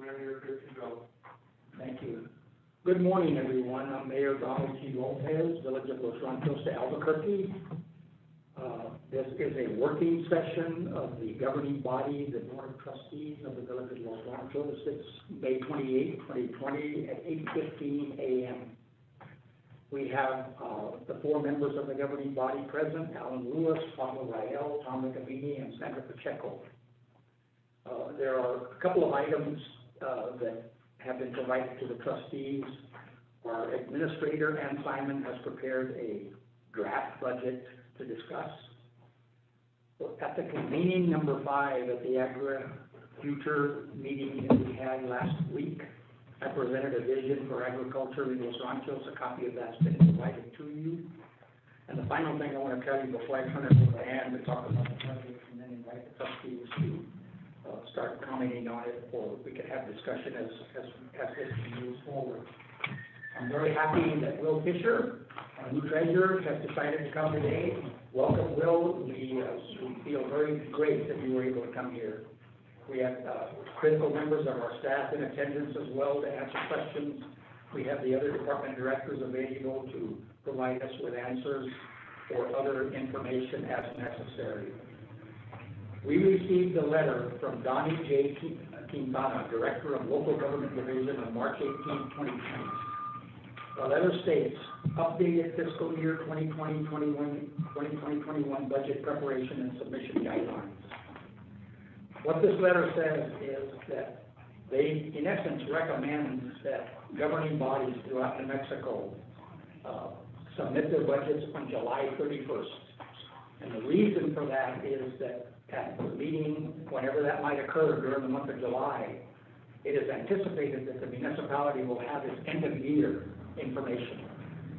whenever you're good to go. Thank you. Good morning, everyone. I'm Mayor Donald T. Lopez, Village of Los Ranchos to Albuquerque. This is a working session of the governing body, the Board of Trustees of the Village of Los Ranchos. It's May 28, 2020 at 8:15 a.m. We have the four members of the governing body present: Alan Lewis, Pablo Rael, Tom Riccabini, and Sandra Pacheco. There are a couple of items that have been provided to the trustees. Our administrator, Ann Simon, has prepared a draft budget to discuss. At the convening number 5 at the Agra Future meeting that we had last week, I presented a vision for agriculture in Los Ranchos. A copy of that's been provided to you. And the final thing I want to tell you before I turn it over to Ann to talk about the budget and then invite the trustees to start commenting on it, or we can have discussion as this moves forward. I'm very happy that Will Fisher, our new treasurer, has decided to come today. Welcome, Will. We feel very great that you were able to come here. We have critical members of our staff in attendance as well to answer questions. We have the other department directors available to provide us with answers or other information as necessary. We received a letter from Donnie J. Quintana, Director of Local Government Division, on March 18, 2020. The letter states, updated fiscal year 2020-21 budget preparation and submission guidelines. What this letter says is that they, in essence, recommend that governing bodies throughout New Mexico submit their budgets on July 31st. And the reason for that is that at the meeting, whenever that might occur during the month of July, it is anticipated that the municipality will have its end-of-year information.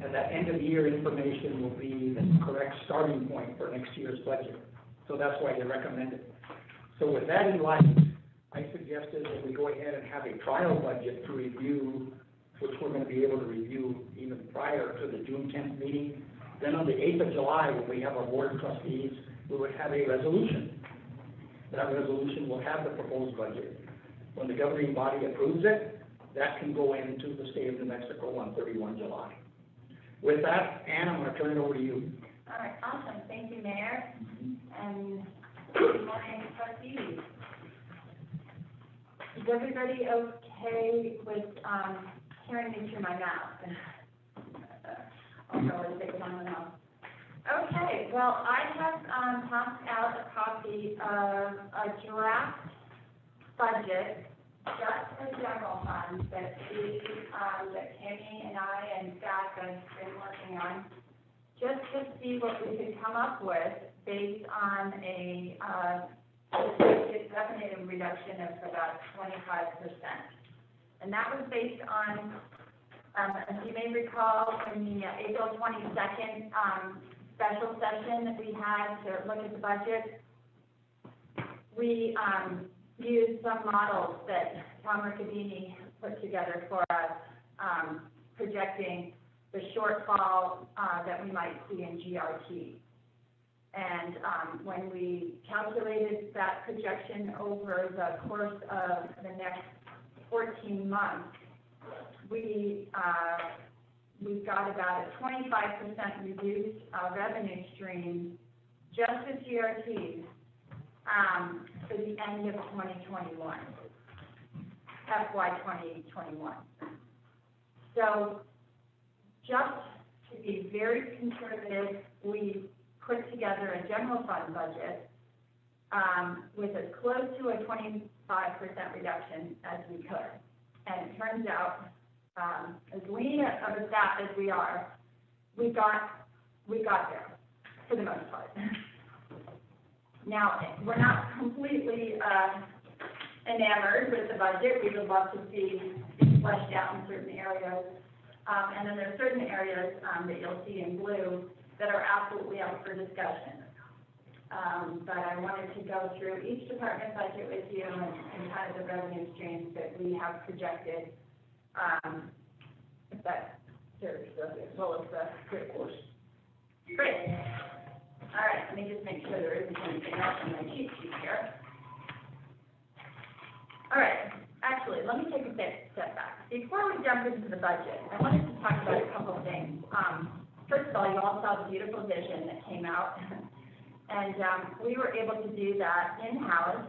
And that end-of-year information will be the correct starting point for next year's budget. So that's why they recommend it. So with that in mind, I suggested that we go ahead and have a trial budget to review, which we're going to be able to review even prior to the June 10th meeting. Then on the 8th of July, when we have our board of trustees, we would have a resolution. That resolution will have the proposed budget. When the governing body approves it, that can go into the state of New Mexico on 31 July. With that, Ann, I'm going to turn it over to you. All right, awesome. Thank you, Mayor. And good morning, trustees. Is everybody okay with hearing me through my mouth? I'll probably take one off. Okay, well, I have passed out a copy of a draft budget, just for general funds, that that Tammy and I and staff have been working on, just to see what we could come up with based on a revenue reduction of about 25%. And that was based on, as you may recall, in the April 22nd special session that we had to look at the budget, we used some models that Tom Riccabini put together for us, projecting the shortfall that we might see in GRT. And when we calculated that projection over the course of the next 14 months, we got about a 25% reduced revenue stream just with GRTs for the end of 2021, FY 2021. So just to be very conservative, we put together a general fund budget with as close to a 25% reduction as we could. And it turns out, as lean of a staff as we are, we got there for the most part. Now, we're not completely enamored with the budget. We would love to see it fleshed out in certain areas. And then there are certain areas that you'll see in blue that are absolutely up for discussion. But I wanted to go through each department budget with you and kind of the revenue streams that we have projected. If that serves as well as the great course. Great. All right, let me just make sure there isn't anything else on my cheat sheet here. All right, actually, let me take a step back. Before we jump into the budget, I wanted to talk about a couple of things. First of all, you all saw the beautiful vision that came out, and we were able to do that in-house.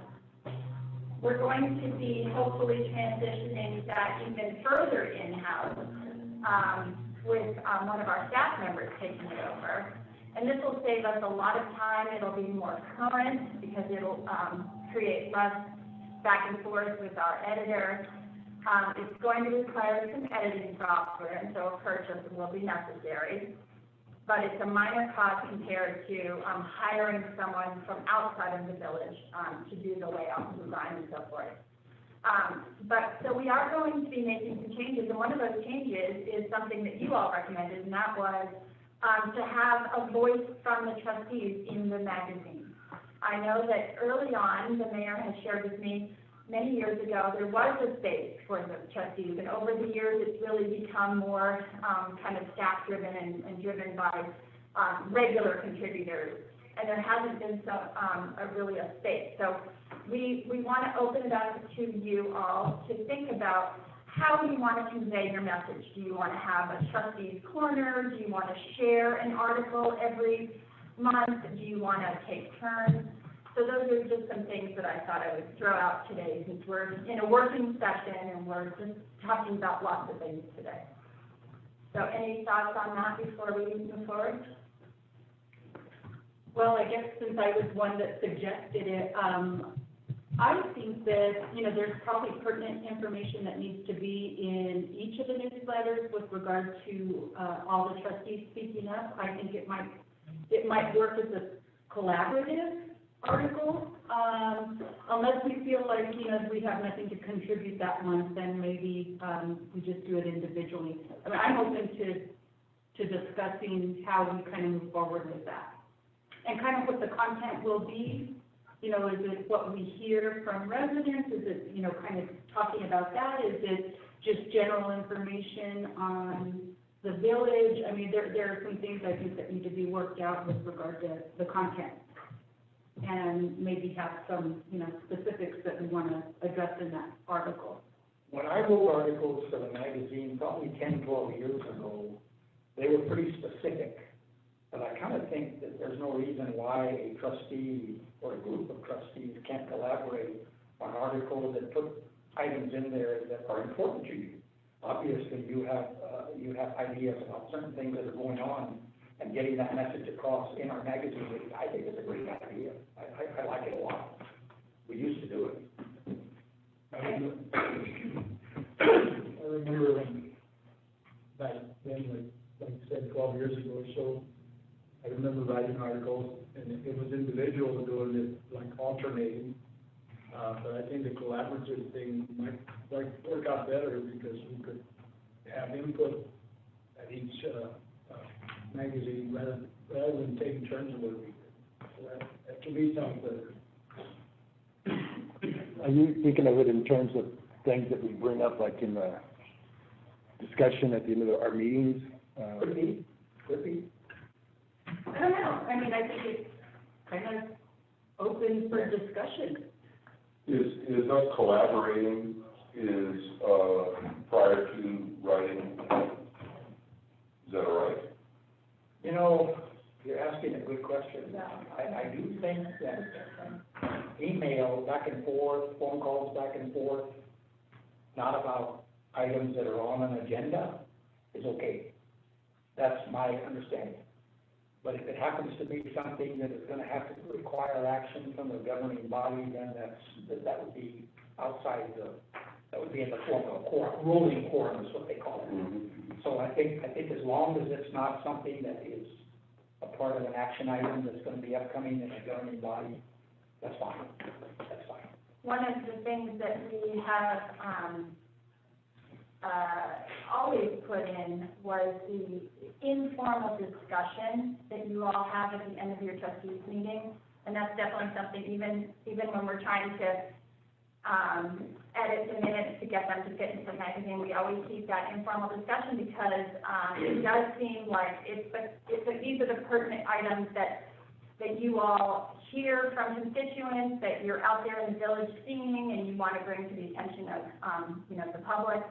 We're going to be hopefully transitioning that even further in-house with one of our staff members taking it over. And this will save us a lot of time. It'll be more current because it'll create less back and forth with our editor. It's going to require some editing software, and so a purchase will be necessary. But it's a minor cost compared to hiring someone from outside of the village to do the layout, design, and so forth. So we are going to be making some changes, and one of those changes is something that you all recommended, and that was to have a voice from the trustees in the magazine. I know that early on, the mayor has shared with me many years ago, there was a space for the trustees, and over the years, it's really become more kind of staff-driven and driven by regular contributors, and there hasn't been really a space. So we want to open it up to you all to think about how you want to convey your message. Do you want to have a trustees corner? Do you want to share an article every month? Do you want to take turns? So those are just some things that I thought I would throw out today, since we're in a working session and we're just talking about lots of things today. So any thoughts on that before we move forward? Well, I guess since I was one that suggested it, I think that, there's probably pertinent information that needs to be in each of the newsletters with regard to all the trustees speaking up. I think it might work as a collaborative article, unless we feel like, if we have nothing to contribute that month, then maybe we just do it individually. I mean, I'm open to discussing how we kind of move forward with that. And kind of what the content will be, is it what we hear from residents? Is it, kind of talking about that? Is it just general information on the village? I mean, there are some things I think that need to be worked out with regard to the content, and maybe have some, specifics that we want to address in that article. When I wrote articles for the magazine probably 10, 12 years ago, they were pretty specific. But I kind of think that there's no reason why a trustee or a group of trustees can't collaborate on articles that put items in there that are important to you. Obviously, you have ideas about certain things that are going on, and getting that message across in our magazine, I think is a great idea. I like it a lot. We used to do it. I remember when, back then, like you said, 12 years ago or so, I remember writing articles, and it was individuals doing it, like alternating. But I think the collaborative thing might work out better, because we could have input at each magazine rather than taking turns with it. So that can be something. Are you thinking of it in terms of things that we bring up, like in the discussion at the end of our meetings? Could be. I don't know. I mean, I think it's kind of open for discussion. Is us collaborating prior to writing? Is that all right? You're asking a good question. I do think that email back and forth, phone calls back and forth, not about items that are on an agenda, is okay. That's my understanding. But if it happens to be something that is going to have to require action from the governing body, then that would be outside that would be in the form of a quorum, rolling quorum is what they call it. Mm-hmm. So I think as long as it's not something that is a part of an action item that's going to be upcoming in the governing body, that's fine. That's fine. One of the things that we have always put in was the informal discussion that you all have at the end of your trustees meeting, and that's definitely something, even when we're trying to edit the minutes to get them to fit into the magazine, we always keep that informal discussion, because it does seem like these are the pertinent items that that you all hear from constituents, that you're out there in the village seeing, and you want to bring to the attention of, the public.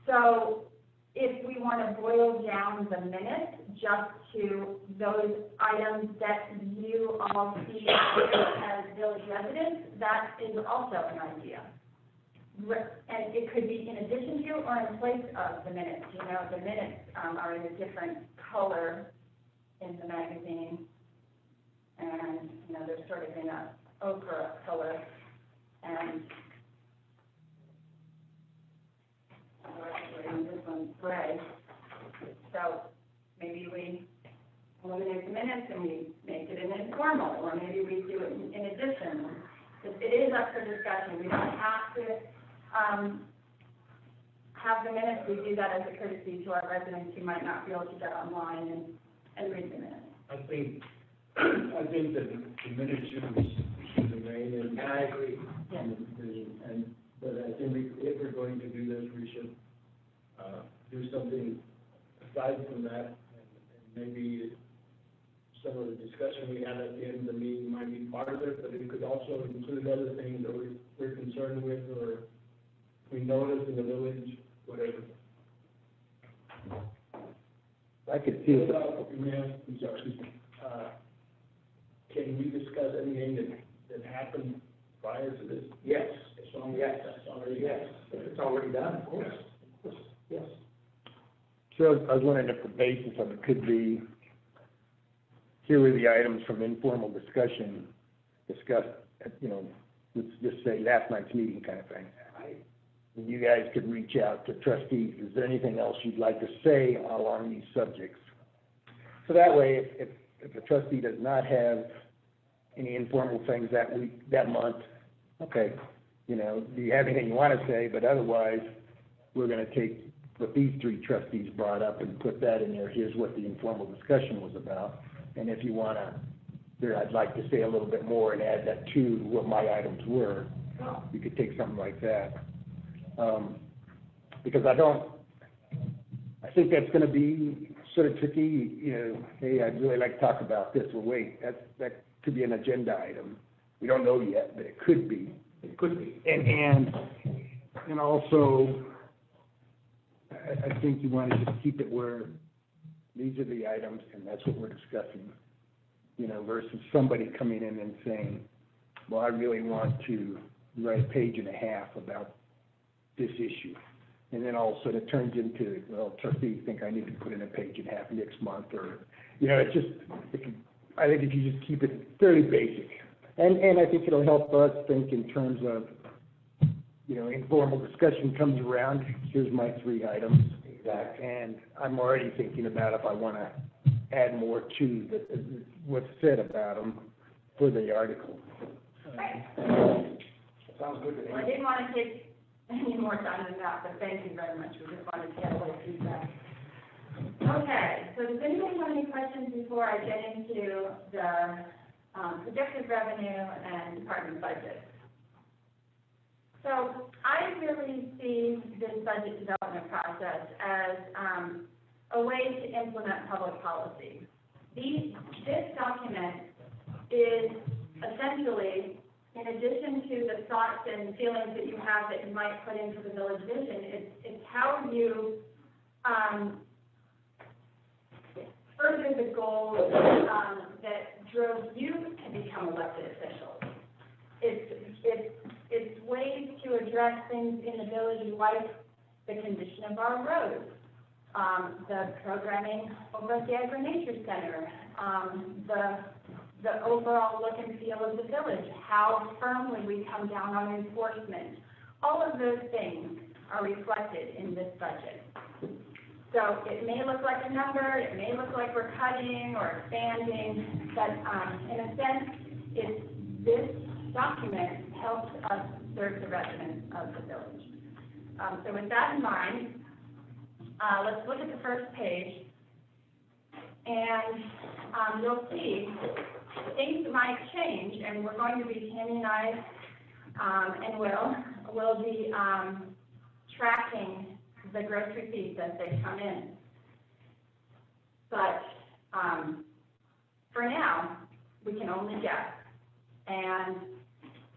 So if we want to boil down the minutes just to those items that you all see as village residents, that is also an idea. And it could be in addition to or in place of the minutes. The minutes are in a different color in the magazine. And, they're sort of in a ochre color. And this one's gray. So maybe we eliminate the minutes and we make it an informal, or maybe we do it in addition. It is up for discussion. We don't have to have the minutes. We do that as a courtesy to our residents who might not be able to get online and read the minutes. I think that the minutes should remain, and I agree. but I think if we're going to do this, we should, do something aside from that, and maybe some of the discussion we had at the end of the meeting might be part of it, but it could also include other things that we're concerned with, or we notice in the village, whatever. I could see it. I'm sorry, excuse me. Can we discuss anything that happened prior to this? Yes. Yes, that's already. Yes, if it's already done, of course. Yes. So I was wondering if the basis of it could be, here were the items from informal discussion discussed at, let's just say last night's meeting kind of thing. You guys could reach out to trustees. Is there anything else you'd like to say along these subjects? So that way, if a trustee does not have any informal things that week, that month, okay, do you have anything you want to say? But otherwise, we're going to take what these three trustees brought up and put that in there. Here's what the informal discussion was about. And if you want to, I'd like to say a little bit more and add that to what my items were. You could take something like that. Because I think that's going to be sort of tricky, hey, I'd really like to talk about this. Well, wait, that could be an agenda item. We don't know yet, but it could be. It could be. And also, I think you want to just keep it where these are the items and that's what we're discussing, versus somebody coming in and saying, well, I really want to write a page and a half about this issue. And then all of a sudden it turns into, well, trustees think I need to put in a page and a half next month, or, I think if you just keep it fairly basic. And I think it'll help us think in terms of, informal discussion comes around, here's my three items. Exactly. And I'm already thinking about if I want to add more to what's said about them for the article. Right. Sounds good to me. Well, I didn't want to take any more time than that, but thank you very much. We just wanted to get a little feedback. Okay, so does anybody have any questions before I get into the projected revenue and department budget? So I really see this budget development process as a way to implement public policy. This document is essentially, in addition to the thoughts and feelings that you have that you might put into the village vision, it's how you further the goals that drove you to become elected officials. It's ways to address things in the village like the condition of our roads, the programming over at the Agri-Nature Center, the overall look and feel of the village, how firmly we come down on enforcement. All of those things are reflected in this budget. So it may look like a number, it may look like we're cutting or expanding, but in a sense, this document helps us serve the residents of the village. So with that in mind, let's look at the first page, and you'll see things might change, and we're going to be, Tammy and I, and will be tracking the gross receipts as they come in. But for now, we can only guess. And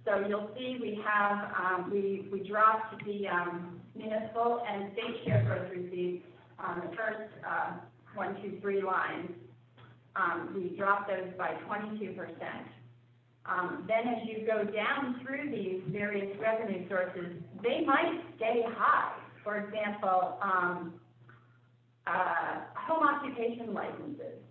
so you'll see we have, we dropped the municipal and state share growth receipts on the first 1, 2, 3 lines. We dropped those by 22%. Then as you go down through these various revenue sources, they might stay high. For example, home occupation licenses.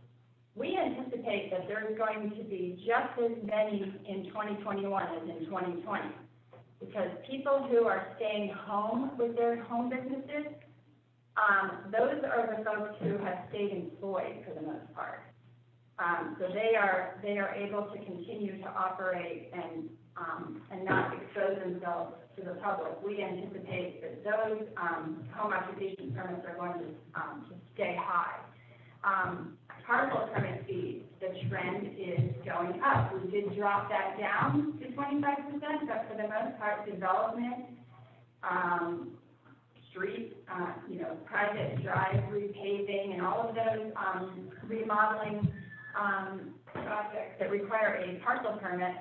We anticipate that there's going to be just as many in 2021 as in 2020, because people who are staying home with their home businesses, those are the folks who have stayed employed for the most part. So they are able to continue to operate and not expose themselves to the public. We anticipate that those home occupation permits are going to stay high. Parcel permit fees, the trend is going up. We did drop that down to 25%, but for the most part, development, street, private drive repaving, and all of those remodeling projects that require a parcel permit,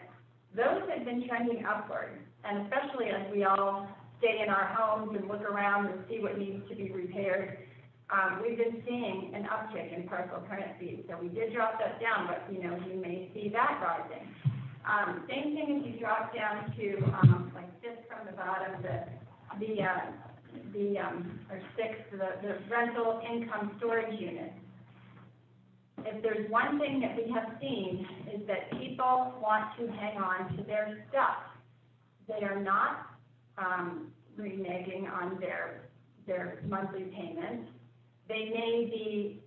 those have been trending upward. And especially as we all stay in our homes and look around and see what needs to be repaired, we've been seeing an uptick in parcel permit fees. So we did drop that down, but you may see that rising. Same thing as you drop down to like fifth from the bottom, or sixth, the rental income storage units. If there's one thing that we have seen is that people want to hang on to their stuff. They are not reneging on their monthly payments. They may be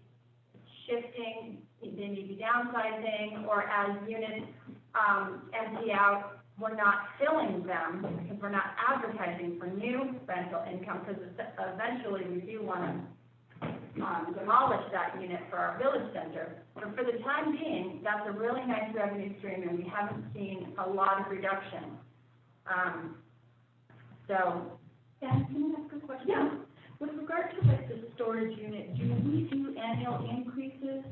shifting, they may be downsizing, or as units empty out, we're not filling them because we're not advertising for new rental income, because eventually we do want to demolish that unit for our village center. But for the time being, that's a really nice revenue stream, and we haven't seen a lot of reduction. Ben, can I ask a question? Yeah. With regard to like the storage unit, do we do annual increases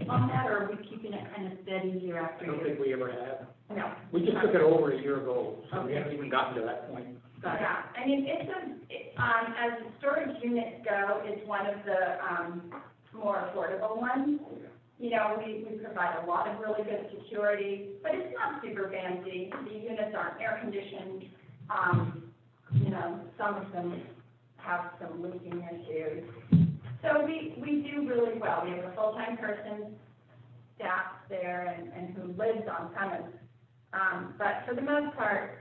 on that, or are we keeping it kind of steady year I after don't year? think we ever have. No. We just took it over a year ago, so we haven't even gotten to that point. Yeah, I mean, as the storage units go, it's one of the more affordable ones. We provide a lot of really good security, but it's not super fancy. The units aren't air conditioned. Some of them have some leaking issues. So we do really well. We have a full-time person staffed there and who lives on premise. But for the most part,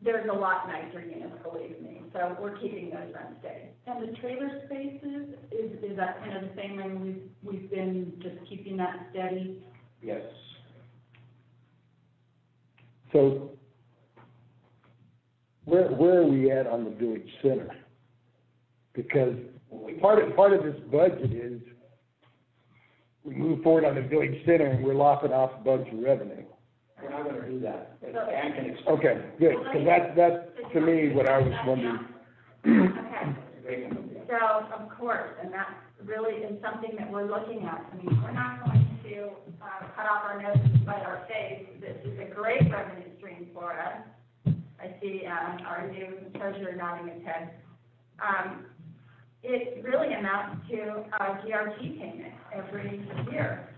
there's a lot nicer units, believe me. So we're keeping those rents steady. And the trailer spaces, is that kind of the same way we've been just keeping that steady? Yes. So, where are we at on the village center? Because part of this budget is we move forward on the village center and we're lopping off a bunch of revenue. We're not gonna do that. Dan can explain. Okay, good, because that's to me what I was wondering. Okay. So, of course, and that really is something that we're looking at. I mean, we're not going to cut off our nose and bite our face. This is a great revenue stream for us. I see our new treasurer nodding his head. It really amounts to a GRT payment every year.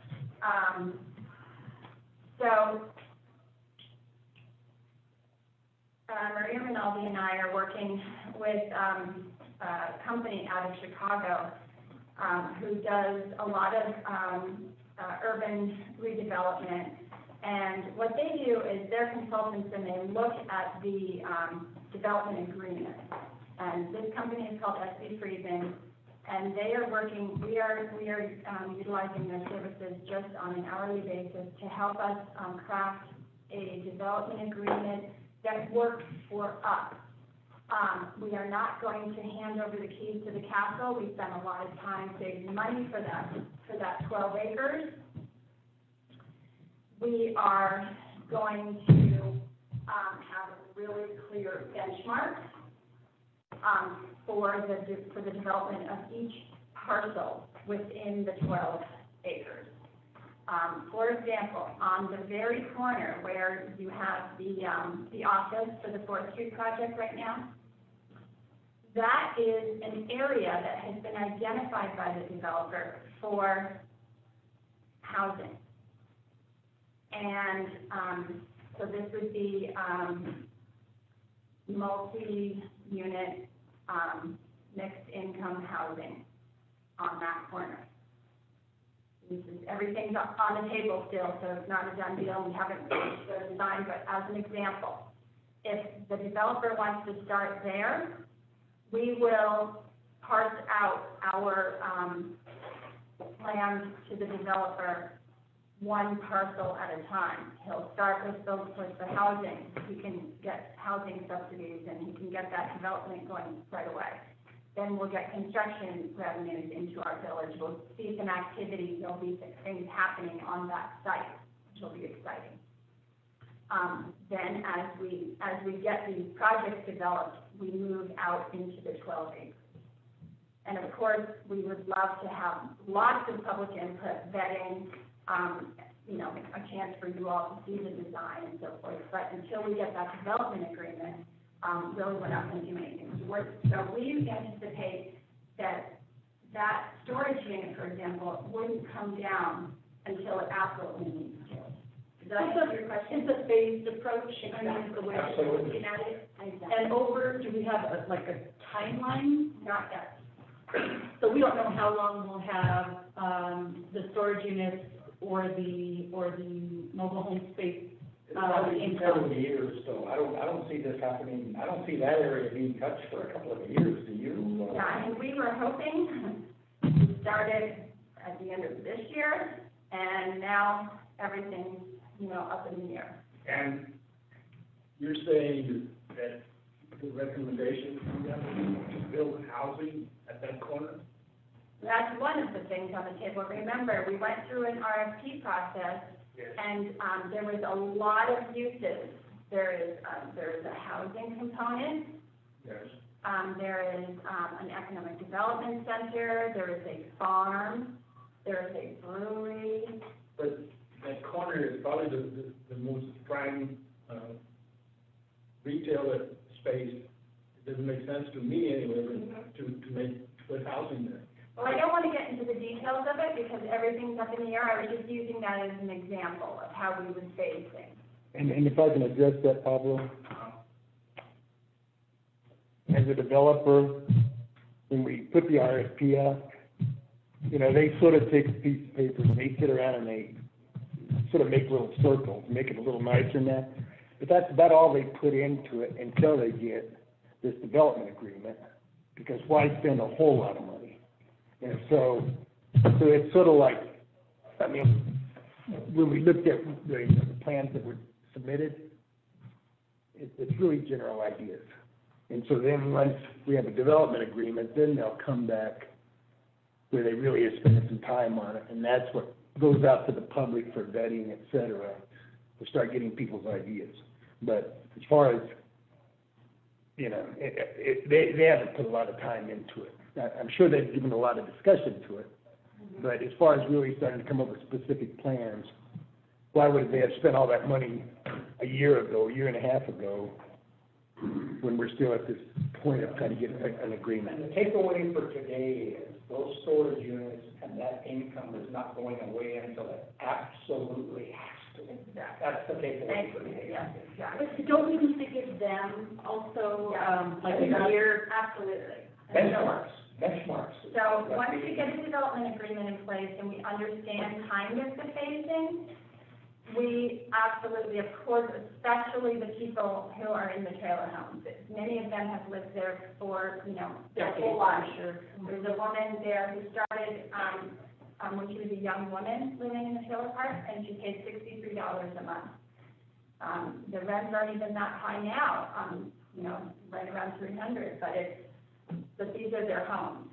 Maria Rinaldi and I are working with a company out of Chicago who does a lot of urban redevelopment. And what they do is they're consultants and they look at the development agreement. And this company is called SB Friedman, and they are working, we are utilizing their services just on an hourly basis to help us craft a development agreement that works for us. We are not going to hand over the keys to the castle. We spent a lot of time saving money for that 12 acres. We are going to have a really clear benchmark for the development of each parcel within the 12 acres. For example, on the very corner where you have the office for the Fourth Street project right now, that is an area that has been identified by the developer for housing. And so this would be multi-unit mixed income housing on that corner. This is, everything's on the table still, so it's not a done deal. We haven't finished the design, but as an example, if the developer wants to start there, we will parse out our plans to the developer one parcel at a time. He'll start with the housing. He can get housing subsidies and he can get that development going right away. Then we'll get construction revenues into our village. We'll see some activity. There'll be things happening on that site, which will be exciting. Then as we get these projects developed, we move out into the 12 acres. And of course, we would love to have lots of public input, vetting, you know, a chance for you all to see the design and so forth. But until we get that development agreement, really we're not going to do anything. So we anticipate that storage unit, for example, wouldn't come down until it absolutely needs to. Does that answer your question? It's a phased approach, I mean, is the way we're looking at it. And do we have a timeline? Not yet. So we don't know how long we'll have, the storage units or the mobile home space, Probably income. several years, so I don't see this happening, I don't see that area being touched for a couple of years, do you? Yeah, I mean, we were hoping to start it at the end of this year, and now everything's, you know, up in the air. And you're saying that the recommendation from them is to build housing at that corner? That's one of the things on the table. Remember, we went through an RFP process, Yes. and there was a lot of uses. There is a housing component. Yes. There is an economic development center. There is a farm. There is a brewery. But that corner is probably the most prime retail space. It doesn't make sense to me anyway, to put housing there. Well, I don't want to get into the details of it because everything's up in the air. I was just using that as an example of how we would phase things. And if I can address that, Pablo, as a developer, when we put the RFP out, you know, they sort of take a piece of paper and they sit around and they sort of make little circles, make it a little nicer than that. But that's about all they put into it until they get this development agreement, because why spend a whole lot of money? And so it's sort of like, I mean, when we looked at the plans that were submitted, it's really general ideas. And so then once we have a development agreement, then they'll come back where they really are spending some time on it, and that's what goes out to the public for vetting, et cetera, to start getting people's ideas. But as far as, you know, they haven't put a lot of time into it. I'm sure they've given a lot of discussion to it, but as far as really starting to come up with specific plans, why would they have spent all that money a year and a half ago, when we're still at this point of trying to get an agreement? And the takeaway for today is those storage units and that income is not going away until it absolutely has to. Exactly. That's the takeaway for today. Yes, exactly. But don't we need to give them also, like Yeah. a year? Absolutely. Benchmarks. So once we get a development agreement in place and we understand kind of the phasing, we absolutely, of course, especially the people who are in the trailer homes. Many of them have lived there for, you know, their whole lives. Sure. There's a woman there who started, when she was a young woman living in the trailer park, and she paid $63 a month. The rents aren't even that high now, you know, right around $300, but these are their homes.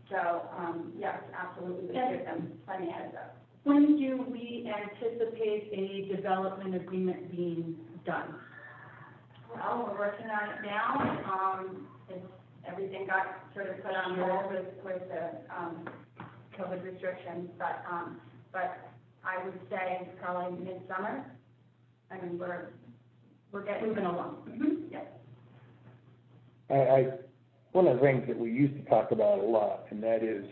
So, yes, absolutely, we give them plenty of heads up. When do we anticipate a development agreement being done? Well, we're working on it now. Everything got sort of put on hold with the COVID restrictions, but I would say probably midsummer. I mean, we're getting. Moving along. Mhm, yep. One of the things that we used to talk about a lot, and that is,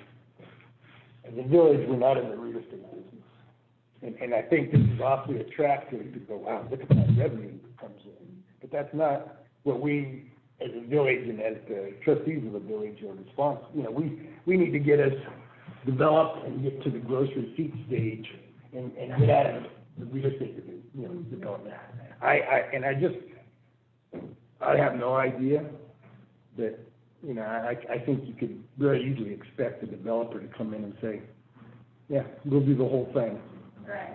as a village, we're not in the real estate business. And I think this is awfully attractive to go, wow, look at that revenue that comes in. But that's not what we, as a village and as the trustees of the village are responsible. You know, we need to get us developed and get to the gross receipt stage and get out of the real estate, development. I have no idea that, I think you could very easily expect a developer to come in and say, yeah, we'll do the whole thing. Right.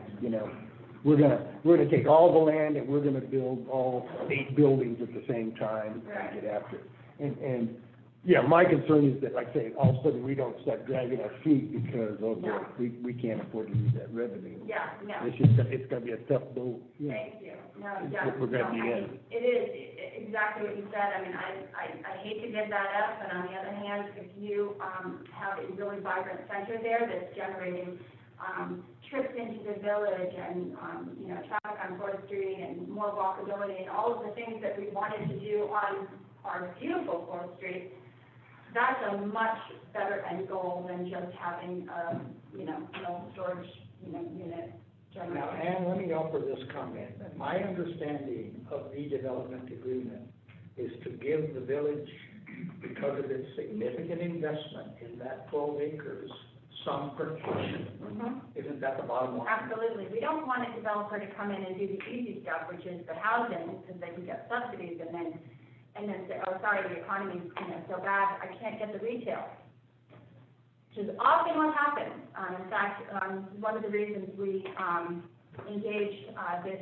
We're gonna take all the land and we're gonna build all 8 buildings at the same time and get after it. And yeah, my concern is that, like I say, all of a sudden we don't start dragging our feet because, oh boy, we can't afford to lose that revenue. Yeah, no. It's gonna be a tough boat. Thank you. No, yeah. We're gonna be in. It is exactly what you said. I mean, I hate to give that up, but on the other hand, if you, have a really vibrant center there that's generating, trips into the village and, traffic on 4th Street and more walkability and all of the things that we wanted to do on our beautiful 4th Street, that's a much better end goal than just having no storage, unit generated. Now, Ann, let me offer this comment. My understanding of the development agreement is to give the village, because of its significant investment in that 12 acres, some protection. Mhm. Isn't that the bottom line? Absolutely. We don't want a developer to come in and do the easy stuff, which is the housing, because they can get subsidies and then say, oh, sorry, the economy's, so bad, I can't get the retail. Which is often what happens. In fact, one of the reasons we, engaged, this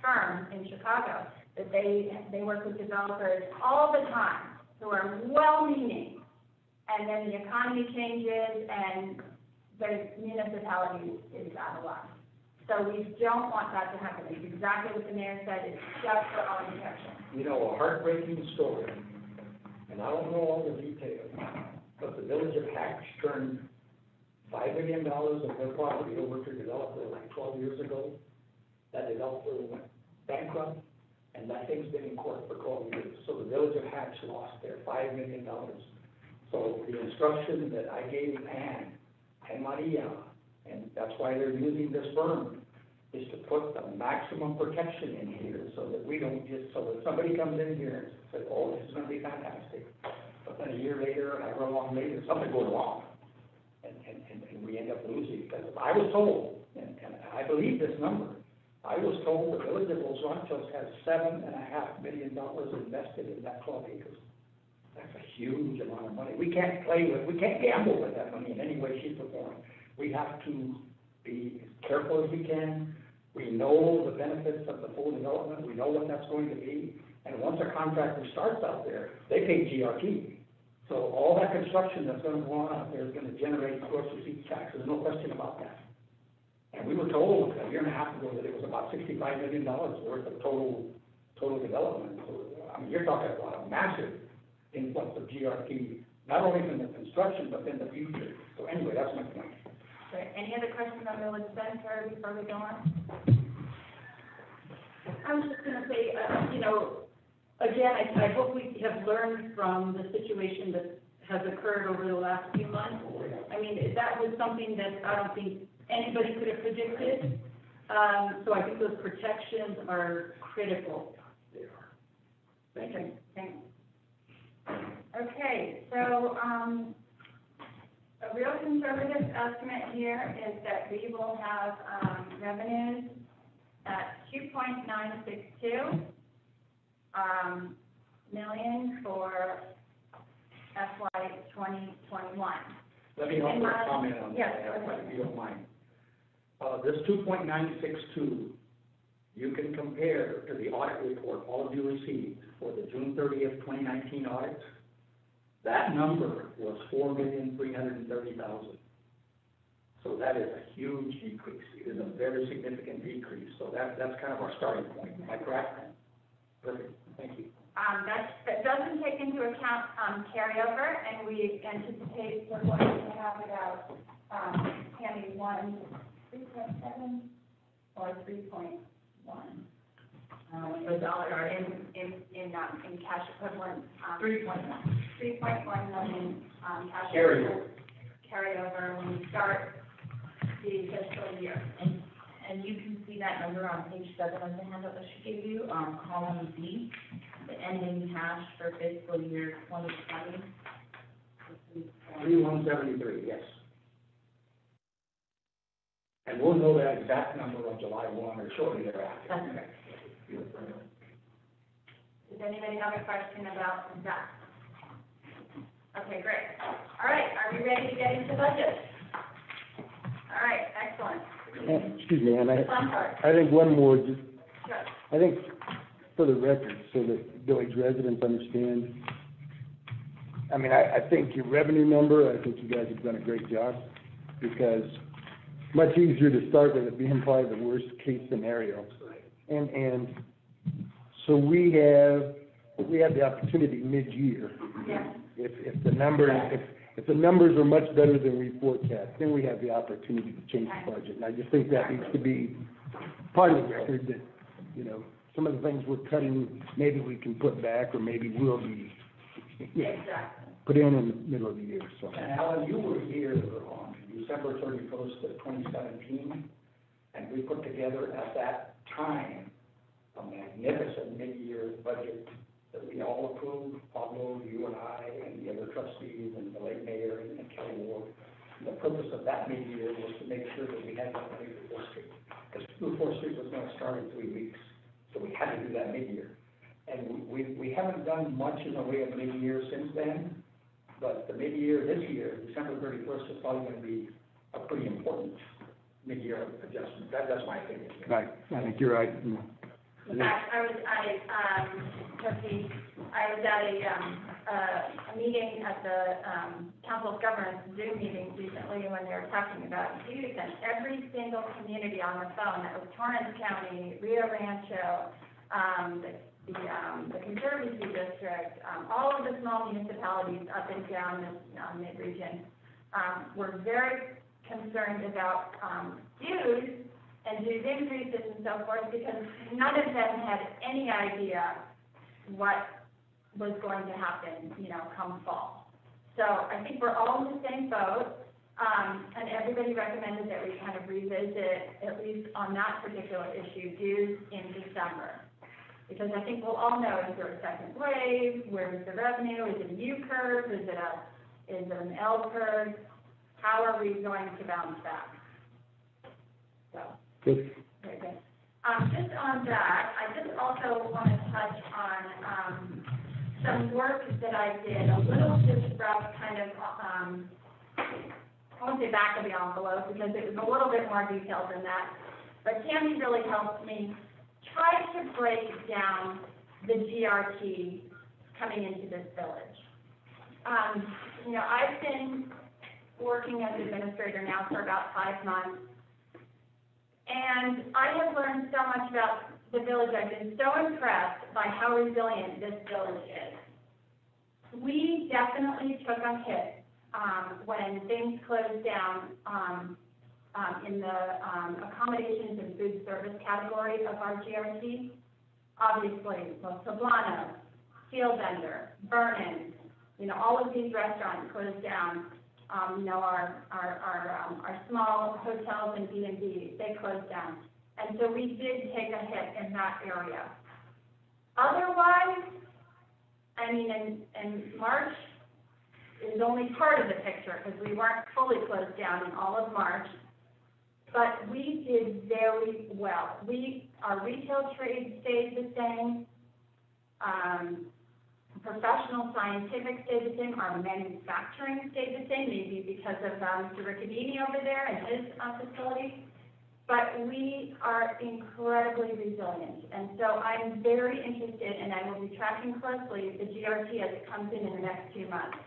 firm in Chicago, that they work with developers all the time who are well-meaning, and then the economy changes and the municipality is out of luck. So we don't want that to happen. It's exactly what the mayor said, it's just for our protection. A heartbreaking story, and I don't know all the details, but the village of Hatch turned $5 million of their property over to a developer like 12 years ago. That developer went bankrupt, and that thing's been in court for 12 years. So the village of Hatch lost their $5 million. So the instruction that I gave Ann and Maria, and that's why they're using this firm, is to put the maximum protection in here so that we don't just, so that somebody comes in here and says, oh, this is gonna be fantastic. But then a year later, however long later, something goes wrong. And we end up losing. Because I was told, and I believe this number, I was told the village of Los Ranchos has $7.5 million invested in that 12 acres. That's a huge amount of money. We can't gamble with that money in any way, shape, or form. We have to be as careful as we can. We know the benefits of the full development. We know what that's going to be. And once a contractor starts out there, they pay GRT. So all that construction that's going to go on out there is going to generate gross receipts tax. There's no question about that. And we were told a year and a half ago that it was about $65 million worth of total development. So, I mean, you're talking about a massive influx of GRT, not only from the construction, but in the future. So anyway, that's my point. Great. Any other questions on village center before we go on? I was just gonna say, again, I hope we have learned from the situation that has occurred over the last few months. I mean, that was something that I don't think anybody could have predicted. So I think those protections are critical. They are. Thank you. Thanks. Okay, so, a real conservative estimate here is that we will have, revenues at 2.962 million for FY 2021. Let me offer a comment on that, Yes, go ahead. if you don't mind. This 2.962, you can compare to the audit report all of you received for the June 30th, 2019 audit. That number was $4,330,000. So that is a huge decrease. It is a very significant decrease. So that's kind of our starting point. Am I correct? Perfect. Thank you. That doesn't take into account, carryover, and we anticipate we're going to have about, Tammy, 1, 2, 3.7 or 3.1? The dollar or in cash equivalents. 3.1. 3.1 million, cash equivalents carryover when we start the fiscal year. And you can see that number on page 7 of the handout that she gave you, column B, the ending cash for fiscal year 2020. 3173, yes. And we'll know that exact number on July 1 or shortly thereafter. That's correct. Does anybody have a question about that? Okay, great. All right, are we ready to get into budget? All right, excellent. Excuse me, and Fun part. I think one more, just, Sure. I think for the record, so that village residents understand, I mean, I think your revenue number, I think you guys have done a great job, because much easier to start with it being probably the worst case scenario. And so we have the opportunity mid-year. Yeah. If the numbers are much better than we forecast, then we have the opportunity to change the budget. And I just think that needs to be part of the record, that, you know, some of the things we're cutting, maybe we can put back, or maybe will be, you know, Exactly. put in the middle of the year, so. And Alan, you were here on December 31st of 2017, and we put together at that time a magnificent mid-year budget that we all approved, Pablo, you and I, and the other trustees, and the late mayor, and Kelly Ward. And the purpose of that mid-year was to make sure that we had enough money for 4th Street, because 4th Street was going to start in 3 weeks, so we had to do that mid-year. And we haven't done much in the way of mid-year since then, but the mid-year this year, December 31st, is probably going to be a pretty important mid-year adjustment. That's my opinion. Right, I think you're right. In fact, I was at a meeting at the Council of Governments Zoom meeting recently when they were talking about youth, and every single community on the phone, that was Torrance County, Rio Rancho, the Conservancy District, all of the small municipalities up and down this mid-region, were very concerned about dues and dues increases and so forth, because none of them had any idea what was going to happen, you know, come fall. So I think we're all in the same boat, and everybody recommended that we kind of revisit, at least on that particular issue, dues in December. Because I think we'll all know, is there a second wave, where's the revenue, is it a U-curve, is it an L curve, how are we going to bounce back? So. Good. Very good. Just on that, I just also want to touch on some work that I did, a little just rough kind of, I won't say back of the envelope, because it was a little bit more detailed than that, but Tammy really helped me try to break down the GRT coming into this village. You know, I've been working as administrator now for about 5 months, and I have learned so much about the village. I've been so impressed by how resilient this village is. We definitely took a hit when things closed down in the accommodations and food service category of our GRT. Obviously, Los Poblanos, Field Vendor, Vernon, you know, all of these restaurants closed down. You know, our small hotels and B&Bs, they closed down. And so we did take a hit in that area. Otherwise, I mean, in March is only part of the picture, because we weren't fully closed down in all of March, but we did very well. Our retail trade stayed the same. Professional scientific stayed the same. Our manufacturing stayed the same, maybe because of Mr. Riccadini over there and his facility. But we are incredibly resilient. And so I'm very interested, and I will be tracking closely the GRT as it comes in the next 2 months.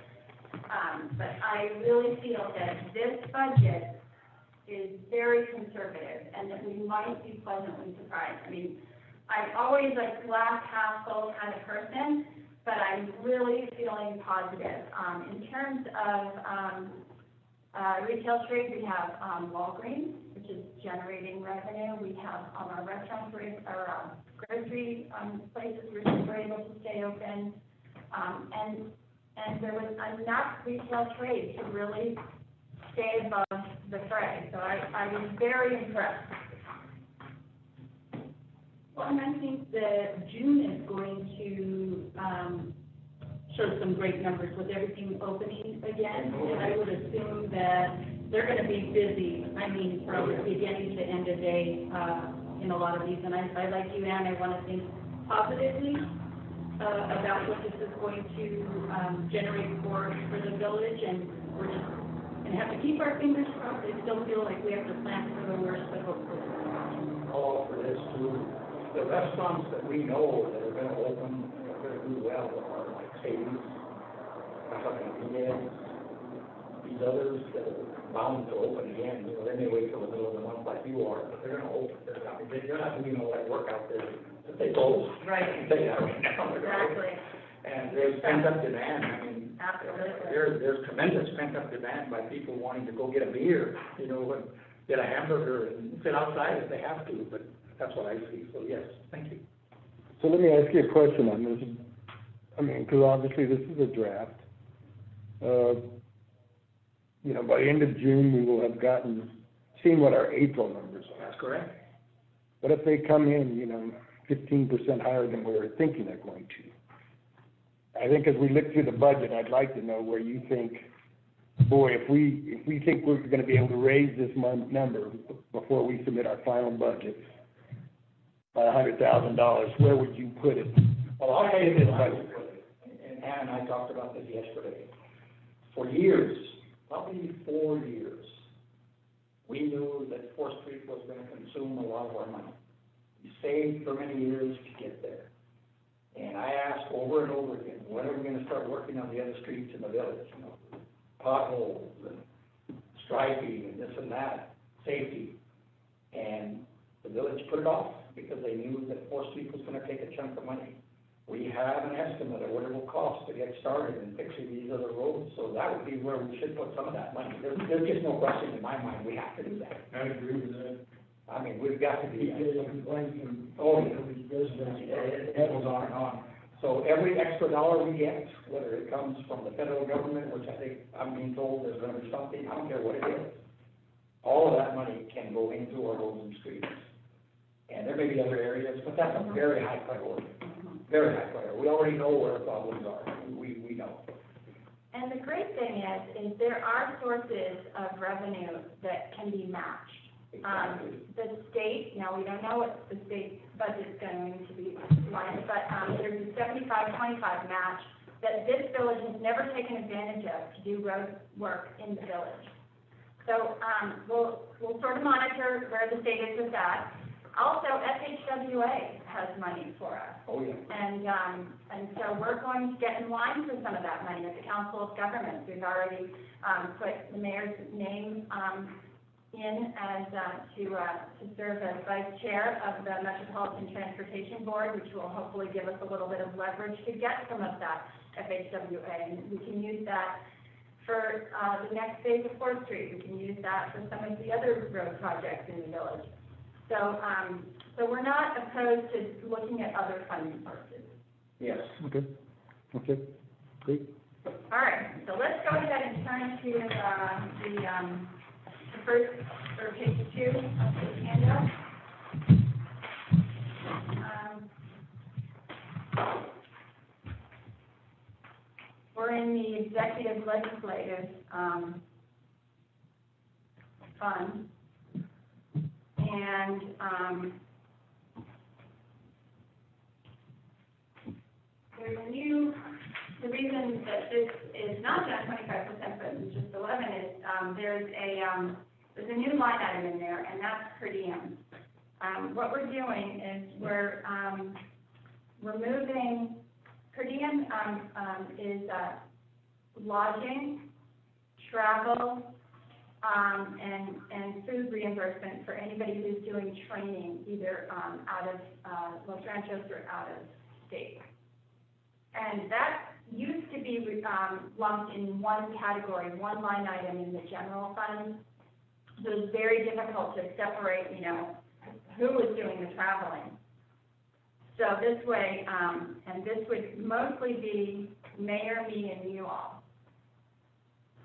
But I really feel that this budget is very conservative, and that we might be pleasantly surprised. I mean, I'm always a glass half full kind of person, but I'm really feeling positive. In terms of retail trade, we have Walgreens, which which is generating revenue. We have, our restaurants, our grocery places were able to stay open. And there was enough retail trade to really stay above the fray. So I was very impressed. Well, and I think that June is going to, show some great numbers with everything opening again. And I would assume that they're gonna be busy, I mean, from beginning to end of day, in a lot of these. And I like you, Ann, I wanna think positively, about what this is going to, generate for the village. And we're just gonna have to keep our fingers crossed. I still feel like we have to plan for the worst, but hope for the best. All for this too. The restaurants that we know that are gonna open, are gonna do well, are like Sadie's, these others that are bound to open again, you know, they may wait till the middle of the month like you are, but they're gonna open. They're not doing all that work out there that they close. Right. I can tell you that right now. Exactly. And there's pent-up demand, I mean, Absolutely. there's tremendous pent-up demand by people wanting to go get a beer, you know, and get a hamburger and sit outside if they have to, but that's what I see, so yes, thank you. So let me ask you a question on this. I mean, because obviously this is a draft. You know, by the end of June, we will have seen what our April numbers are. That's correct. What if they come in, you know, 15% higher than we were thinking they're going to? I think as we look through the budget, I'd like to know where you think, boy, if we think we're gonna be able to raise this number before we submit our final budget by $100,000, where would you put it? Well, I'll tell you this, and Ann and I talked about this yesterday. For years, probably 4 years, we knew that Fourth Street was gonna consume a lot of our money. We saved for many years to get there. And I asked over and over again, when are we gonna start working on the other streets in the village, you know, potholes and striping and this and that, safety. And the village put it off because they knew that Fourth Street was gonna take a chunk of money. We have an estimate of what it will cost to get started in fixing these other roads, so that would be where we should put some of that money. There's just no question in my mind, we have to do that. I agree with that. I mean, we've got to be. Complaints from Oh, yeah. these residents, it goes on and on. So every extra dollar we get, whether it comes from the federal government, which I think I'm being told there's gonna be something, I don't care what it is, all of that money can go into our roads and streets. And there may be other areas, but that's a very high priority, very high priority. We already know where the problems are, we know. And the great thing is there are sources of revenue that can be matched. The state, now we don't know what the state budget's going to be like, but there's a 75-25 match that this village has never taken advantage of to do road work in the village. So we'll sort of monitor where the state is with that. Also, FHWA has money for us. Oh, yeah. And so we're going to get in line for some of that money at the Council of Governments. We've already put the mayor's name in as to serve as vice chair of the Metropolitan Transportation Board, which will hopefully give us a little bit of leverage to get some of that FHWA. And we can use that for the next phase of Fourth Street. We can use that for some of the other road projects in the village. So we're not opposed to looking at other funding sources. Yes. Okay, great. All right, so let's go ahead and turn to the first, or page 2 of the handout. We're in the executive legislative fund. And there's a new, the reason that this is not down 25%, but it's just 11 is there's a new line item in there, and that's per diem. What we're doing is we're removing, per diem is lodging, travel, and food reimbursement for anybody who's doing training, either out of Los Ranchos or out of state. And that used to be lumped in one category, one line item in the general fund. So it's very difficult to separate, who was doing the traveling. So this way, and this would mostly be mayor, me, and you all.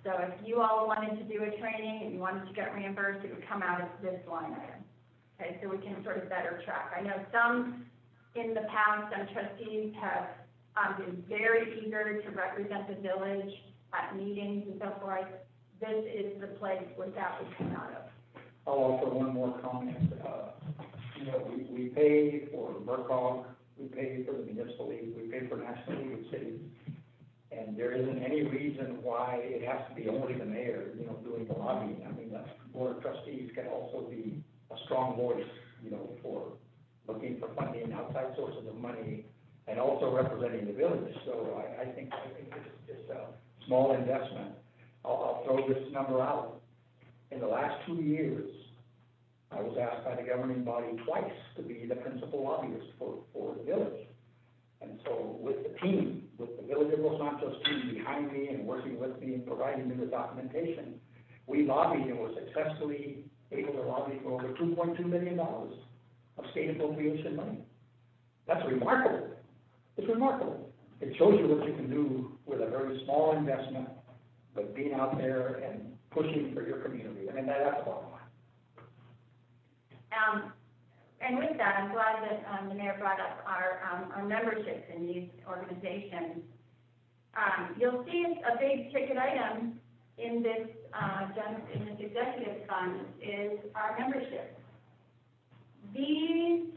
So if you all wanted to do a training and you wanted to get reimbursed, it would come out of this line item. Okay, so we can sort of better track. I know some in the past, some trustees have been very eager to represent the village at meetings and so forth. This is the place where that would come out of. I'll offer one more comment. We pay for MERCOG, we pay for the municipal league, we pay for National League of Cities. And there isn't any reason why it has to be only the mayor, doing the lobbying. I mean, the board of trustees can also be a strong voice, for looking for funding, outside sources of money, and also representing the village. So I think it's a small investment. I'll throw this number out. In the last 2 years, I was asked by the governing body twice to be the principal lobbyist for the village. And so with the team, with the Village of Los Santos team behind me and working with me and providing me the documentation, we lobbied and were successfully able to lobby for over $2.2 million of state appropriation money. That's remarkable. It's remarkable. It shows you what you can do with a very small investment, but being out there and pushing for your community. I mean, that's the bottom line. And with that, I'm glad that the mayor brought up our memberships in these organizations. You'll see a big ticket item in this executive fund is our membership. These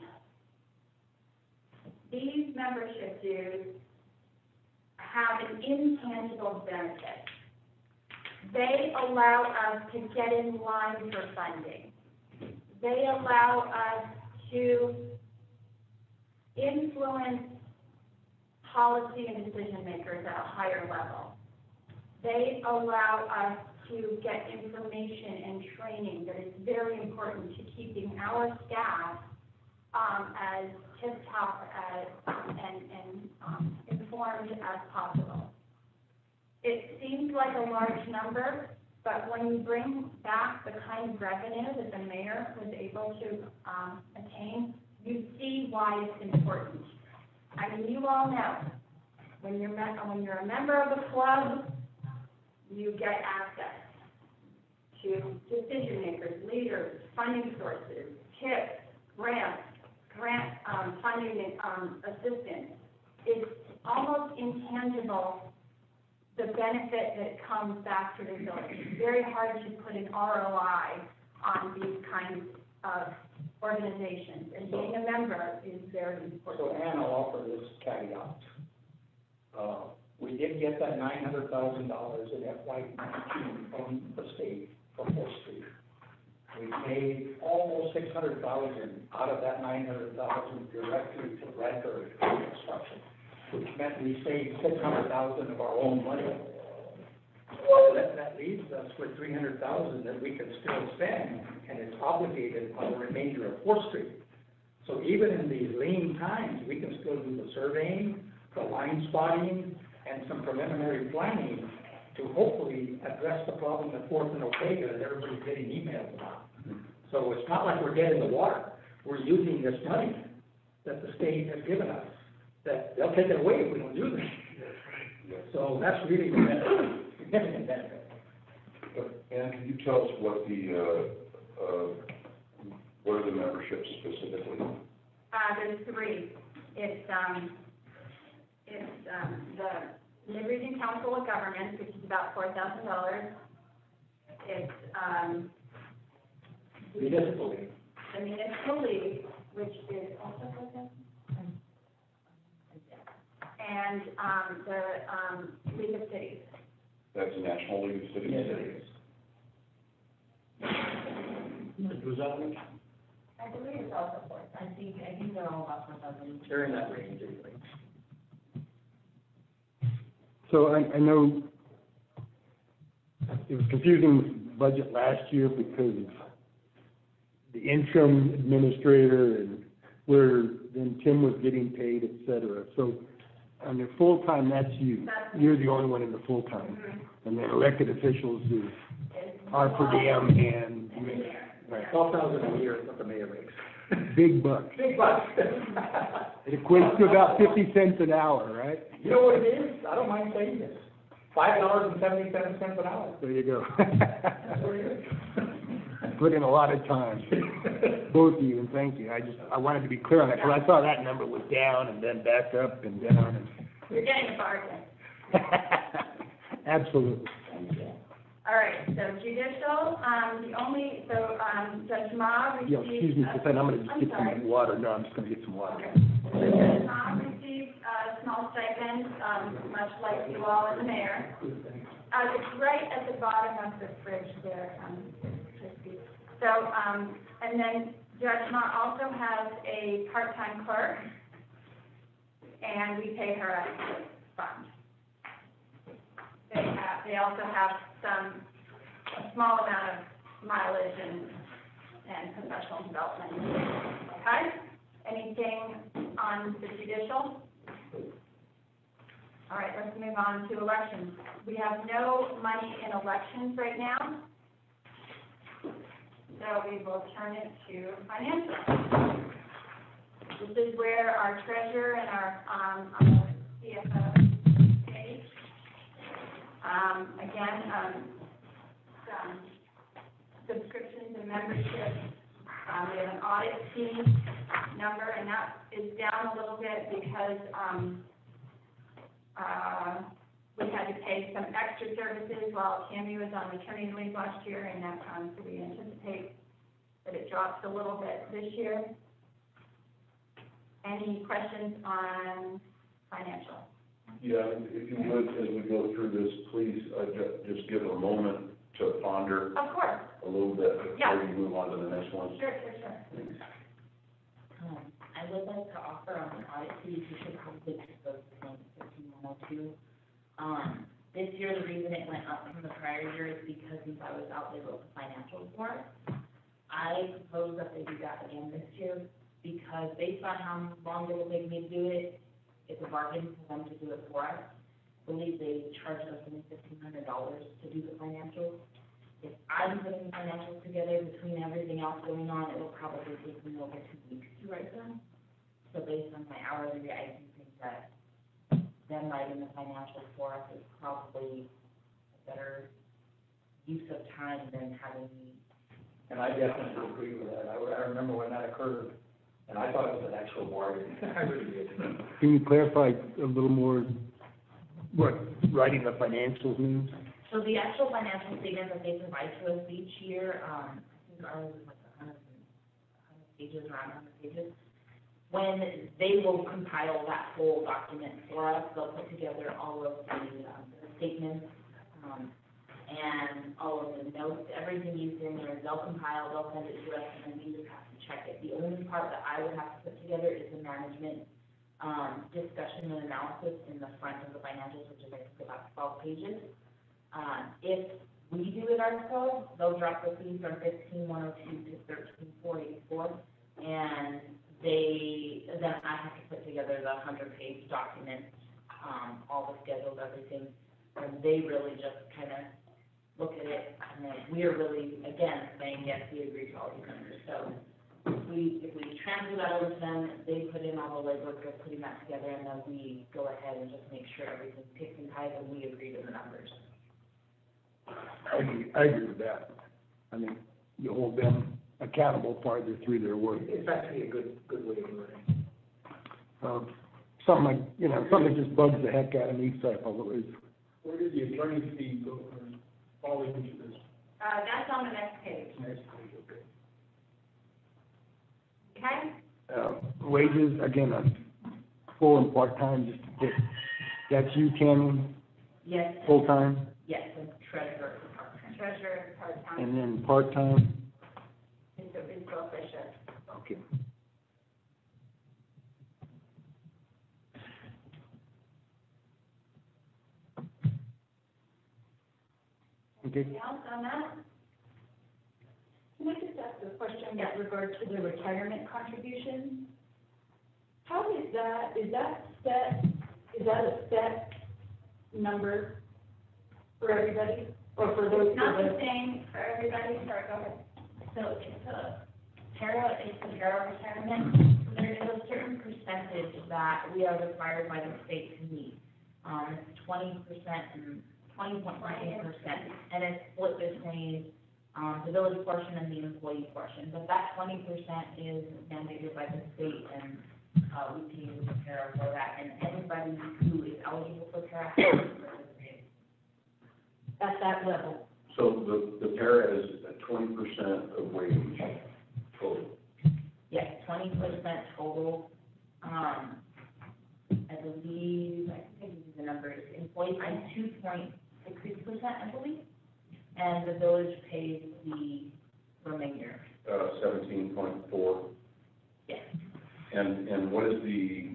membership dues have an intangible benefit. They allow us to get in line for funding. They allow us to influence policy and decision makers at a higher level. They allow us to get information and training that is very important to keeping our staff as tip-top and informed as possible. It seems like a large number, but when you bring back the kind of revenue that the mayor was able to attain, you see why it's important. I mean, you all know, when you're a member of a club, you get access to decision makers, leaders, funding sources, tips, grant funding assistance. It's almost intangible, the benefit that comes back to the village. It's very hard to put an ROI on these kinds of organizations, and being a member is very important. So Ann, I'll offer this caveat. We did get that $900,000 in FY19 from the state, from 4th Street. We paid almost $600,000 out of that $900,000 directly to Bradford Construction, which meant we saved $600,000 of our own money. That leaves us with $300,000 that we can still spend, and it's obligated on the remainder of 4th Street. So even in these lean times, we can still do the surveying, the line spotting, and some preliminary planning to hopefully address the problem at 4th and Ortega that everybody's getting emails about. So it's not like we're dead in the water. We're using this money that the state has given us, that they'll take it away if we don't use it. So that's really the significant benefit. And can you tell us what are the memberships specifically? There's 3. It's the Mid-Region Council of Governments, which is about $4,000. It's Municipal league. the Municipal League, which is also $4,000. And the League of Cities. That's the National League of Cities? Yes, it is. Was that one? I believe it's also 4,000. I think they're all about 4,000. They're in that range anyway. So I know it was confusing with budget last year because of the interim administrator and where then Tim was getting paid, et cetera. So on your full-time, that's you. You're the only one in the full-time. And then elected officials are per diem and Right. 12,000 a year is what the mayor makes. Big bucks. Big bucks. It equates to about 50 cents an hour, right? You know what it is? I don't mind saying this. $5.77 an hour. There you go. That's what it is. Put in a lot of time, both of you, and thank you. I wanted to be clear on that, because I saw that number was down and then back up and down and. You're getting a bargain. Absolutely. All right, so judicial, Judge Ma received. Yo, excuse me for a second, I'm gonna just I'm get sorry. some water. No, I'm just gonna get some water. Okay. So Judge Ma received a small stipend, much like you all and the mayor. It's right at the bottom of the fridge there, Christie. So, and then Judge Ma also has a part-time clerk, and we pay her out of the fund. They also have a small amount of mileage and professional development. Okay? Anything on the judicial? All right, let's move on to elections. We have no money in elections right now. So we will turn it to financial. This is where our treasurer and our CFO page. Again, some subscriptions and memberships. We have an audit fee number, and that is down a little bit because we had to pay some extra services while Tammy was on maternity leave last year, and that, so we anticipate that it drops a little bit this year. Any questions on financial? Yeah, if you would, as we go through this, please, just give a moment to ponder Of course. a little bit Yeah. before you move on to the next one. Sure. I would like to offer on the audit fees, you should probably just go to the 15102. This year, the reason it went up from the prior year is because since I was out, they wrote the financial report. I propose that they do that again this year, because based on how long it will take me to do it, it's a bargain for them to do it for us. I believe they charged us only $1,500 to do the financials. If I'm putting the financials together between everything else going on, it will probably take me over 2 weeks to write them. So based on my hourly rate, I do think that them writing the financials for us is probably a better use of time than having me. And I definitely agree with that. I remember when that occurred, and I thought it was an actual bargain. I really did. Can you clarify a little more what writing the financials means? So the actual financial statement that they provide to us each year, I think ours is like 100 pages, around 100 pages. When they will compile that whole document for us, they'll put together all of the statements, and all of the notes, everything you see in there, they'll compile, they'll send it to us, and then we just have to check it. The only part that I would have to put together is the management discussion and analysis in the front of the financials, which is I think about 12 pages. If we do it ourselves, they'll drop the fee from $15,102 to $13,484, and then I have to put together the 100-page document, all the schedules, everything, and they really just kind of look at it, and then we're really, again, saying, yes, we agree to all these numbers. So if we transfer that over to them, they put in all the legwork of putting that together, and then we go ahead and just make sure everything's ticked and tied, and we agree to the numbers. I agree with that. I mean, you hold them accountable farther through their work. It's actually a good way of doing it. Something like, something that just bugs the heck out of me, so I always. Where did the attorney fee go, or fall into this? That's on the next page. Next page, okay. Okay? Wages, again, on full and part-time, just to get, that's you, Tammy, Yes. full-time, Yes, and treasurer is part-time. Treasurer, part-time, and then part-time, is Bill Fisher. okay. Okay, Anything else on that? Can I just ask a question with regard to the retirement contribution? How is that a set number for everybody, or for those? It's not the same for everybody, sorry, go ahead. So para retirement, there is a certain percentage that we are required by the state to meet. It's 20% and 20.9%, and it's split between, the village portion and the employee portion. But that 20% is mandated by the state, and, we can use para for that, and anybody who is eligible for para has to participate. At that level. So the para is at 20% of wage total. Yes, 20% total. I believe, I think these are the numbers, employees pay 2.66%, I believe, and the village pays the remainder. 17.4. Yes. And what is the,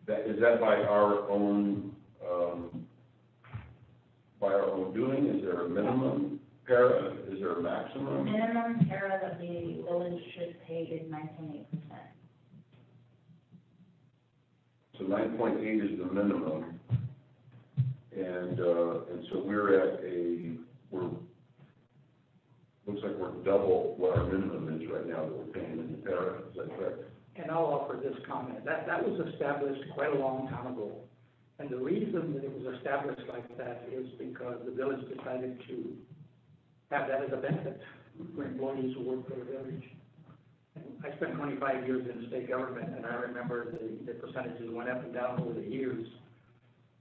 is that by our own doing? Is there a minimum para? Is there a maximum? Minimum para that the village should pay is 9.8%. So 9.8 is the minimum, and so looks like we're double what our minimum is right now that we're paying in the para, is that correct? And I'll offer this comment, that was established quite a long time ago. And the reason that it was established like that is because the village decided to have that as a benefit for employees who work for the village. And I spent 25 years in state government, and I remember the percentages went up and down over the years.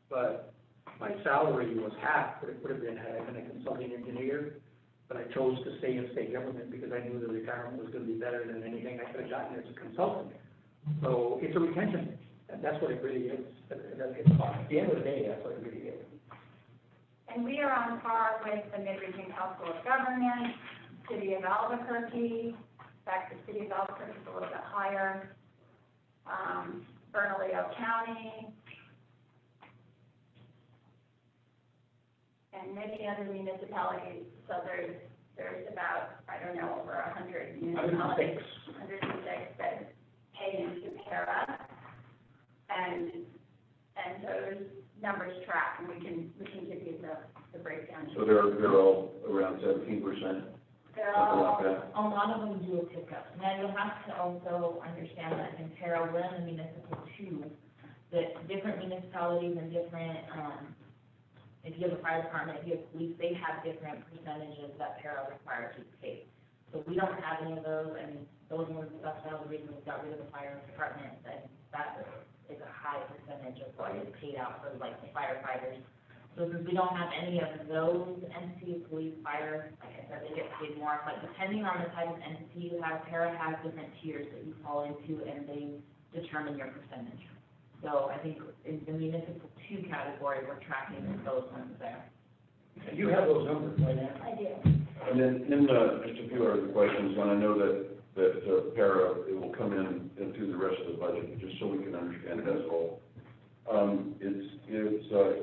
But my salary was half what it would have been had I been a consulting engineer. But I chose to stay in state government because I knew the retirement was going to be better than anything I could have gotten as a consultant. So it's a retention, and that's what it really is. At the end of the day, that's what it really is. And we are on par with the Mid-Region Council of Governments, City of Albuquerque. In fact, the City of Albuquerque is a little bit higher. Bernalillo County, and many other municipalities. So there's about, I don't know, over 100 municipalities, 106 that pay into para, and those numbers track, and we can give you the breakdown. So they're all around 17%? They're all, A lot of them do a pickup. Now, you'll have to also understand that in para, we're in the municipal too, that different municipalities and different, if you have a fire department, if you have police, they have different percentages that para requires you to pay. So we don't have any of those, and those were the reason we got rid of the fire department, and that is a high percentage of what is paid out for like the firefighters. So since we don't have any of those entities, police, fire, like I said, they get paid more, but depending on the type of entity you have, para has different tiers that you fall into, and they determine your percentage. So I think in the municipal 2 category, we're tracking those ones there. And you have those numbers, right, Ann? I do. And then just a few other questions, and I know that para, it will come into the rest of the budget, just so we can understand it as well.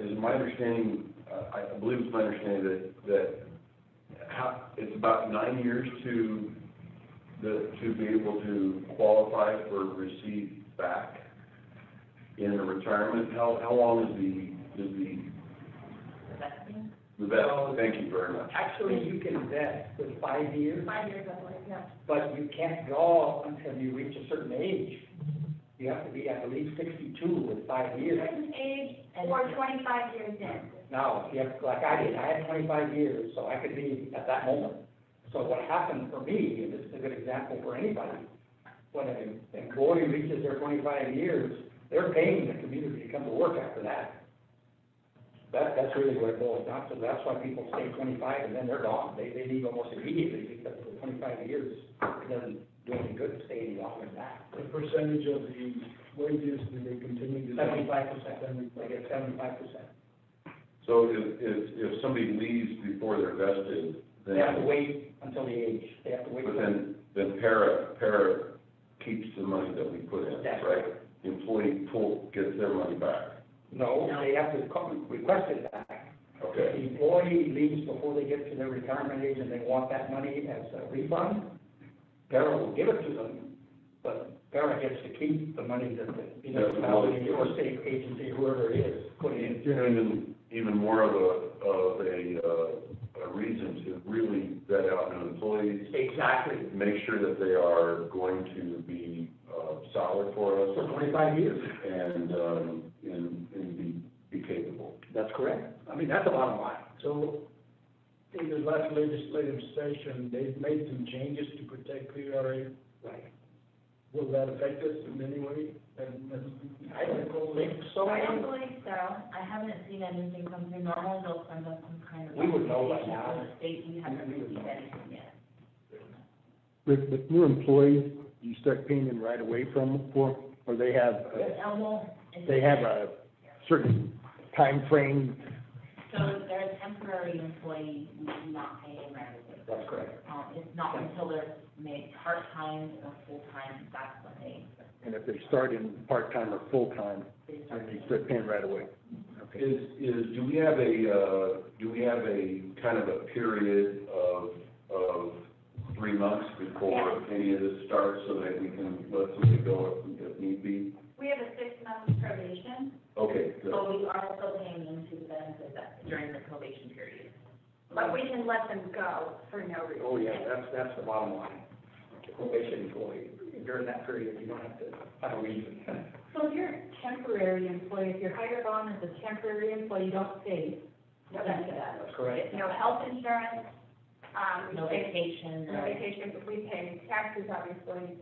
Is my understanding, I believe it's my understanding that it's about 9 years to be able to qualify for receive back in a retirement. How long is the vet? Thank you very much. Actually, you can vet with 5 years, 5 years, I believe, yeah. but you can't draw until you reach a certain age. You have to be, I believe, 62 with 5 years. Certain age or 25 years in. Now, you have, like I did, I had 25 years, so I could be at that moment. So what happened for me, and this is a good example for anybody, when an employee reaches their 25 years, they're paying the community to come to work after that. That's really what it boils down to. That's why people stay 25 and then they're gone. They leave almost immediately because for 25 years, it doesn't do any good to stay any longer than that. The percentage of the wages, do they continue to? 75%. They get 75%. So if somebody leaves before they're vested, then. They have to wait until the age. They have to wait. But then para keeps the money that we put in, That's right? The employee gets their money back. No, they have to request it back. Okay. The employee leaves before they get to their retirement age and they want that money as a refund, para will give it to them, but para gets to keep the money that the municipality or state agency, whoever it is, put in. Even more of a reason to really vet out and employees, Exactly, make sure that they are going to be, solid for us for 25 years. and be capable. That's correct. I mean, that's the bottom line. So, in the last legislative session, they've made some changes to protect PRA. Right. Will that affect us in any way? I don't think so. I don't believe so. I haven't seen anything come through. Normally they'll send us some kind of. We would know by notification now. from the state. We haven't received anything yet. With new employees, you start paying them right away for, or they have, they have a certain time frame? So if they're a temporary employee, we do not pay them right away. That's correct. It's not until they're made part-time or full-time, that's when they And if they start in part-time or full-time, start. then they start paying right away? Okay. Do we have a kind of a period of 3 months before any of this starts so that we can let somebody go if need be? We have a 6-month probation, Okay, good. But we are still paying into the benefit that during the probation period. but we can let them go for no reason. Oh, yeah, that's the bottom line. Probation employee, during that period, you don't have to, have a reason. So if you're a temporary employee, if you're hired on as a temporary employee, you don't pay No into benefit. that. That's correct. No health insurance, we No pay, vacation, no vacation, we pay taxes, obviously,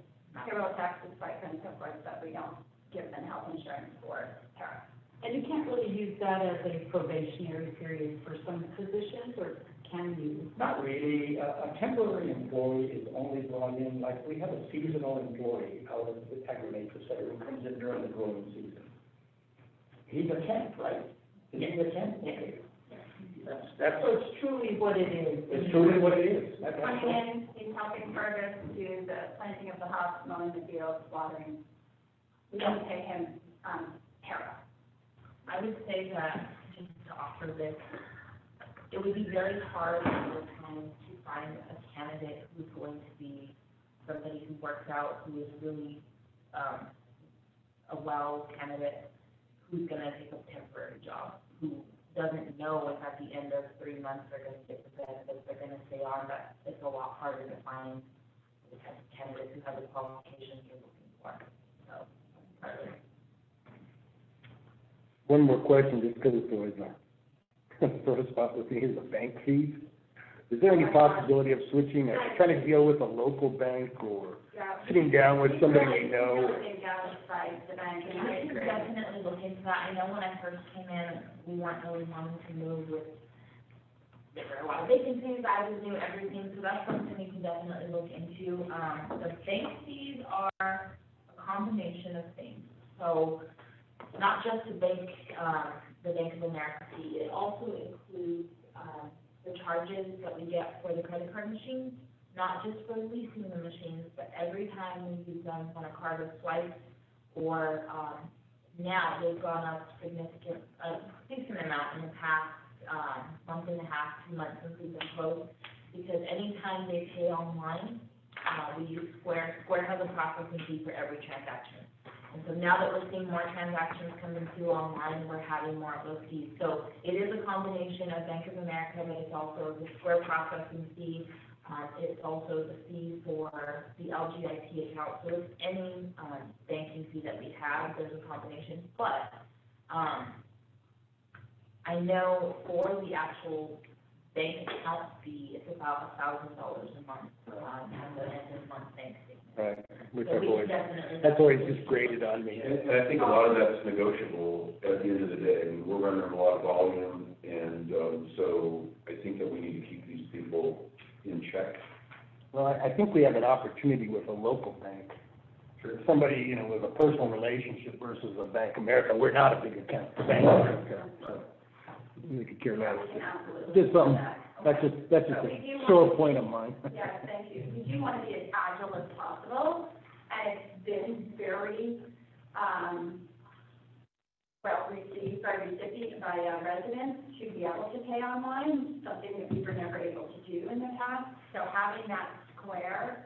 payroll taxes, FICA and so forth, but we don't give them health insurance for para. And you can't really use that as a probationary period for some positions, or can you? Not really. A temporary employee is only brought in, like, we have a seasonal employee out of the agri facility who comes in during the growing season. He's a temp, right? Is he a temp? Okay. That's, So it's truly what it is. it's truly what it is. That's Coming right. in, he's helping Fergus do the planting of the hops, mowing the fields, watering. We don't pay him, para. I would say that, just to offer this, it would be very hard at this time to find a candidate who's going to be somebody who works out, who is really, a well candidate, who's gonna take a temporary job, who doesn't know if at the end of 3 months they're gonna get the benefits, they're gonna stay on, but it's a lot harder to find the type of candidates who have the qualifications you're looking for, so, partly. One more question, just because it's always a sort of spot with me, is the bank fees. Is there any possibility of switching, trying to deal with a local bank or Yeah. sitting down with somebody we know? Sitting down beside the bank, and I I could agree. definitely look into that. I know when I first came in, we weren't really wanting to move with, there were a lot of vacancies, I was new at everything, so that's something we can definitely look into. The bank fees are a combination of things. So, not just the Bank of America fee, it also includes, the charges that we get for the credit card machines, not just for leasing the machines, but every time we use them on a card or swipe, or, now they've gone up a decent amount in the past, month and a half, 2 months since we've been closed, because anytime they pay online, we use Square. Square has a processing fee for every transaction. And so now that we're seeing more transactions coming through online, we're having more of those fees. So it is a combination of Bank of America, but it's also the Square processing fee. It's also the fee for the LGIP account. So it's any banking fee that we have, there's a combination. But I know for the actual bank account fee, it's about $1,000 a month and the end of month bank statement. Right, which So I've we always, can definitely. that's always just grated on me. And I think a lot of that's negotiable at the end of the day. I mean, we're running a lot of volume, and so I think that we need to keep these people in check. Well, I think we have an opportunity with a local bank. Sure. Somebody, you know, with a personal relationship versus a Bank of America. We're not a big account, Bank of America, so we could care less. Just something, that's just a sore point of mine. Yes, thank you. We do want to be as agile as possible, and it's been very, well received by residents to be able to pay online, something that we were never able to do in the past. So having that Square,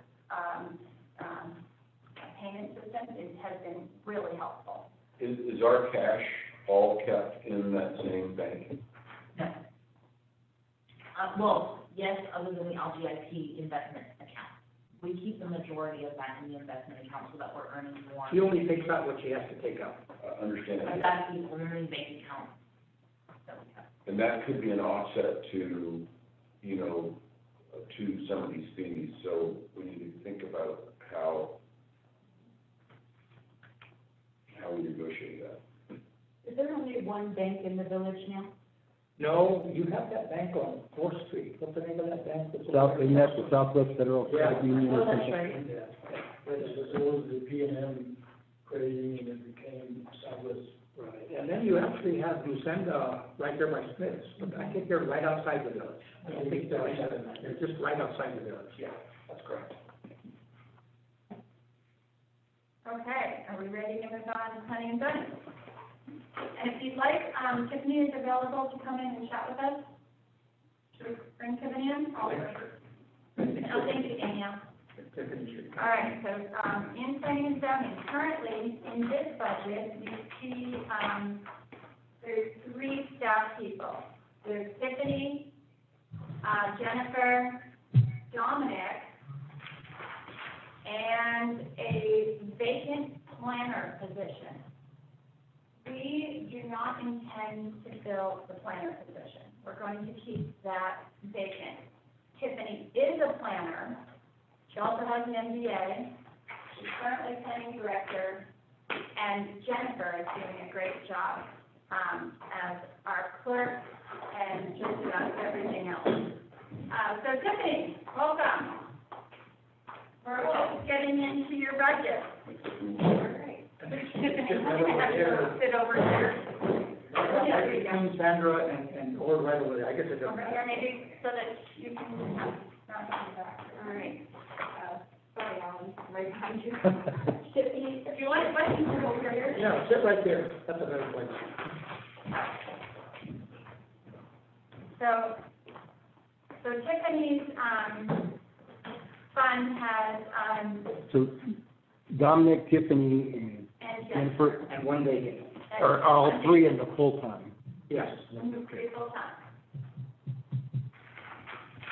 payment system has been really helpful. Is our cash all kept in that same bank? No. Well, yes, other than the LGIP investment account. We keep the majority of that in the investment account so that we're earning more. She only takes out what she has to take out. Understand But that. that's the only bank account that we have. And that could be an offset to, you know, to some of these fees, so we need to think about how we negotiate that. Is there only one bank in the village now? No, you have that bank on Fourth Street. What's the name of that bank? South, isn't that the Southwest Federal Yeah. Credit Union or Oh, that's something? right. Yeah, it was the P&M credit union that became Southwest. Right, and then you actually have Lucenda right there by Smith's, but I think they're right outside the village. I don't think they're just right outside the village, yeah, that's correct. Okay, are we ready to move on to planning and zoning? And if you'd like, Tiffany is available to come in and chat with us. Should we bring Tiffany in? Oh, thank you, Danielle. Tiffany should. All right, so, in planning and zoning, currently, in this budget, we see, there's 3 staff people. There's Tiffany, Jennifer, Dominic, and a vacant planner position. We do not intend to fill the planner position. We're going to keep that vacant. Tiffany is a planner. She also has an MBA. She's currently planning director. And Jennifer is doing a great job as our clerk and just about everything else. So Tiffany, welcome. We're just getting into your budget. Tiffany, sit over here. There you go. Sandra and, or right over there, I guess it doesn't Over matter. here, maybe, so that you can have, not coming back. All right. Sorry, Alan, right behind you. Tiffany, if you want, why don't you sit over here? Yeah, sit right there, that's a better place. So Tiffany's, fund has, So Dominic, Tiffany, and and Jennifer. Jennifer, And one vacant, are all 3 in the full-time? yes. Three full-time.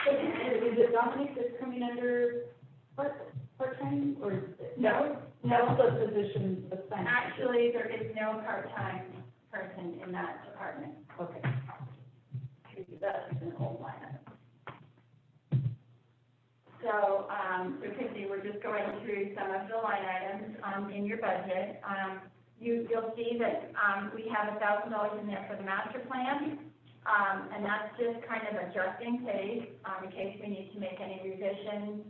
So is it Dominic that's coming under part-time, or is it? No, That's the position assigned. actually, there is no part-time person in that department. Okay. That's an old line item. So, because you were just going through some of the line items, in your budget, you'll see that, we have $1,000 in there for the master plan. And that's just kind of adjusting case, in case we need to make any revisions.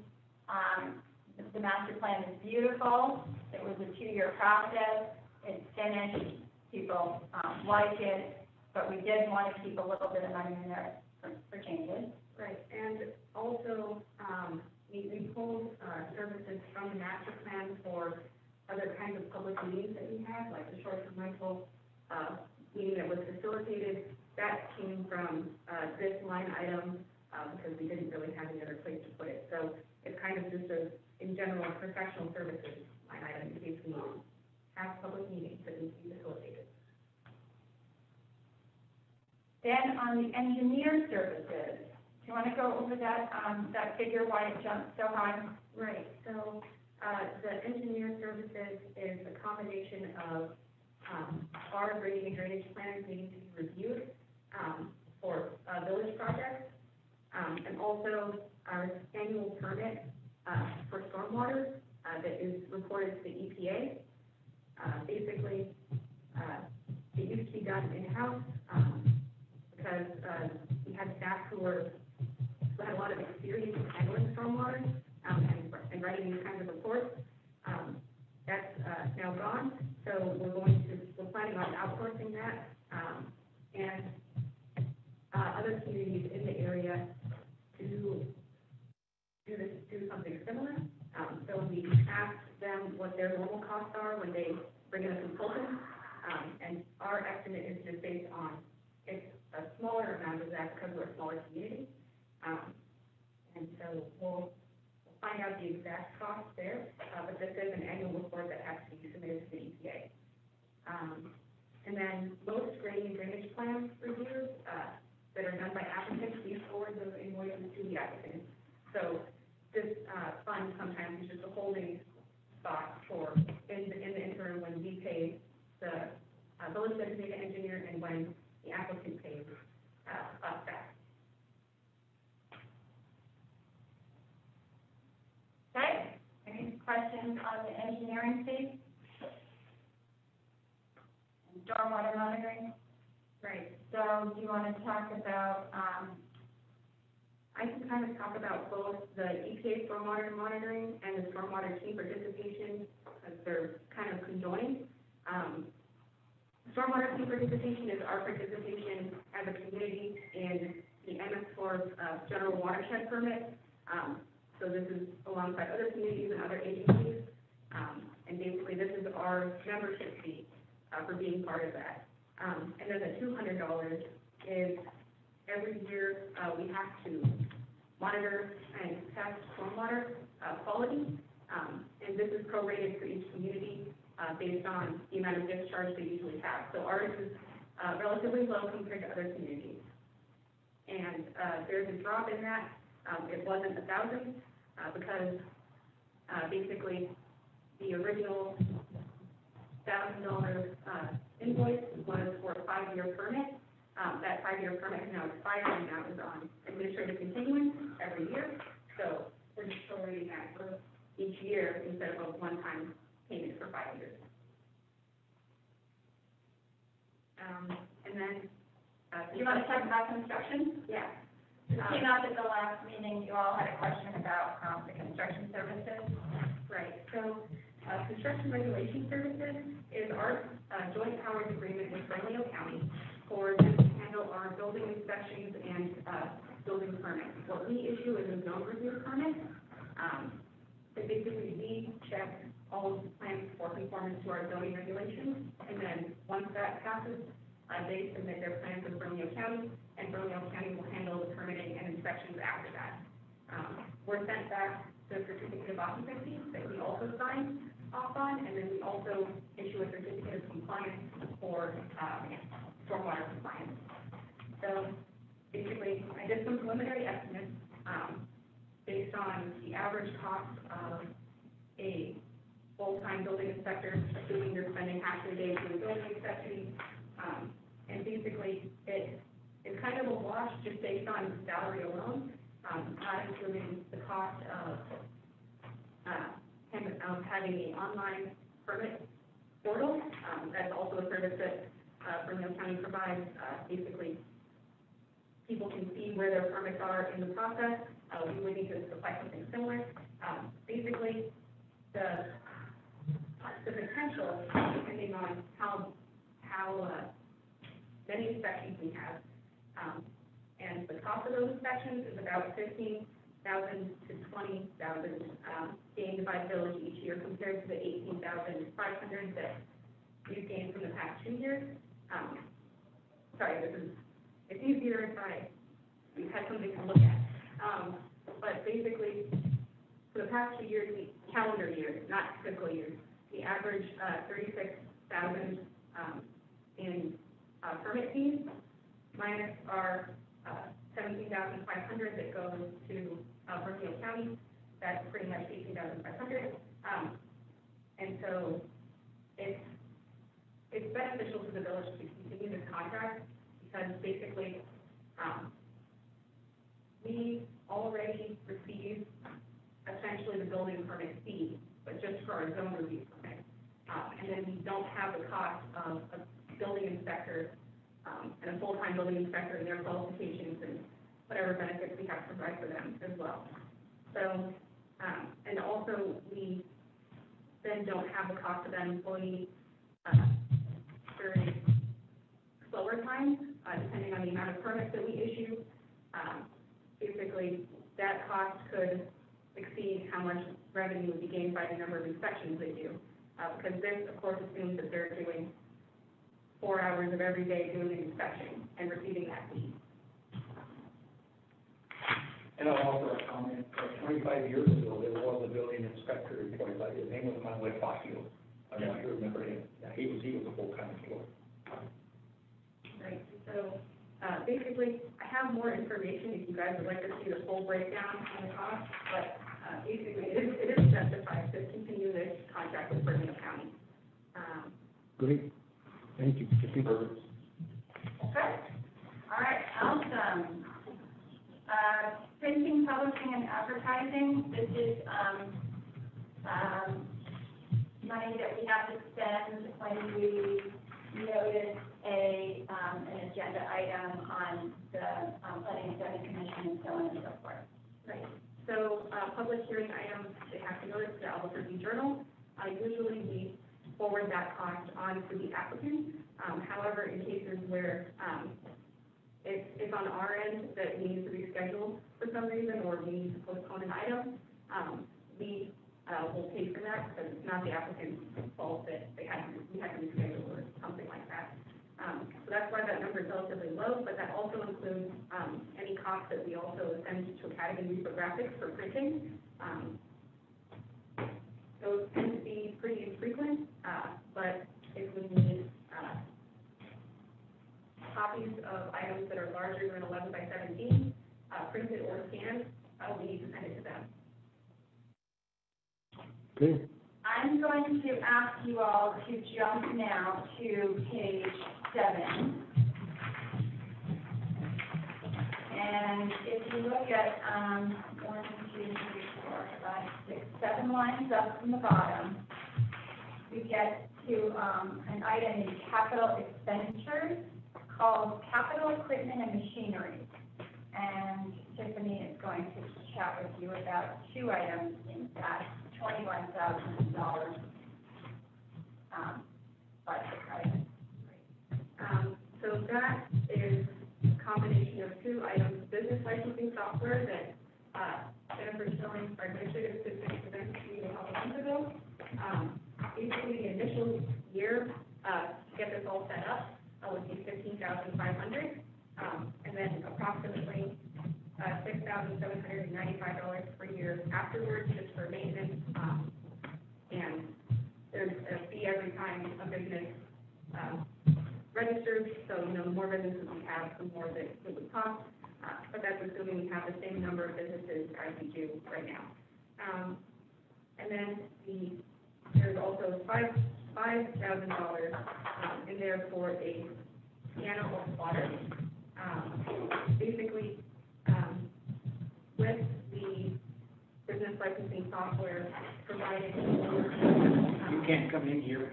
The master plan is beautiful. It was a 2-year process. It's finished. People, like it. But we did want to keep a little bit of money in there for changes. Right, and also, we pulled, services from the master plan for other kinds of public meetings that we had, like the short-term rental, meeting that was facilitated. That came from, this line item, because we didn't really have any other place to put it. So it's kind of just in general, professional services line item in case we have public meetings that need to be facilitated. Then on the engineer services, do you want to go over that, that figure, why it jumped so high? Right, so, the engineer services is a combination of, our grading and drainage plans needing to be reviewed, for, village projects, and also our annual permit, for stormwater, that is reported to the EPA. Basically, it used to be done in-house, because, we had staff who had a lot of experience in handling stormwater, and writing these kinds of reports. That's, now gone, so we're planning on outsourcing that, and, other communities in the area to do something similar. So we asked them what their normal costs are when they bring in a consultant, and our estimate is just based on, it's a smaller amount of that because we're a smaller community. And so we'll find out the exact cost there, but this is an annual report that has to be submitted to the EPA. And then most grading and drainage plan reviews, that are done by applicants, we forward those invoices to the applicants. So this, fund sometimes is just a holding spot for, in the interim, when we pay the, village designated engineer and when the applicant pays, us back. Okay, any questions on the engineering fee? And stormwater monitoring? Right. So do you want to talk about, I can kind of talk about both the EPA stormwater monitoring and the stormwater team participation, because they're kind of conjoined. Stormwater team participation is our participation as a community in the MS4 general watershed permit. So this is alongside other communities and other agencies. And basically, this is our membership fee for being part of that. And then the $200 is every year we have to monitor and test stormwater quality. And this is prorated for each community based on the amount of discharge they usually have. So ours is relatively low compared to other communities. And there's a drop in that. It wasn't 1,000 because basically the original $1,000 invoice was for a 5-year permit. That 5-year permit is now expired and now is on administrative continuance every year. So we're just prorating that for each year instead of a one-time payment for 5 years. And then, do you want to talk about construction? yeah. It came up at the last meeting, you all had a question about, the construction services. Right, so, construction regulation services is our, joint powers agreement with Bernalillo County for them to handle our building inspections and, building permits. What we issue is a zone review permit. So basically, we check all of the plans for conformance to our zoning regulations, and then once that passes, they submit their plans to Bernalillo County, and Bernalillo County will handle the permitting and inspections after that. We're sent back the certificate of occupancy that we also sign off on, and then we also issue a certificate of compliance for stormwater compliance. So basically, I did some preliminary estimates based on the average cost of a full-time building inspector, assuming they're spending half their day doing building inspection. And basically, it's kind of a wash just based on salary alone, not including the cost of having an online permit portal. That's also a service that Bernalillo County provides. Basically, people can see where their permits are in the process. We would need to supply something similar. Basically, the potential, depending on how many inspections we have, and the cost of those inspections is about $15,000 to $20,000 gained by the village each year compared to the $18,500 that we've gained from the past 2 years. Sorry, it's easier if we had something to look at. But basically, for the past 2 years, calendar years, not fiscal years, we average $36,000 in permit fees, minus our $17,500 that goes to Bernalillo County. That's pretty much $18,500. And so it's beneficial to the village to continue this contract because basically we already receive essentially the building permit fee, but just for our zone review permit. And then we don't have the cost of a building inspector and a full-time building inspector and their qualifications and whatever benefits we have to provide for them as well. So, and also we then don't have the cost of that employee during slower times, depending on the amount of permits that we issue. Basically, that cost could exceed how much revenue would be gained by the number of inspections they do. Because this, of course, assumes that they're doing 4 hours of every day doing an inspection and receiving that fee. And I'll offer a comment. 25 years ago, there was a building inspector employed by his name was Manuel Fazio. I don't know if you remember him. Yeah, he was a full-time employee. Right, so basically, I have more information if you guys would like to see the full breakdown on the cost, but, basically, it is justified to continue this contract with Bernalillo County. Great, thank you. Okay. All right, awesome. Printing, publishing, and advertising, this is, money that we have to spend when we notice an agenda item on the, planning and zoning commission and so on and so forth. Right. So, public hearing items, they have to notice the Albuquerque Journal. Usually we forward that cost on to the applicant. However, in cases where, it's on our end that we need to reschedule for some reason, or we need to postpone an item, we will pay for that, because it's not the applicant's fault that we had to reschedule or something like that. So that's why that number is relatively low, but that also includes, any costs that we also send to Academy Reprographics for printing. Those tend to be pretty infrequent, but if we need, copies of items that are larger than 11 by 17, printed or scanned, we need to send it to them. Okay, I'm going to ask you all to jump now to page 7. And if you look at, 1, 2, 3, 4, 5, 6, 7 lines up from the bottom, we get to, an item in capital expenditures called capital equipment and machinery. And Tiffany is going to chat with you about 2 items in that $21,000 budget item. So that is a combination of 2 items, business licensing software that Jennifer Schilling, our administrative assistant, presented to you a couple months ago. Basically, the initial year to get this all set up would be $15,500, and then approximately $6,795 per year afterwards, just for maintenance. And there's a fee every time a business registers, so, the more businesses we have, the more that it would cost. But that's assuming we have the same number of businesses as we do right now. And then there's also $5,000 in there for a scanner or plotter. Basically, with the business licensing software provided. You can't come in here.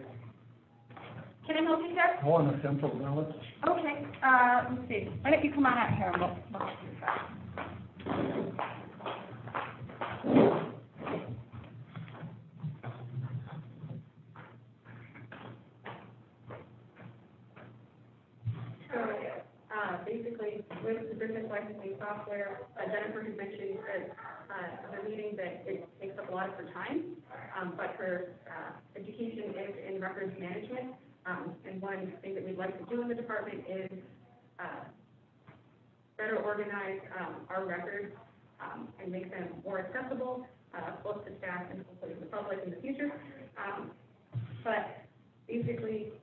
Can I help you, sir? I want a central ballot. Okay, let's see. Why don't you come on out here and we'll do that. Basically, with the business licensing software, Jennifer had mentioned at the meeting that it takes up a lot of her time, but her education is in records management, and one thing that we'd like to do in the department is better organize our records and make them more accessible, both to staff and hopefully to the public in the future. But basically,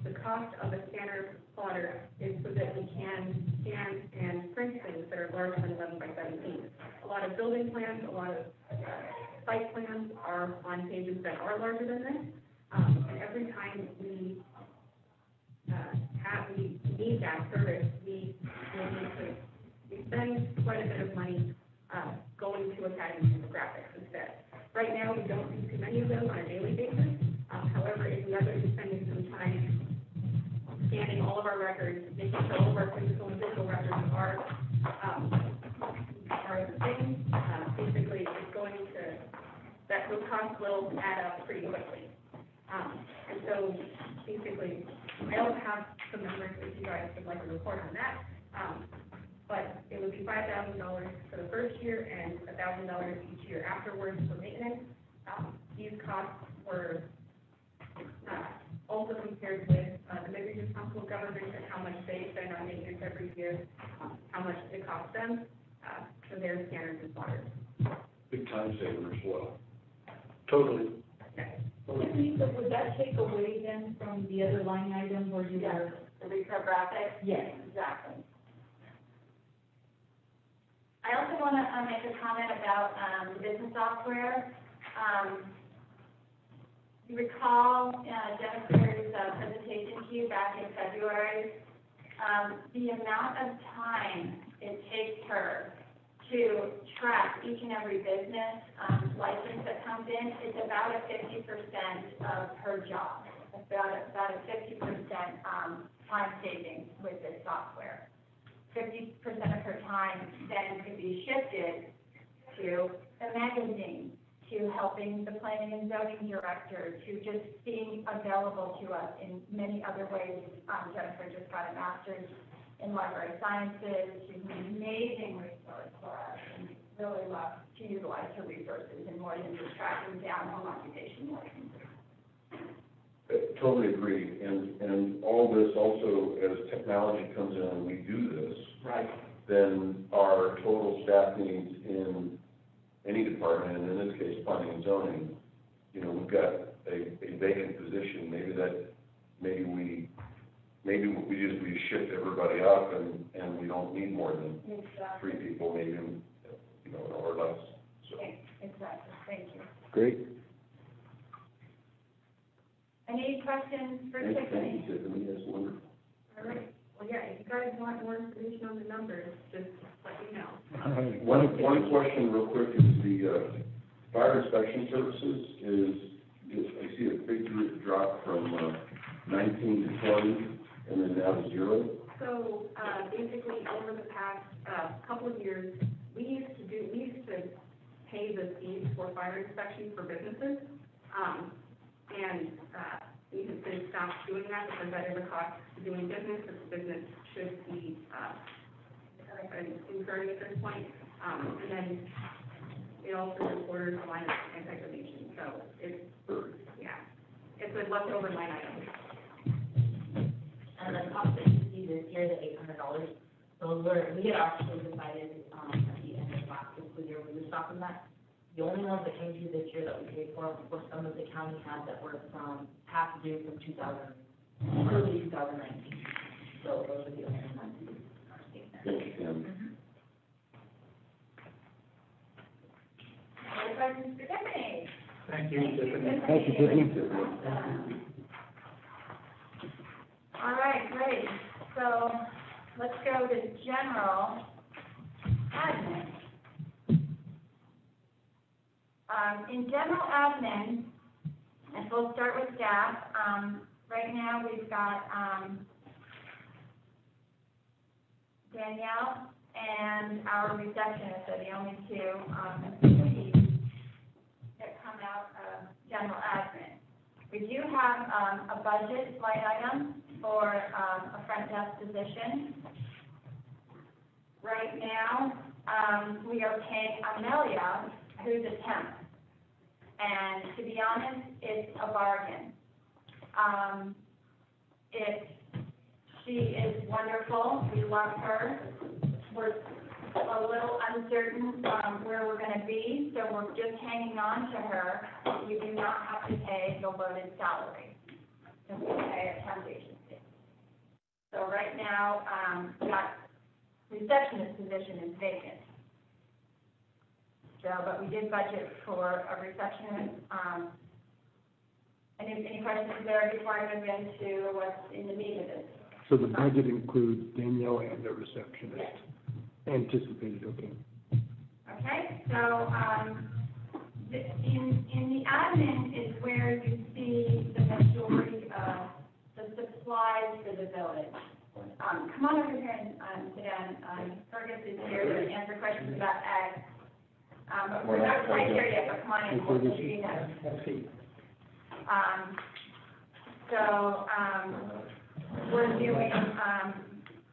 the cost of a scanner plotter is so that we can scan and print things that are larger than 11 by 17. A lot of building plans, a lot of site plans are on pages that are larger than this. And every time we need that service, we spend quite a bit of money going to Academy Reprographics instead. Right now, we don't do too many of those on a daily basis. However, if we are going to be spending some time scanning all of our records, making sure all of our physical and digital records are the same, basically it's going to, that those costs will add up pretty quickly. And so basically, I don't have some numbers if you guys would like to report on that, but it would be $5,000 for the first year and $1,000 each year afterwards for maintenance. These costs were also compared with the Liberty Council government and how much they spend on maintenance every year, how much it costs them for their scanners and plotters. Big time saver as well. Totally. Tiffany, so would that take away then from the other line item where you were? The reprographics? Yes. Exactly. I also want to make a comment about the business software. You recall Jennifer's presentation to you back in February. The amount of time it takes her to track each and every business license that comes in is about a 50% of her job. About a 50% time savings with this software. 50% of her time then could be shifted to the magazine, to helping the planning and zoning director, to just being available to us in many other ways. Jennifer just got a master's in library sciences. She's an amazing resource for us, and we really love to utilize her resources in more than just tracking down home occupation licenses. Totally agree, and all this also, as technology comes in and we do this, Right. then our total staff needs in any department, and in this case, planning and zoning, you know, we've got a vacant position, maybe what we do is we shift everybody up, and we don't need more than Exactly. 3 people, maybe, you know, or less, so. Exactly, thank you. Great. Any questions for Thank Tiffany? you, Tiffany, that's wonderful. All right, well, yeah, if you guys want more information on the numbers, just let me know. One question real quick is the fire inspection services is I see a big drop from 19 to 20 and then now to 0. So, basically, over the past, couple of years, we used to pay the fees for fire inspection for businesses. We have been stopped doing that because that is a cost to doing business, that the business should be, incurring at this point. And then it also requires a line of anti-donation, so it's a leftover line item. And the cost that you see this year, the $800, we had actually decided, at the end of last fiscal year, we were stopping that. The only ones that came due this year that we paid for were some of the county had that were from past due from early 2019. So those are the only ones in our statement. Thank you, Tim. Other questions for Tiffany? Thank you, Tiffany. Thank you, Tiffany. All right, great. So let's go to general admin. In general admin, and we'll start with staff, right now we've got Danielle and our receptionist are the only two employees that come out of general admin. We do have a budget line item for a front desk position. Right now, we are paying Amelia, who's a temp. And to be honest, it's a bargain. She is wonderful. We love her. We're a little uncertain where we're going to be, so we're just hanging on to her. We do not have to pay the loaded salary. Just we pay a temp agency. So right now, that receptionist position is vacant. So, but we did budget for a receptionist. Any questions there before I move into what's in the meat of this? So the budget includes Danielle and the receptionist. Anticipated, okay. Okay, so, in the admin is where you see the majority of the supplies for the village. Come on over here and sit down. Fergus is here to answer questions about ag. But we're not quite there yet, but come on in, we'll give you that. We're doing,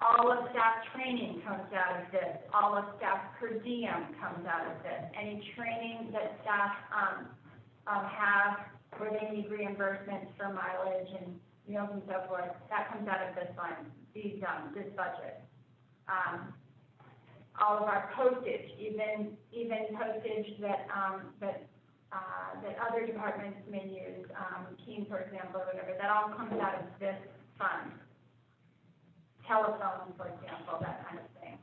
all of staff training comes out of this. All of staff per diem comes out of this. Any training that staff, have where they need reimbursements for mileage and meals and so forth, that comes out of this fund, this budget. All of our postage, even postage that other departments may use, Keene, for example, or whatever, that all comes out of this fund. Telephone, for example, that kind of thing.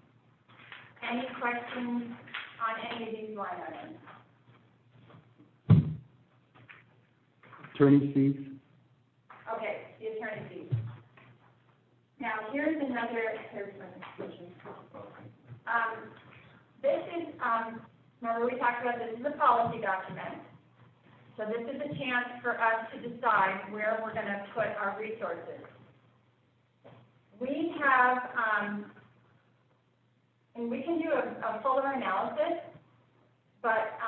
Any questions on any of these line items? Attorney fees? Okay, the attorney fees. Now, here's my decision. This is, remember we talked about this is a policy document. So this is a chance for us to decide where we're going to put our resources. We have, and we can do a fuller analysis, but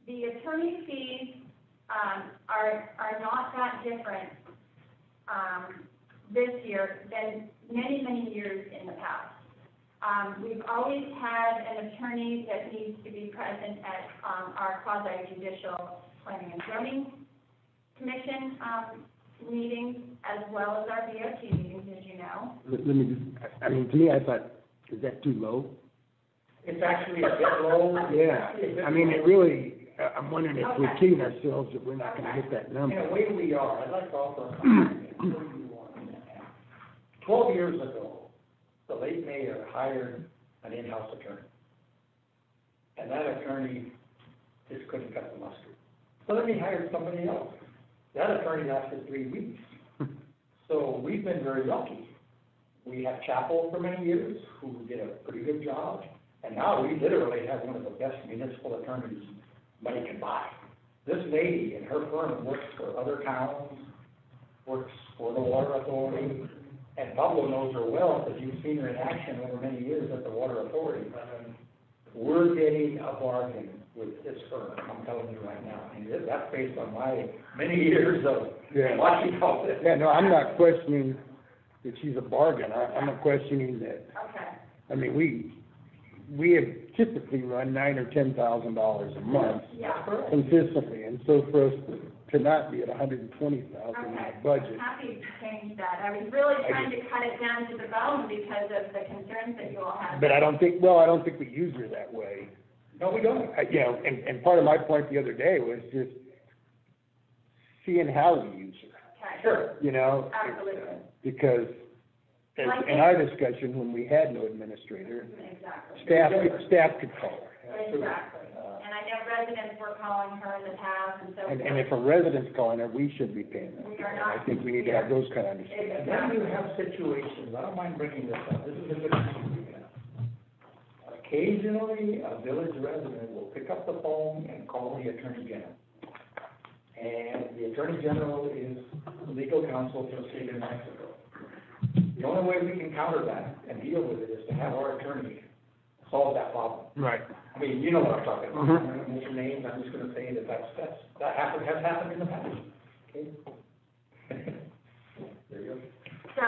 the attorney fees are not that different this year than many, many years in the past. We've always had an attorney that needs to be present at our quasi-judicial planning and zoning commission meetings, as well as our BOT meetings, as you know. Let me just, I mean, to me, I thought, is that too low? It's actually a bit low. Yeah, I mean, it really, I'm wondering if we're kidding ourselves that we're not gonna hit that In number. a way, we are. I'd like to offer a comment. 12 years ago, the late mayor hired an in-house attorney. And that attorney just couldn't cut the mustard. So then he hired somebody else. That attorney lasted 3 weeks. So we've been very lucky. We had Chapel for many years, who did a pretty good job. And now we literally have one of the best municipal attorneys money can buy. This lady and her firm works for other towns, works for the Water Authority, and Pablo knows her well because you've seen her in action over many years at the Water Authority. We're getting a bargain with this firm, I'm telling you right now. And that's based on my many years of watching all this. Yeah, no, I'm not questioning that she's a bargain. I'm not questioning that. Okay. I mean, we have typically run $9,000 or $10,000 a month Yeah. consistently, and so for us to not be at $120,000 in Okay. the budget. I'm happy to change that. I was really trying to cut it down to the bone because of the concerns that you all had. But I don't think we use her that way. No, we don't. You know, and part of my point the other day was just seeing how we use her, Okay. Sure. you know? Absolutely. Because in our discussion, when we had no administrator, Exactly. staff could call her. Exactly. And I know residents were calling her in the past and so. And if a resident's calling her, we should be paying them. We are I not. think we need to have those kind of understandings. And then you have situations, I don't mind bringing this up, this is a good issue. Occasionally, a village resident will pick up the phone and call the Attorney General. And the Attorney General is legal counsel for the state of New Mexico. The only way we can counter that and deal with it is to have our attorney solve that problem. Right. I mean, you know what I'm talking about. Mhm. I'm not gonna mention names, I'm just gonna say that has happened in the past. Okay? There you go. So,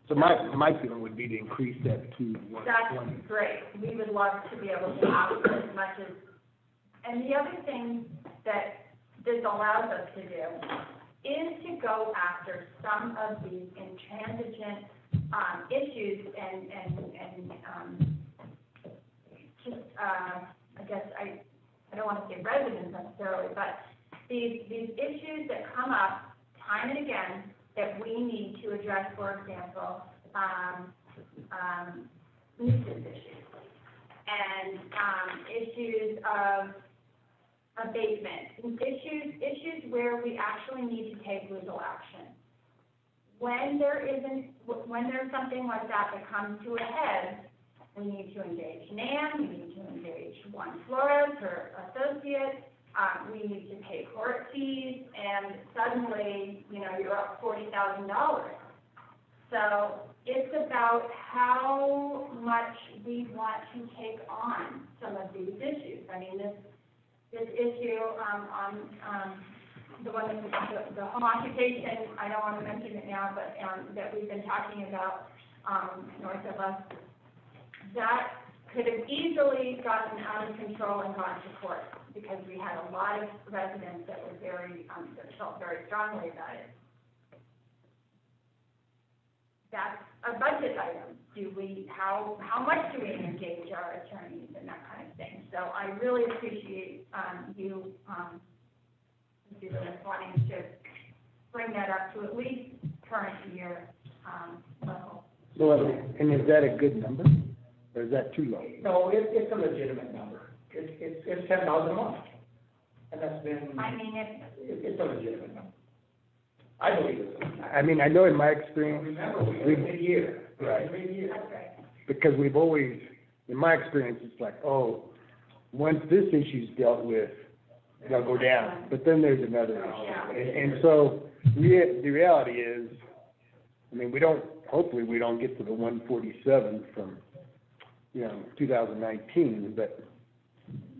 So my feeling would be to increase that to that's 120. great. We would love to be able to offer as much as, and the other thing that this allows us to do is to go after some of these intransigent issues and just, I guess, I don't want to say residents necessarily, but these issues that come up time and again that we need to address, for example, nuisance issues and issues of abatement, issues where we actually need to take legal action. When there's something like that comes to a head, we need to engage NAM, we need to engage Juan Flores, her associate, we need to pay court fees, and suddenly, you're up $40,000. So it's about how much we want to take on some of these issues. I mean, this issue on the one that the home occupation, I don't want to mention it now, but that we've been talking about north of us, that could have easily gotten out of control and gone to court because we had a lot of residents that were that felt very strongly about it. That's a budget item. How much do we engage our attorneys and that kind of thing? So I really appreciate you, wanting to bring that up to at least current year level. Well, and is that a good number, or is that too low? No, it's a legitimate number. It's 10,000 a month. And that's been, I mean, it's a legitimate number. I believe it's. I mean, I know in my experience, Remember, we have mid-year. Right. Mid-year. that's right. because we've always, in my experience, it's like, oh, once this issue's dealt with, they'll go down, but then there's another issue. And so, the reality is, I mean, hopefully we don't get to the 147 from, 2019, but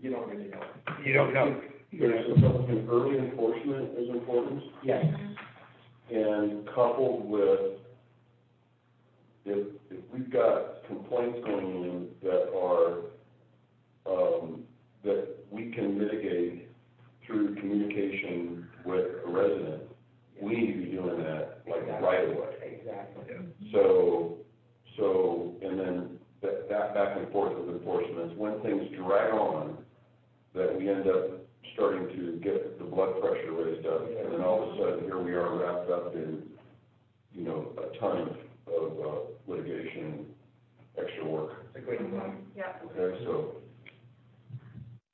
You don't really know. you don't know. There's an early enforcement is important, Yes. and coupled with, if we've got complaints going in that are, that we can mitigate through communication with a resident, we need to be doing that, like, right away. Exactly. So, and then that back and forth with enforcement, when things drag on, that we end up starting to get the blood pressure raised up, and then all of a sudden, here we are wrapped up in, a ton of litigation, extra work. It's a great point. Yeah. Okay, so,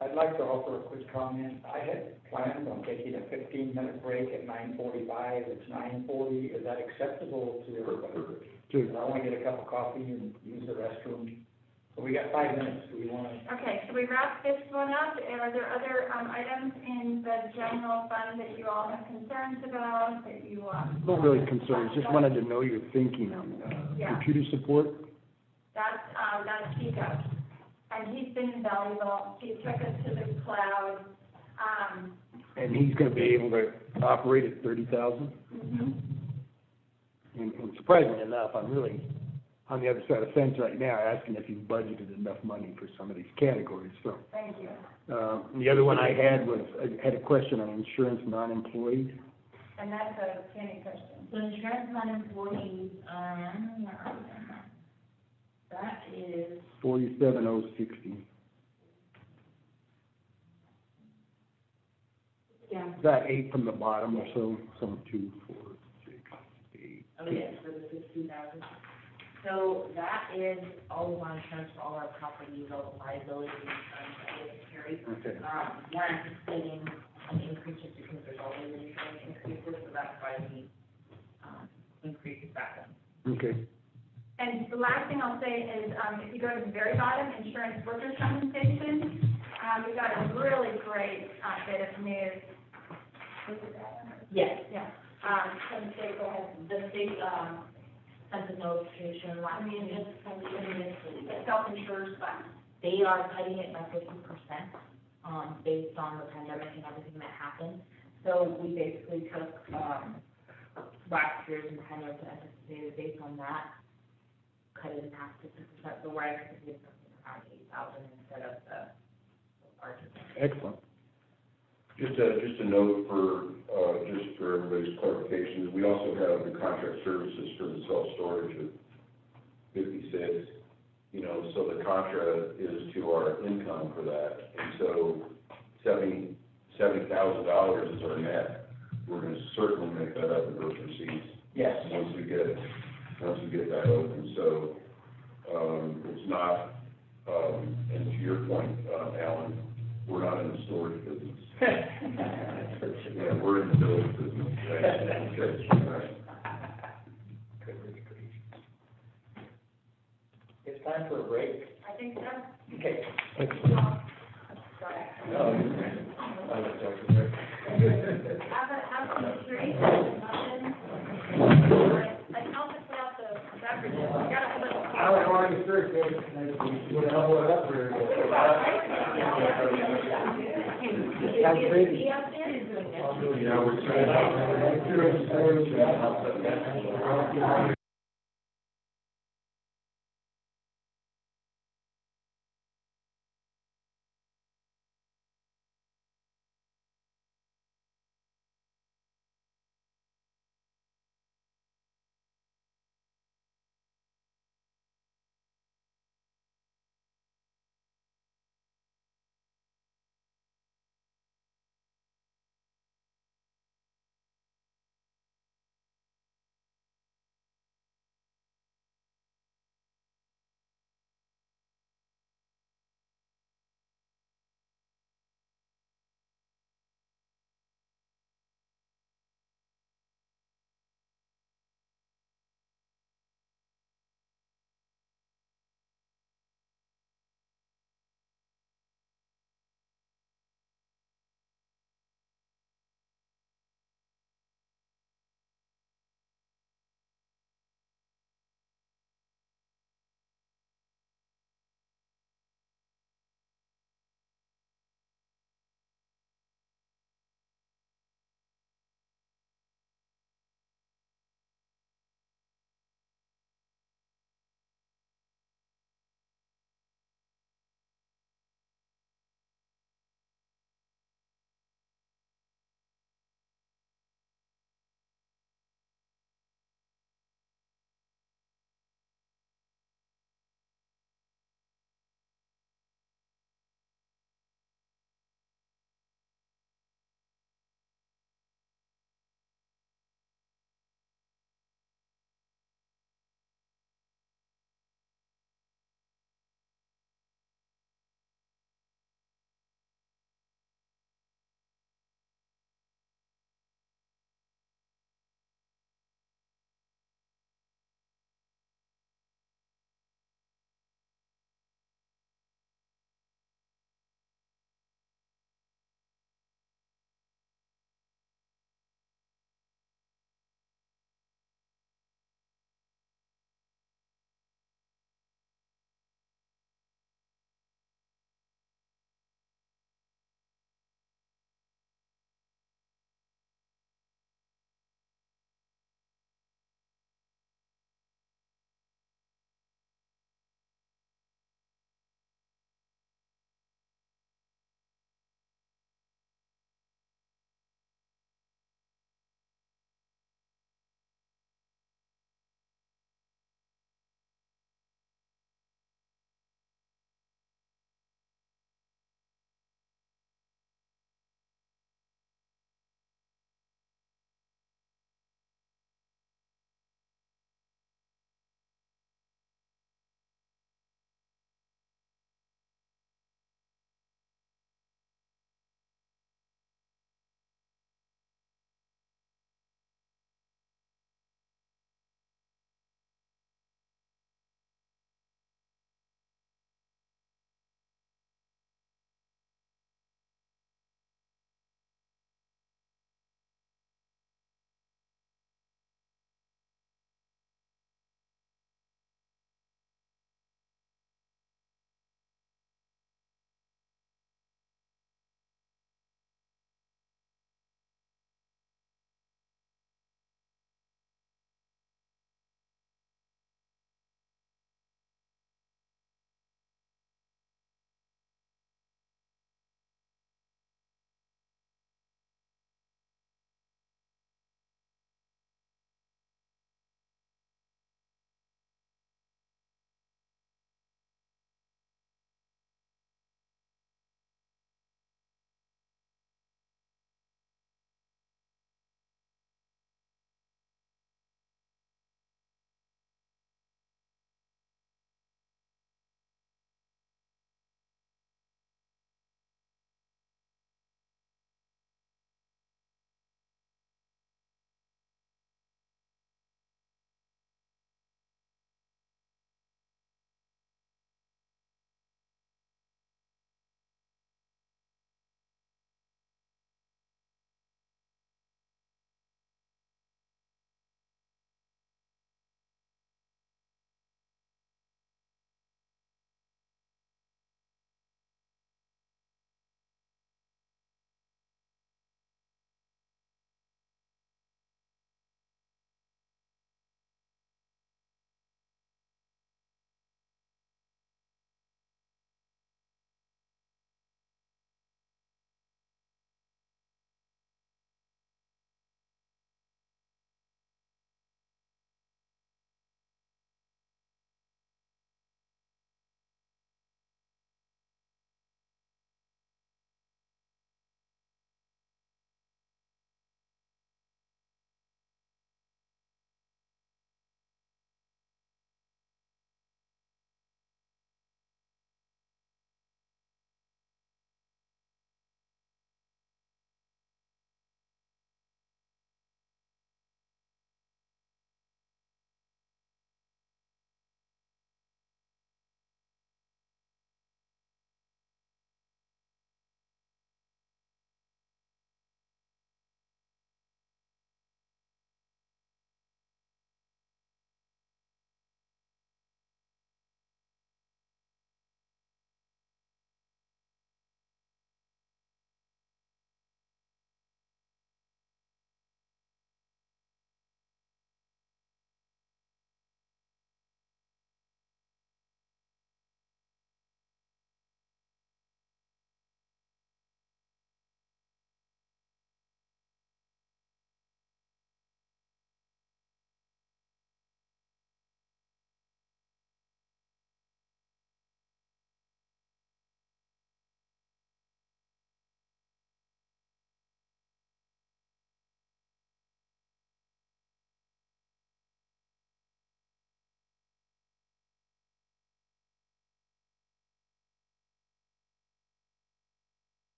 I'd like to offer a quick comment. I had planned on taking a 15-minute break at 9:45. It's 9:40. Is that acceptable to everybody? Sure. I want to get a cup of coffee and use the restroom. So we got 5 minutes. Do we want to? Okay, so we wrap this one up. Are there other, items in the general fund that you all have concerns about, that you, Not really concerned, just wanted to know your thinking on, Yeah. computer support. That's Chico. And he's been invaluable. He took us to the cloud. And he's gonna be able to operate at 30,000? And surprisingly enough, I'm really on the other side of the fence right now, asking if you've budgeted enough money for some of these categories, so. Thank you. The other one I had was, I had a question on insurance non-employed. And that's a Kenny question. So insurance non-employees, that is, 47,060. Yeah. That 8 from the bottom or so, some 2, 4, 6, 8. oh yes, for the 60,000. So that is all of our insurance for all our properties, all the liability insurance that we have to carry. Okay. We're anticipating an increase just because there's always insurance increases, so that's why we, increased that one. Okay. And the last thing I'll say is, if you go to the very bottom, insurance workers' compensation, we got a really great, bit of news. Was it that one? Yes, Yeah, from the state, go ahead. the state, sent a notification last week, The self-insured fund. they are cutting it by 50%, based on the pandemic and everything that happened. So we basically took, last year's and kind of anticipated based on that, cut it in half to 50%, so we're anticipating something around 8,000 instead of the larger. Excellent. just a note just for everybody's clarification, we also have the contract services for the self-storage of 56. So the contra is to our income for that, and so $70,000 is our net. We're gonna certainly make that up in those receipts. Yes. Once we get that open, so, it's not, and to your point, Alan, we're not in the storage business. Yeah, we're in the building business. Right. It's time for a break. I think so. Okay. Excellent. Have some drinks, nothing. I can also put out the beverages. You gotta have a. I was already sure, what up for? Sounds great. Be up there? Yeah, we're.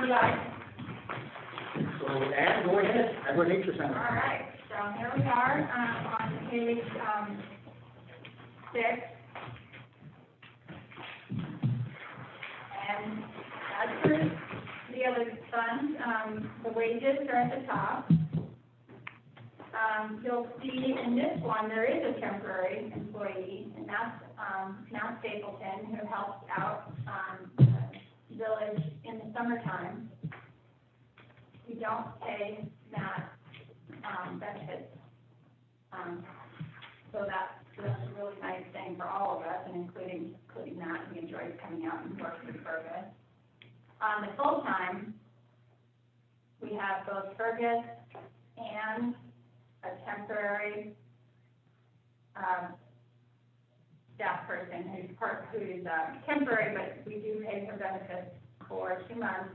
you guys. So, Ann, go ahead, Agri-Nature All Center. right, so here we are, on page, 6. And as for the other funds, the wages are at the top. You'll see in this one, there is a temporary employee, and that's, Matt Stapleton, who helps out, the village in the summertime. We don't pay Matt, benefits. So that's a really nice thing for all of us, and including Matt. He enjoys coming out and working with Fergus. On the full-time, we have both Fergus and a temporary, staff person who's temporary, but we do pay her benefits for 2 months,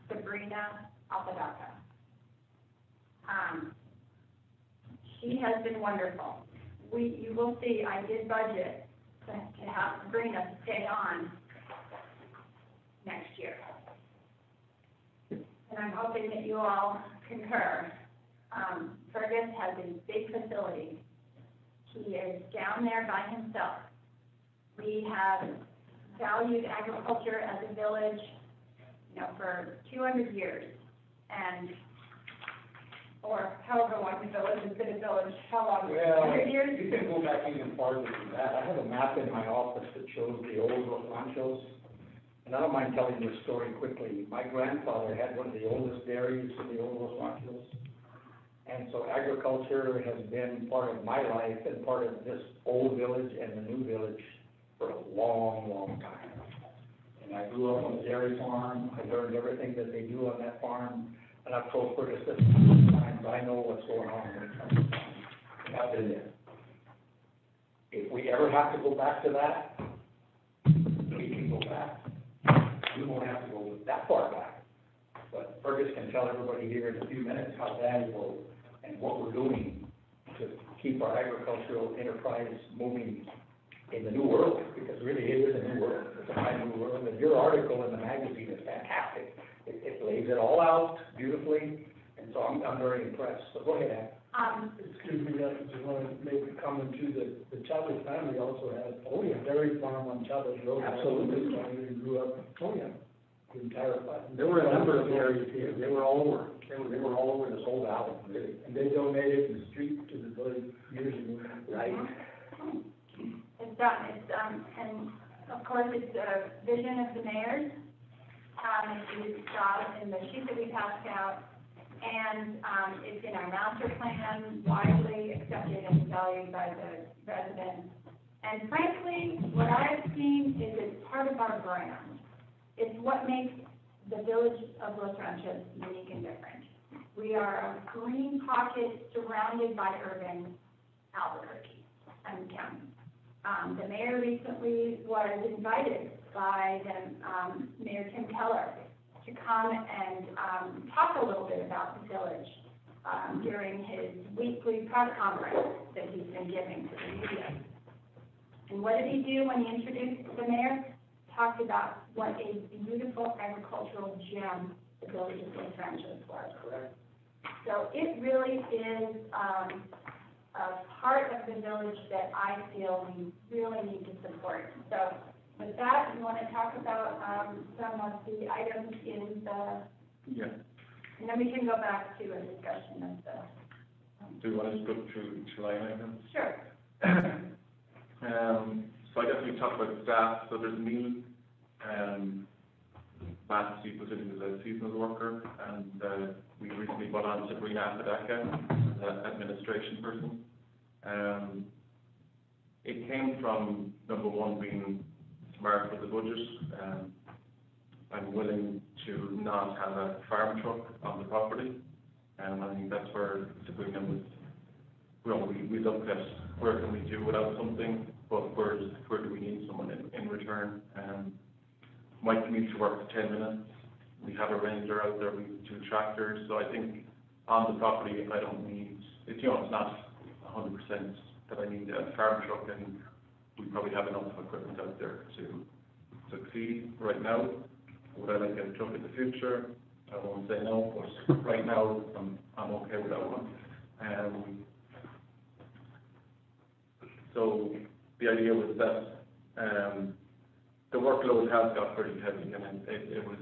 Sabrina Apodaca. She has been wonderful. You will see, I did budget to have Sabrina stay on next year. And I'm hoping that you all concur. Fergus has a big facility. He is down there by himself. We have valued agriculture as a village, for 200 years, and, or however long the village has been a village, how long? Well, 100 years? you can go back even farther than that. I have a map in my office that shows the old Los Ranchos, and I don't mind telling this story quickly. My grandfather had one of the oldest dairies in the old Los Ranchos, and so agriculture has been part of my life and part of this old village and the new village for a long, long time. And I grew up on a dairy farm. I learned everything that they do on that farm, and I've told Curtis this many times, I know what's going on when it comes to farming. I've been there. If we ever have to go back to that, we can go back. We won't have to go that far back. But Fergus can tell everybody here in a few minutes how valuable and what we're doing to keep our agricultural enterprise moving in the new world, because really it is a new world. It's a brand new world, and your article in the magazine is fantastic. It lays it all out beautifully, and so I'm very impressed. So go ahead, Ann. Excuse me, I just want to make a comment too, that the Chavez family also has a dairy farm on Chavez Road. Absolutely. They grew up, the entire farm. There were a number of areas here, they were all over, they were all over this whole valley, really. And they donated the street to the village years ago. Right? It's done, and of course, it's a vision of the mayor's, as you saw in the sheet that we passed out, and, it's in our master plan, widely accepted and valued by the residents. And frankly, what I've seen is it's part of our brand. It's what makes the village of Los Ranchos unique and different. We are a green pocket surrounded by urban Albuquerque and county. The mayor recently was invited by Mayor Tim Keller to come and talk a little bit about the village during his weekly press conference that he's been giving to the media. And what did he do when he introduced the mayor? Talked about what a beautiful agricultural gem the village of Los Ranchos was. Correct. So it really is a part of the village that I feel we really need to support. So with that, you want to talk about some of the items in the, Yeah. and then we can go back to a discussion of the. Do you want to just go through each line item? Sure. So I guess we talked about staff, so there's me, Matt Stapleton, who's a seasonal worker, and we recently brought on Sabrina Apodaca, an administration person. It came from, number one, being smart with the budget. I'm willing to not have a farm truck on the property, and I think that's where Sabrina was. Well, we looked at where can we do without something, but where do we need someone in return? My commute to work is 10 minutes. We have a ranger out there, we have 2 tractors, so I think on the property I don't need, it's not 100% that I need a farm truck, and we probably have enough equipment out there to succeed right now. Would I like a truck in the future? I won't say no, but right now, I'm okay with that one. So the idea was that, the workload has got pretty heavy, and it was,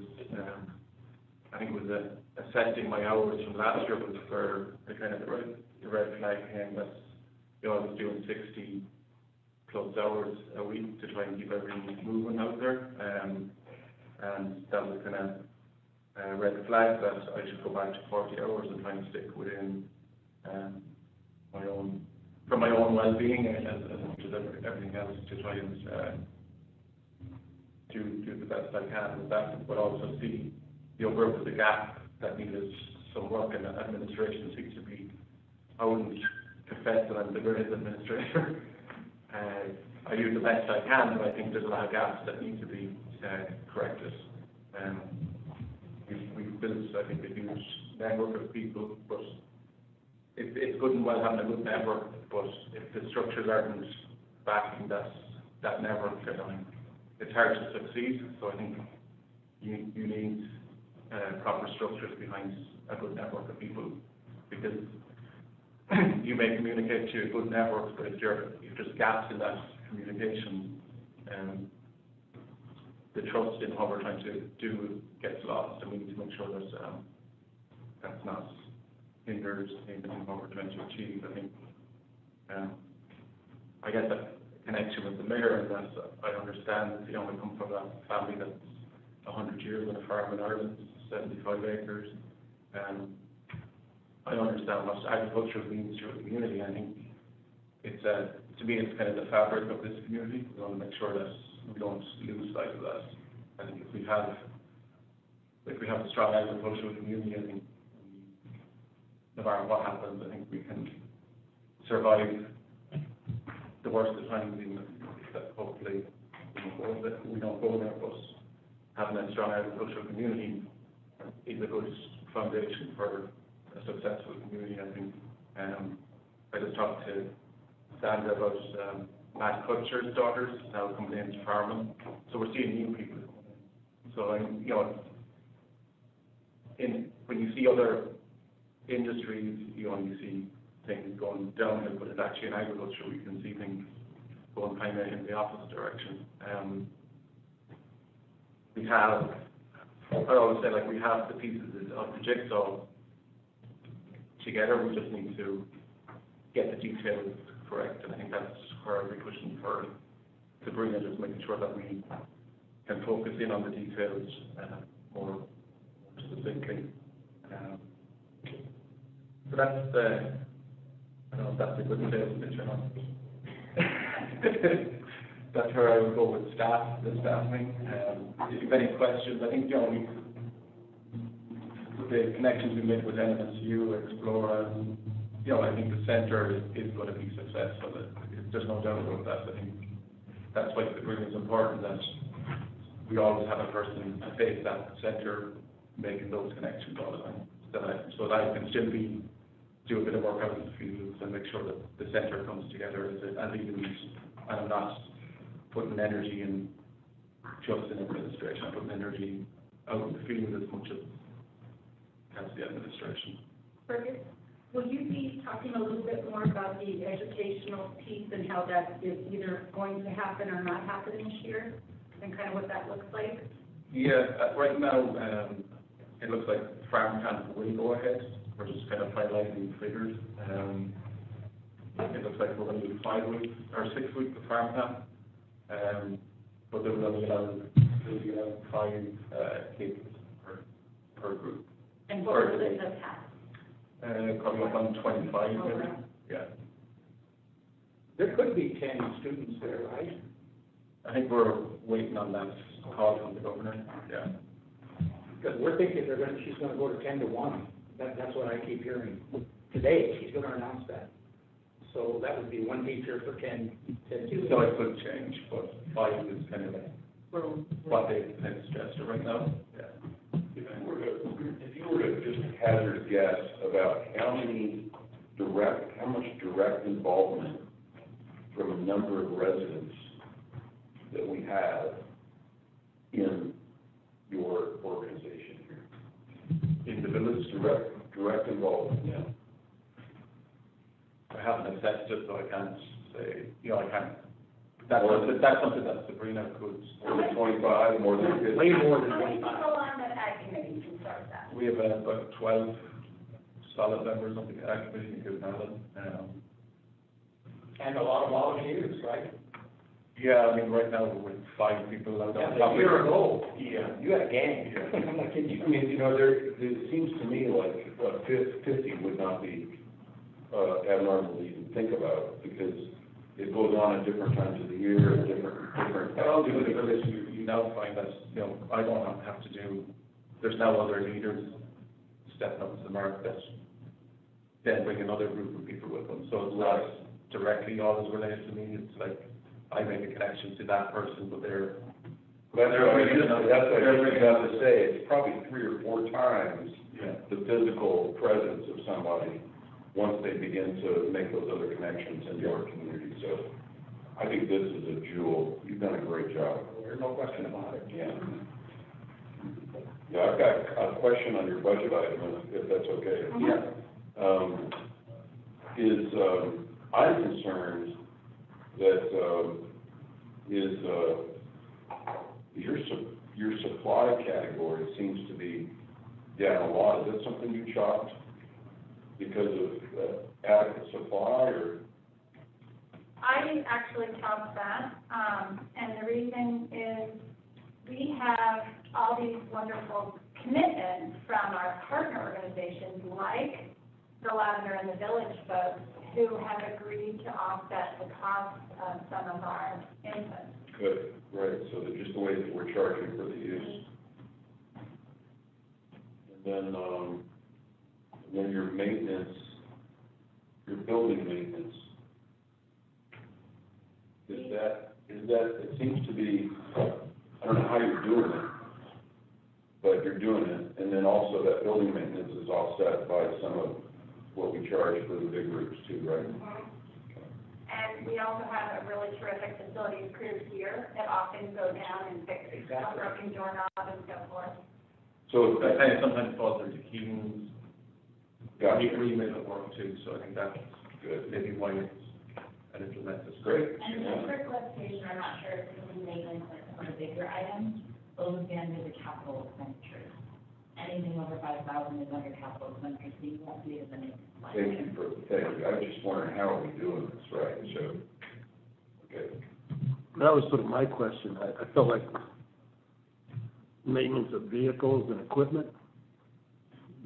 I think it was assessing my hours from last year was for the kind of the red flag came that, you know, I was doing 60 plus hours a week to try and keep everything moving out there, and that was kind of red flag that I should go back to 40 hours and try and stick within for my own well-being as much as everything else to try and do the best I can with that, but also see, you know, where was the gap that needed some work, and administration seems to be, I wouldn't confess that I'm the greatest administrator. I do the best I can, but I think there's a lot of gaps that need to be corrected. We've built, I think, a huge network of people, but it's good and well having a good network, but if the structures aren't backing that network, it's hard to succeed. So I think you need proper structures behind a good network of people, because you may communicate to a good network, but if there's gaps in that communication, the trust in what we're trying to do gets lost, and we need to make sure that that's not hinders in what we're trying to achieve. I think I get that connection with the mayor, and that I understand, you know, I come from a family that's 100 years on a farm in Ireland, 75 acres, and I understand what agriculture means to a community. I think it's to me, it's kind of the fabric of this community. We want to make sure that we don't lose sight of that. I think if we have a strong agricultural community, I think no matter what happens, I think we can survive the worst of times, even if hopefully we don't go there, but having a strong agricultural community is a good foundation for a successful community, I think. I just talked to Sandra about Matt Kutcher's daughters now coming into farming, so we're seeing new people. So, you know, when you see other industries, you know, you see things going downhill, but it's actually in agriculture we can see things going kind of in the opposite direction. I always say, like, we have the pieces of the jigsaw together, we just need to get the details correct, and I think that's where I'll be pushing for Sabrina, just making sure that we can focus in on the details more specifically. So that's I don't know if that's a good sales pitch or not. That's where I would go with the staffing. If you have any questions, I think, you know, the connections we made with NMSU, Explora, you know, I think the centre is going to be successful. There's no doubt about that. I think that's why the agreement is important, that we always have a person to face that centre making those connections all the time, so that I can still do a bit of work out in the fields and make sure that the centre comes together as a unit, and I'm not putting energy in just in administration. I'm putting energy out in the field as much as the administration. Fergus, will you be talking a little bit more about the educational piece and how that is either going to happen or not happen this year, and kind of what that looks like? Yeah, right now, it looks like Farm Camp will go ahead. We're just kind of finalizing the figures. It looks like we're going to do 5 weeks or 6 weeks of Farm Camp, but there will be allowed 5 kids per group. And what will it have? Probably up on 25, maybe. Yeah. There could be 10 students there, right? I think we're waiting on that call from the governor. Yeah. Because we're thinking she's gonna go to 10 to 1. That's what I keep hearing. Today, she's gonna announce that. So that would be 1 teacher for 10 students. So it could change, but 5 is kind of what they suggested right now. Yeah. If you were to just hazard a guess about how much direct involvement from a number of residents that we have in your organization here, village direct involvement, yeah. I haven't assessed it, so I can't say, I can't, that's something that Sabrina could. More than 25, more than 50? Way more than How many 25. people on the ag committee can serve that? We have about 12 solid members on the ag committee, including Alan. And a lot of volunteers, right? Yeah, I mean, right now we're with 5 people out Yeah, there. a year ago, Yeah. you had a gang. Yeah. I'm not kidding you. I mean, it seems to me like 50 would not be abnormal to even think about, because it goes on at different times of the year, at different. Well, do the village, you now find that, I don't have to do, there's now other leaders stepping up to the mark that then bring another group of people with them. So it's not directly always related to me, it's like, I make a connection to that person, but they're. That's what I just have to say, it's probably 3 or 4 times Yeah. the physical presence of somebody once they begin to make those other connections into our community. So I think this is a jewel. You've done a great job. There's no question about it. Yeah. Yeah, I've got a question on your budget item, if that's okay. Yeah. I'm concerned that, your supply category seems to be down a lot. Is that something you chopped because of adequate supply, or? I actually chopped that, and the reason is we have all these wonderful commitments from our partner organizations like the Lavender and the Village folks who have agreed to offset the cost of some of our inputs. Good, right, so that just the way that we're charging for the use. And then your maintenance, your building maintenance, it seems to be, I don't know how you're doing it, but you're doing it, and then also that building maintenance is offset by some of what we charge for the big groups too, right? And we also have a really terrific facilities crew here that often go down and fix a broken doorknob and so forth. So, I kind of sometimes falls into Keenan's gotcha, remit of work too, so I think that's good, maybe why it's an implemented. great. And the district classification, I'm not sure if it's in maintenance, like some of the bigger items, those would be under the capital expenditures. Anything over 5,000 is under capital expenditures, so you won't see it as a maintenance line. Thank you, I was just wondering how are we doing this, right, so, okay. That was sort of my question. I felt like maintenance of vehicles and equipment,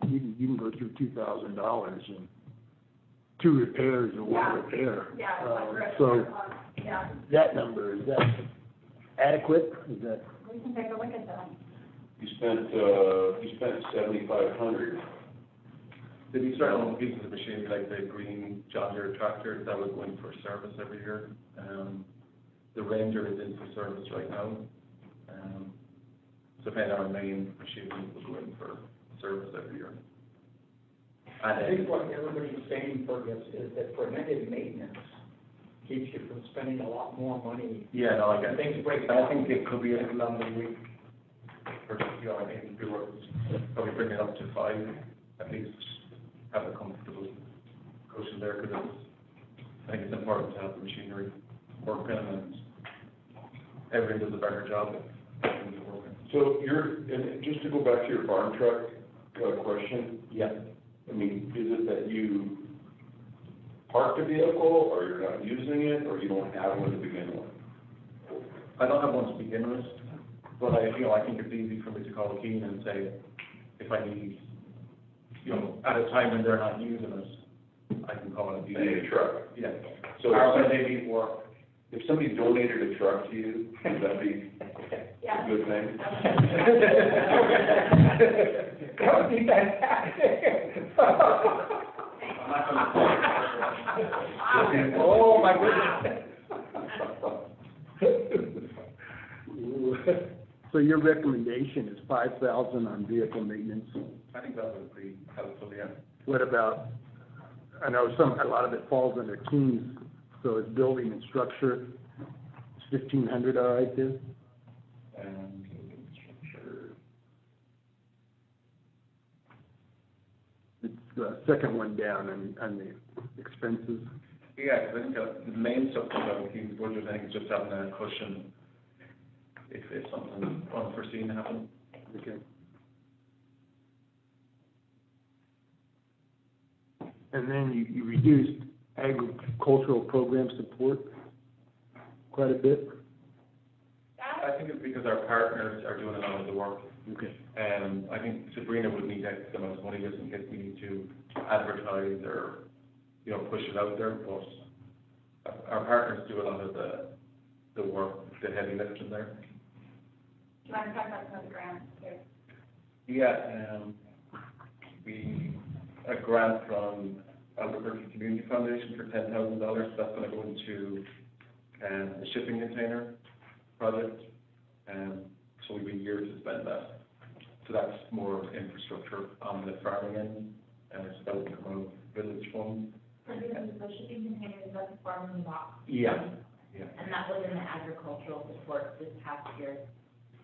you can go through $2,000 and 2 repairs or 1 repair. So Yeah, that number, is that adequate? Is that? we can take a look at that. You spent 7,500. Did you start on pieces of machinery like the green John Deere tractor that was going for service every year? The Ranger is in for service right now. So kind of our main machinery was going for service every year. I think what everybody's saying for this is that preventive maintenance keeps you from spending a lot more money. Yeah, no, I Things break I down. think it could be a little on the week. I think we were probably bring it up to 5, at least have a comfortable cushion there, because I think it's important to have the machinery working, and everyone does a better job if everything's working. So and just to go back to your farm truck question, Yeah. I mean, is it that you parked a vehicle, or you're not using it, or you don't have one to begin with? I don't have one to begin with, but I think it's easy for me to call Keen and say, if I need, at a time when they're not using it, I can call it. You need a truck. Yeah. So Or when they need work. if somebody donated a truck to you, would that be Yeah. a good thing? That would be fantastic. Oh, my goodness. So your recommendation is 5,000 on vehicle maintenance? I think that would be helpful, yeah. What about, I know a lot of it falls under Keen's, so it's building and structure, is 1,500 all right too? And sure. the second one down on the expenses. Yeah, 'cause I think the main stuff about Keith's budget, I think, is just having a cushion if something unforeseen happens. Okay. And then you reduced agricultural program support quite a bit. I think it's because our partners are doing a lot of the work. Okay. I think Sabrina would need X amount of money just in case we need to advertise or, you know, push it out there, but our partners do a lot of the work, the heavy lifting there. Do you want to talk about some of the grants too? Yeah, a grant from Albuquerque Community Foundation for $10,000, that's gonna go into, the shipping container project, so we've a year to spend that. So that's more infrastructure on the farming end, and it's about to come out of village funds. So the shipping containers, that's farming box. Yeah. And that was in the agricultural support this past year,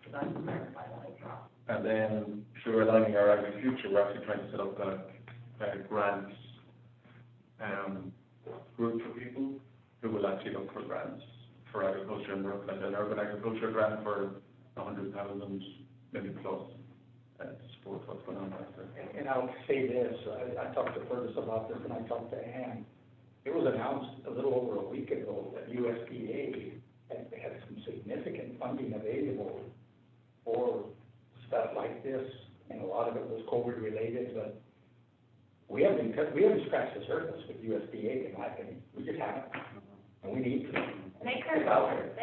so that's clarified that as well. And then through aligning our agri-future, we're actually trying to set up a grants, group for people who will actually look for grants for agriculture and work, like an urban agriculture grant for 100,000, maybe plus, to support what's going on out there. And I'll say this, I talked to Fergus about this, and I talked to Ann. It was announced a little over a week ago that USDA had some significant funding available for stuff like this, and a lot of it was COVID related, but we haven't scratched the surface with USDA, in my opinion. We just haven't, and we need to. They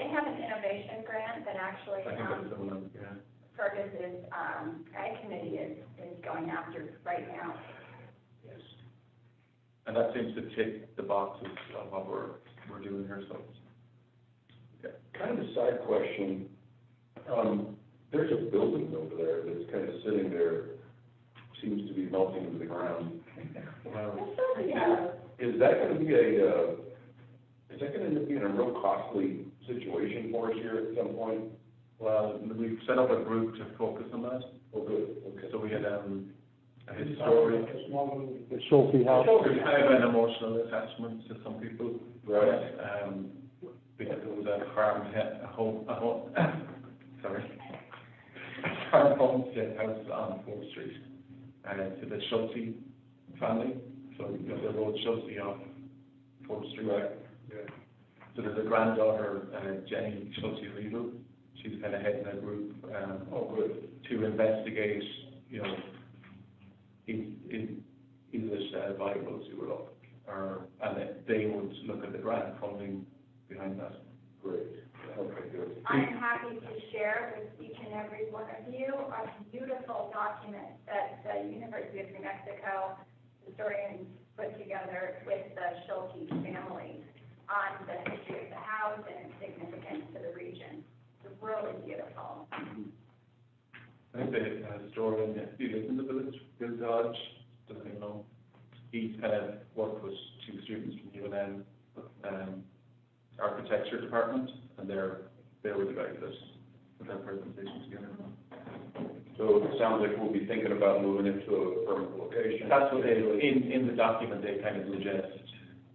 have an innovation grant that actually, I think that's the one, yeah. Fergus's, ag committee is going after right now. Yes. And that seems to tick the boxes of what we're doing here, so. Okay. Kind of a side question. There's a building over there that's kind of sitting there, seems to be melting into the ground. Is that gonna be is that gonna end up being a real costly situation for us here at some point? Well, we've set up a group to focus on that. Oh, good, okay. So we had, a historic, The Schulte House. there's kind of an emotional attachment to some people. Right. Because it was a farm homestead house on 4th Street, to the Schulte family. So, you know, the road Schulte off 4th Street. Right. Yeah. So there's a granddaughter, Jenny Schulte Riedel. She's kind of heading a group, Good. to investigate, you know, English Bibles, you will, and then they would look at the grant funding behind that. Great. Okay, good. I'm happy to share with each and every one of you a beautiful document that the University of New Mexico historians put together with the Schulte family on the history of the house and its significance to the region. It's really beautiful. I think the historian, he lives in the village, Bill Dodge, doesn't even know. He's kind of worked with 2 students from UNM, architecture department, and they were the guys that put that presentation together. So it sounds like we'll be thinking about moving it to a permanent location. That's what they, in the document, they kind of suggest.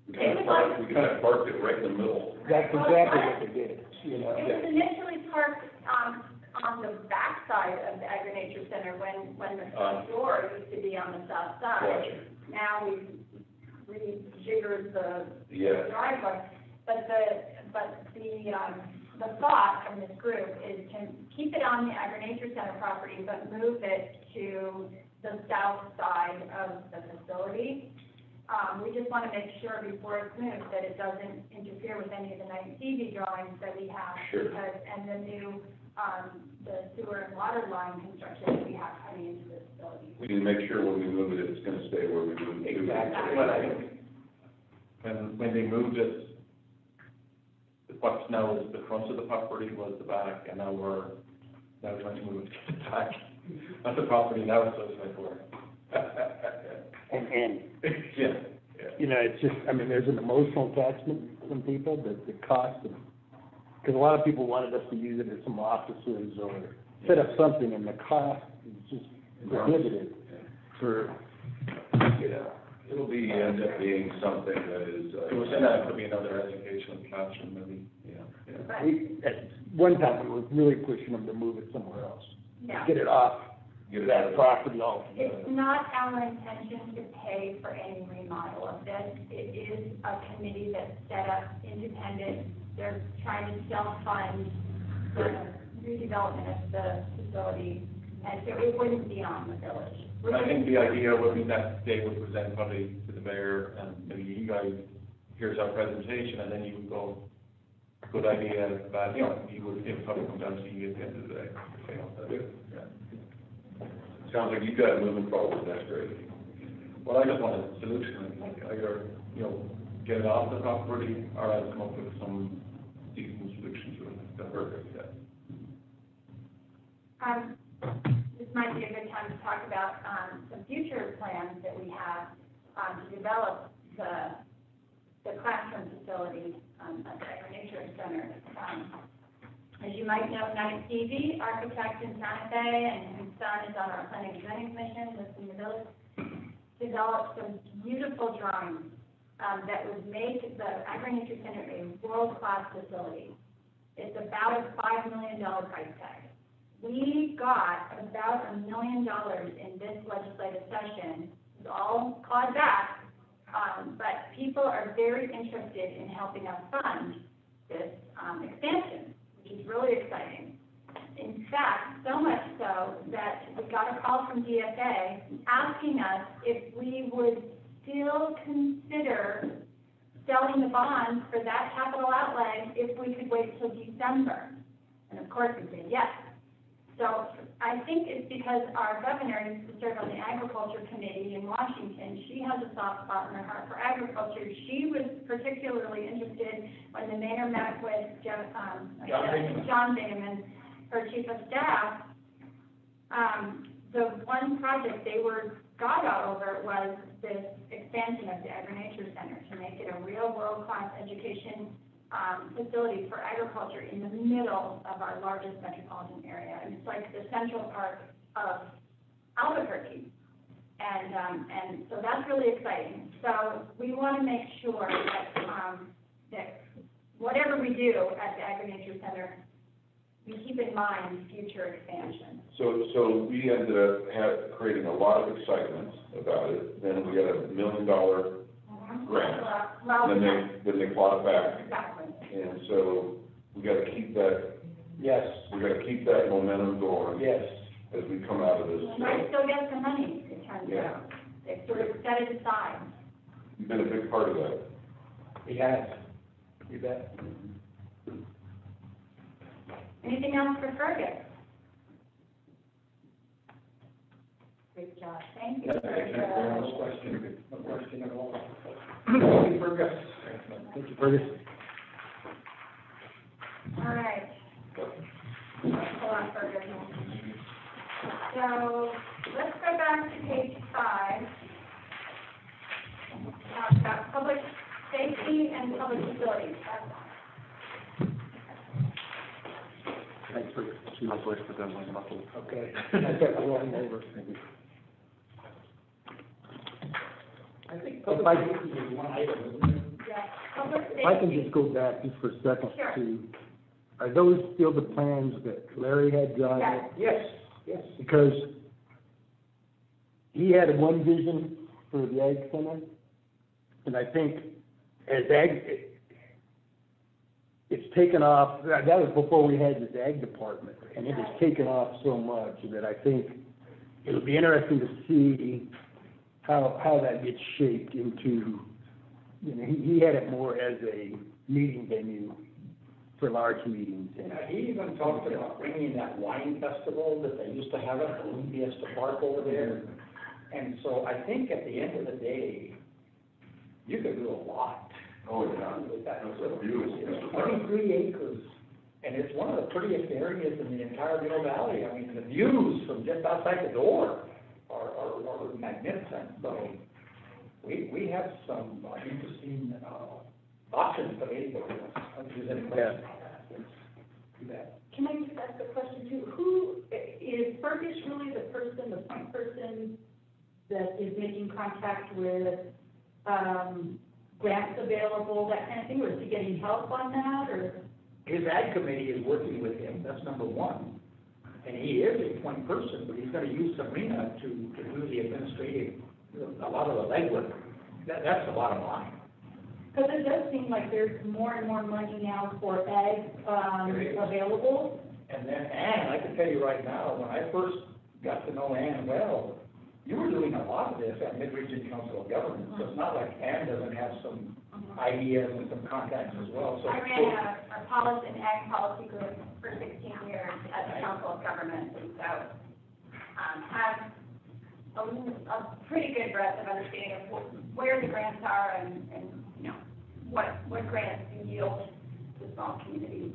We kind of parked it right in the middle. That's exactly what they did, you know. It was initially parked on the back side of the Agri-Nature Center when the front door used to be on the south side. Gotcha. Now we've rejiggered the Yeah. driveway. But the thought from this group is to keep it on the Agri-Nature Center property, but move it to the south side of the facility. We just want to make sure before it's moved that it doesn't interfere with any of the night TV drawings that we have. Sure. And the new, the sewer and water line construction that we have coming into the facility. We need to make sure when we move it, it's gonna stay where we moved it. Exactly. Well, I think when they moved it, what's now is the front of the property was the back, and now we're trying to move it to the back of the property now, so it's like we're. And, Yeah. you know, it's just, I mean, there's an emotional attachment from people, but the cost of, because a lot of people wanted us to use it as some offices or set up something, and the cost is just prohibitive for Yeah, it'll be, end up being something that is, Within that could be another educational classroom, maybe. But, At one time, we were really pushing them to move it somewhere else. yeah. Get it off get it out that of. property altogether. It's not our intention to pay for any remodel of this. It is a committee that's set up independent. They're trying to self-fund the redevelopment of the facility, and so it wouldn't be on the village. And I think the idea would be that they would present probably to the mayor, and maybe you guys, here's our presentation, and then you would go, good idea, bad, he would probably come down to you at the end of the day. Yeah. Sounds like you got it moving forward, that's great. Well, I just want a solution, like either, get it off the property, or I'll come up with some decent solution to it. That's perfect, yeah. This might be a good time to talk about, some future plans that we have, to develop the classroom facility, at the Agri-Nature Center. As you might know, Knight Stevie, architect in Santa Fe, and his son is on our planning and zoning commission, lives in the village, developed some beautiful drawings, that would make the Agri-Nature Center a world-class facility. It's about a $5 million price tag. We got about $1 million in this legislative session. It's all clawed back, but people are very interested in helping us fund this expansion, which is really exciting. In fact, so much so that we got a call from DFA asking us if we would still consider selling the bonds for that capital outlay if we could wait till December. And of course, we said yes. So I think it's because our governor used to serve on the agriculture committee in Washington. She has a soft spot in her heart for agriculture. She was particularly interested when the mayor met with John Bingaman, her chief of staff. The one project they were gaga over was this expansion of the Agri-Nature Center to make it a real world-class education facility for agriculture in the middle of our largest metropolitan area. And it's like the central park of Albuquerque. And so that's really exciting. So we want to make sure that whatever we do at the Agri-Nature Center, we keep in mind future expansion. So we ended up creating a lot of excitement about it, then we got $1 million grant, then they clawed it back. Exactly. And so we gotta keep that, Yes, we gotta keep that momentum going yes. as we come out of this. We might still get some money, it turns Yeah. out. They sort of set it aside. You've been a big part of that. He has. You bet. Anything else for Fergus? Great job, thank you. No question at all. Thank you, Fergus. Thank you, Fergus. All right. Hold on, Fergus. So, let's go back to page 5. Talk about public safety and public facilities. Thanks, Fergus. Okay. I kept rolling over. I think public safety is one item, isn't it? Yes, public safety. If I can just go back just for a second Sure. to, are those still the plans that Larry had drawn? Yes. Yes, yes. Because he had one vision for the Ag Center, and I think as it's taken off, that was before we had this Ag department, and it has taken off so much that I think it'll be interesting to see how that gets shaped into, he had it more as a meeting venue for large meetings. And He even talked about bringing that wine festival that they used to have at the Fiesta Park over there. And so I think at the end of the day, you could do a lot. Oh, yeah. With that. That's a beautiful. It's 23 acres, and it's one of the prettiest areas in the entire Middle Valley. I mean, the views from just outside the door are magnificent. So we have some interesting options available to us. If there's any questions. Yeah. Can I just ask a question too? Who, is Fergus really the point person that that is making contact with, grants available, that kind of thing, or is he getting help on that, or? His ag committee is working with him, that's number one. And he is a point person, but he's gonna use Sabrina to do the administrative, a lot of the legwork. That's the bottom line. Because it does seem like there's more and more money now for ag, available. And then Ann, I can tell you right now, when I first got to know Ann well, you were doing a lot of this at Mid-Region Council of Governments. So it's not like Ann doesn't have some ideas and some contacts as well, so. I ran a policy, an ag policy group for 16 years at the Council of Governments, and so, have a pretty good breadth of understanding of where the grants are and, you know, what grants yield to small communities.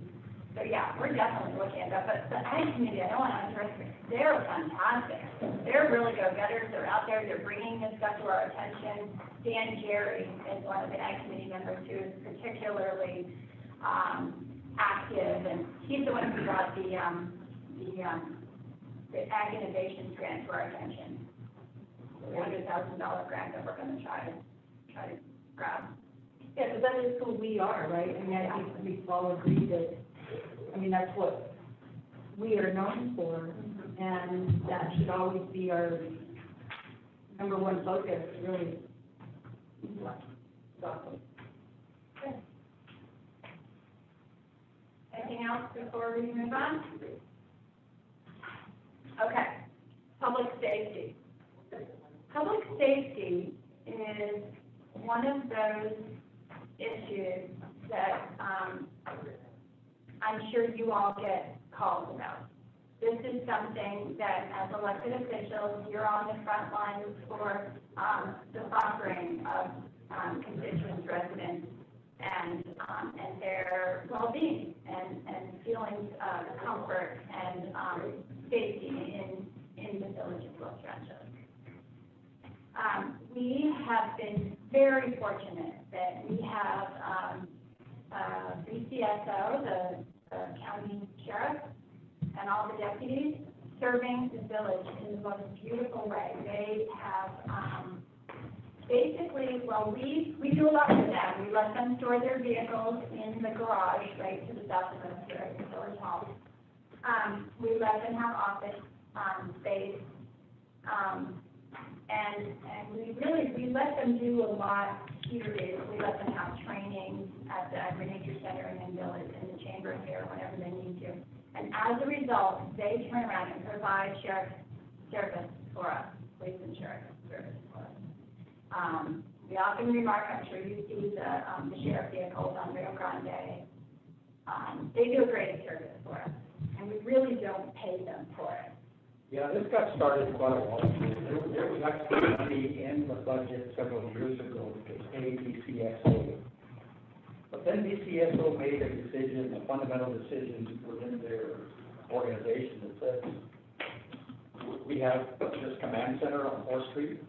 So, yeah, we're definitely looking at that, but the ag committee, I don't want to underestimate, they're fantastic. They're really go-getters, they're out there, they're bringing this stuff to our attention. Dan Jerry is one of the ag committee members who is particularly, active, and he's the one who brought the ag innovations grant to our attention. The $100,000 grant that we're gonna try to grab. Yeah, because that is who we are, right? I mean, I think we all agree that, I mean, that's what we are known for, and that should always be our number one focus, really. Good. Anything else before we move on? Okay, public safety. Public safety is one of those issues that, I'm sure you all get calls about. This is something that, as elected officials, you're on the front lines for, the suffering of, constituents, residents, and their well-being, and feelings of comfort and, safety in the village of Los Ranchos. We have been very fortunate that we have, BCSO, the county sheriff, and all the deputies serving the village in the most beautiful way. They have, basically, well, we do a lot for them. We let them store their vehicles in the garage right to the south of us here at the village hall. We let them have office, space, and we let them do a lot here. We let them have training at the Agri-Nature Center and in village, in the chamber here, whenever they need to. And as a result, they turn around and provide sheriff service for us, police and sheriff service for us. We often remark, I'm sure you see the sheriff vehicles on Rio Grande. They do a great service for us, and we really don't pay them for it. Yeah, this got started quite a while ago. There was actually money in the budget several years ago to pay BCSO. But then BCSO made a decision, a fundamental decision within their organization that says, we have this command center on 4th Street.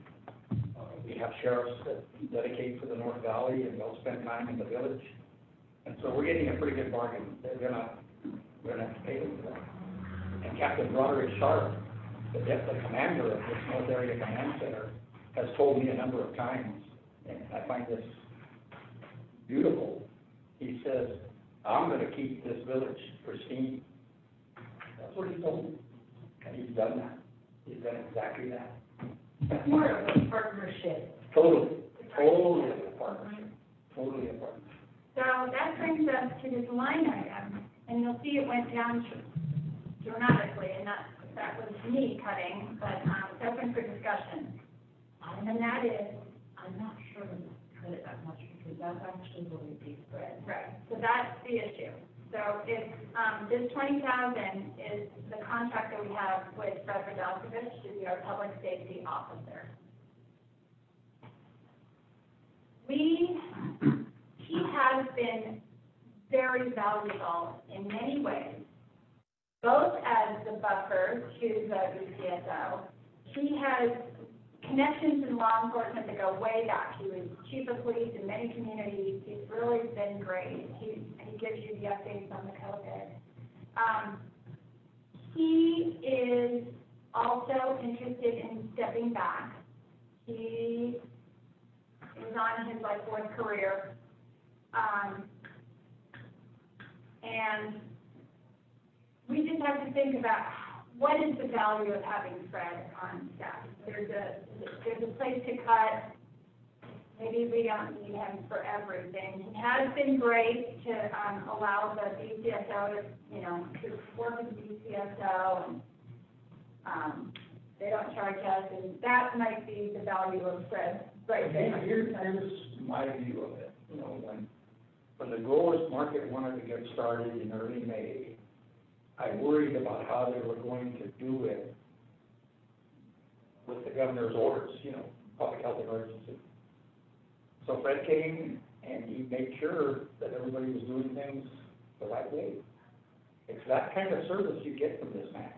We have sheriffs that dedicate to the North Valley and they'll spend time in the village. And so we're getting a pretty good bargain. We're gonna have to pay them for that. And Captain Broderick Sharp, the commander of this North Area Command Center, has told me a number of times, and I find this beautiful. He says, I'm gonna keep this village pristine. That's what he told me. And he's done that. He's done exactly that. It's more of a partnership. Totally a partnership. Totally a partnership. So that brings us to this line item, and you'll see it went down dramatically, and that was me cutting, but it's open for discussion. And that is, I'm not sure we cut it that much because that's actually what we paid for it. right, so that's the issue. So it's, this $20,000 is the contract that we have with Fred Radosevich to be our public safety officer. He has been very valuable in many ways, both as the buffer to the BCSO. He has connections in law enforcement that go way back. He was chief of police in many communities. He's really been great. He gives you the updates on the COVID. He is also interested in stepping back He is on his like fourth career. And we just have to think about what is the value of having Fred on staff. There's a place to cut. Maybe we don't need him for everything. He has been great to allow the BCSO to work with the BCSO, and they don't charge us, and that might be the value of Fred right there. Here's my view of it. When the growers market wanted to get started in early May, I worried about how they were going to do it with the governor's orders, public health emergency. So Fred came and he made sure that everybody was doing things the right way. It's that kind of service you get from this man.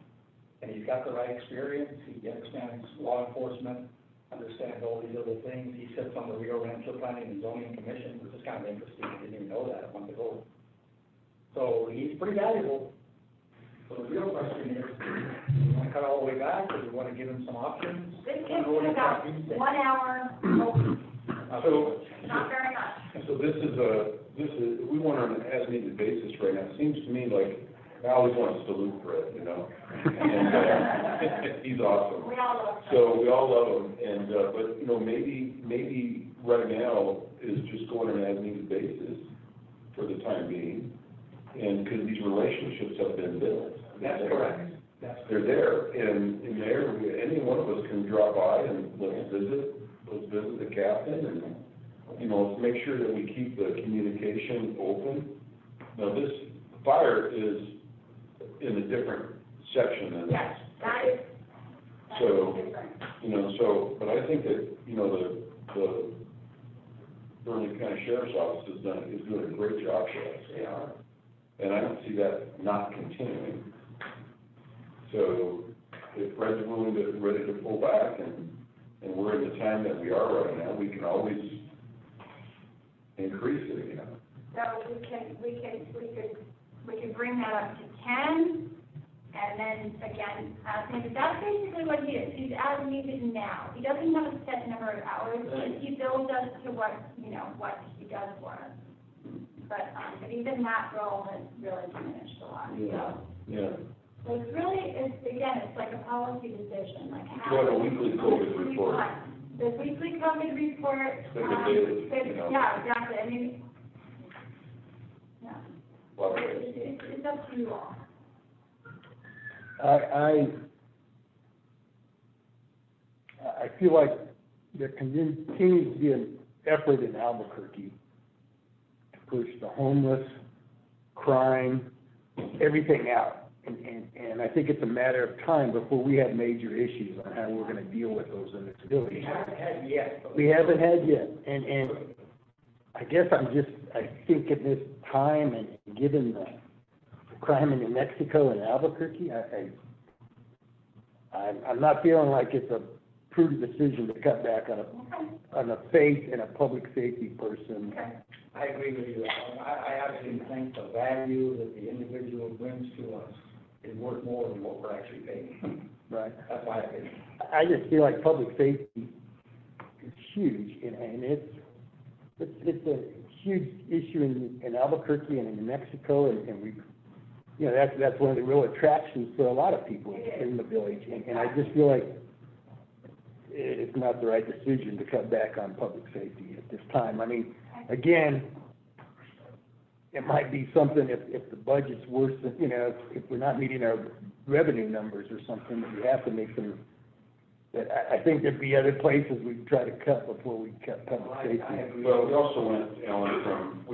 And he's got the right experience, he understands law enforcement, understands all these other things. He sits on the Rio Rancho Planning and Zoning Commission, which is kind of interesting, I didn't even know that a month ago. So he's pretty valuable. So the real question is, do you want to cut all the way back, or do you want to give him some options? This takes about 1 hour, So, not very much. so this is, we want on an as-needed basis right now. It seems to me like, I always want to salute Fred, and, he's awesome. We all love Fred. So we all love him, and, but, maybe right now is just going on an as-needed basis for the time being, and because these relationships have been built. That's correct. They're there, and there, any one of us can drop by and let's visit the captain, and, let's make sure that we keep the communication open. Now, this fire is in a different section than this. Yes, that is So, different. but I think that, the Burlington County Sheriff's Office is doing a great job for us. They are. And I don't see that not continuing. So if Fred's ready to pull back and we're in the time that we are right now, we can always increase it again. So we can bring that up to 10, and then again, that's basically what he is. He's as needed now. He doesn't have a set number of hours, but he builds us to what he does for us. But even that role has really diminished a lot, so. Yeah. So it's really, it's like a policy decision, like how. You want a weekly COVID report. The weekly COVID report. Instead of a daily, Yeah, exactly, I mean, yeah. Well, It's up to you all. I feel like there continues to be an effort in Albuquerque to push the homeless, crime, everything out. And I think it's a matter of time before we have major issues on how we're going to deal with those in this village. We haven't had yet. We haven't had yet. And I guess I think at this time, and given the crime in New Mexico and Albuquerque, I'm not feeling like it's a prudent decision to cut back on a faith and a public safety person. I agree with you. I actually think the value that the individual brings to us is worth more than what we're actually paying. Right. That's my opinion. I just feel like public safety is huge, and it's a huge issue in Albuquerque and in New Mexico, and we, that's one of the real attractions for a lot of people in the village, and I just feel like it's not the right decision to cut back on public safety at this time. I mean, again, it might be something if the budget's worse than, if we're not meeting our revenue numbers or something, that we have to make some, that I think there'd be other places we'd try to cut before we cut public safety. Well, we also went, Alan,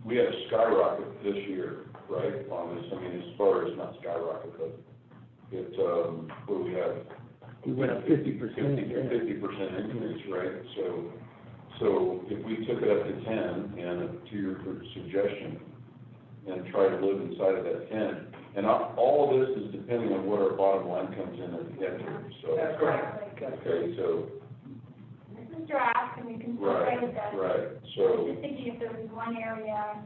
we had a skyrocket this year, right, on this. I mean, as far as not skyrocket, but it, where we had. We went up 50%. 50% increase, right? So if we took it up to 10, and to your suggestion, and try to live inside of that 10, and all of this is depending on what our bottom line comes in at the end. So That's correct. Okay, so. This is draft, and we can still Right, play with that. right. I'm So. just thinking if there was one area.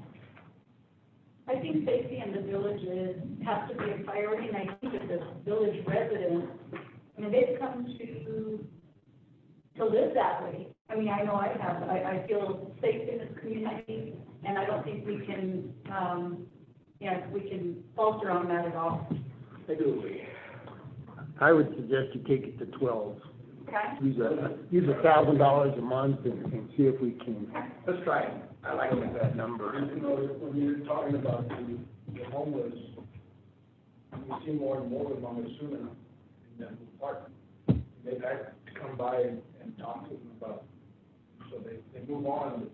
I think safety in the villages has to be a priority, and I think that the village residents, they've come to to live that way. I mean, I know I have, I feel safe in this community, and I don't think we can, we can falter on that at all. I do agree. I would suggest you take it to 12. Okay? Use $1,000 a month and see if we can Let's try it. I like get that. that number. You know, when you're talking about the homeless, you see more and more of them, I'm assuming, in that park. They've had to come by and talk to them about, so they move on,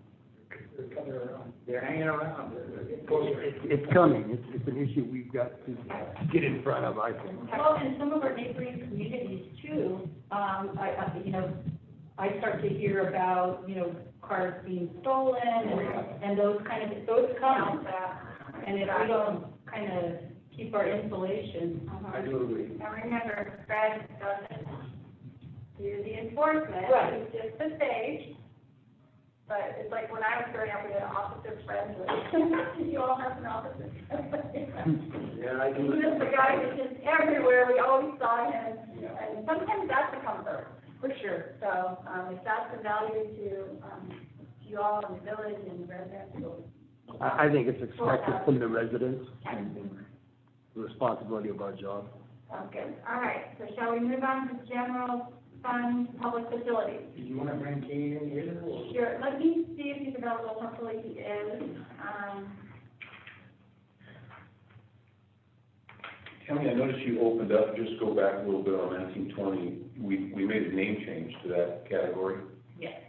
they're coming around. They're hanging around. They're getting closer. It's coming. It's an issue we've got to get in front of, I think. Well, in some of our neighboring communities too, I start to hear about, cars being stolen and those come. And if we don't kind of keep our insulation. I do agree. Now remember, Fred doesn't do the enforcement, Right. he's just the stage. But it's like when I was growing up, we had officer friends, you all have an officer. Yeah, I do. He was the guy who was just everywhere, we always saw him, and sometimes that's a comfort, for sure. So, if that's a value to you all in the village and the residents, we'll I think it's expected from the residents and the responsibility of our job. sounds good. All right, so shall we move on to general fund public facilities? Do you want to bring Kane in here? Or? Sure, let me see if he's available, hopefully he is. Tammy, I noticed you opened up, just go back a little bit on 1920, we made a name change to that category. Yes.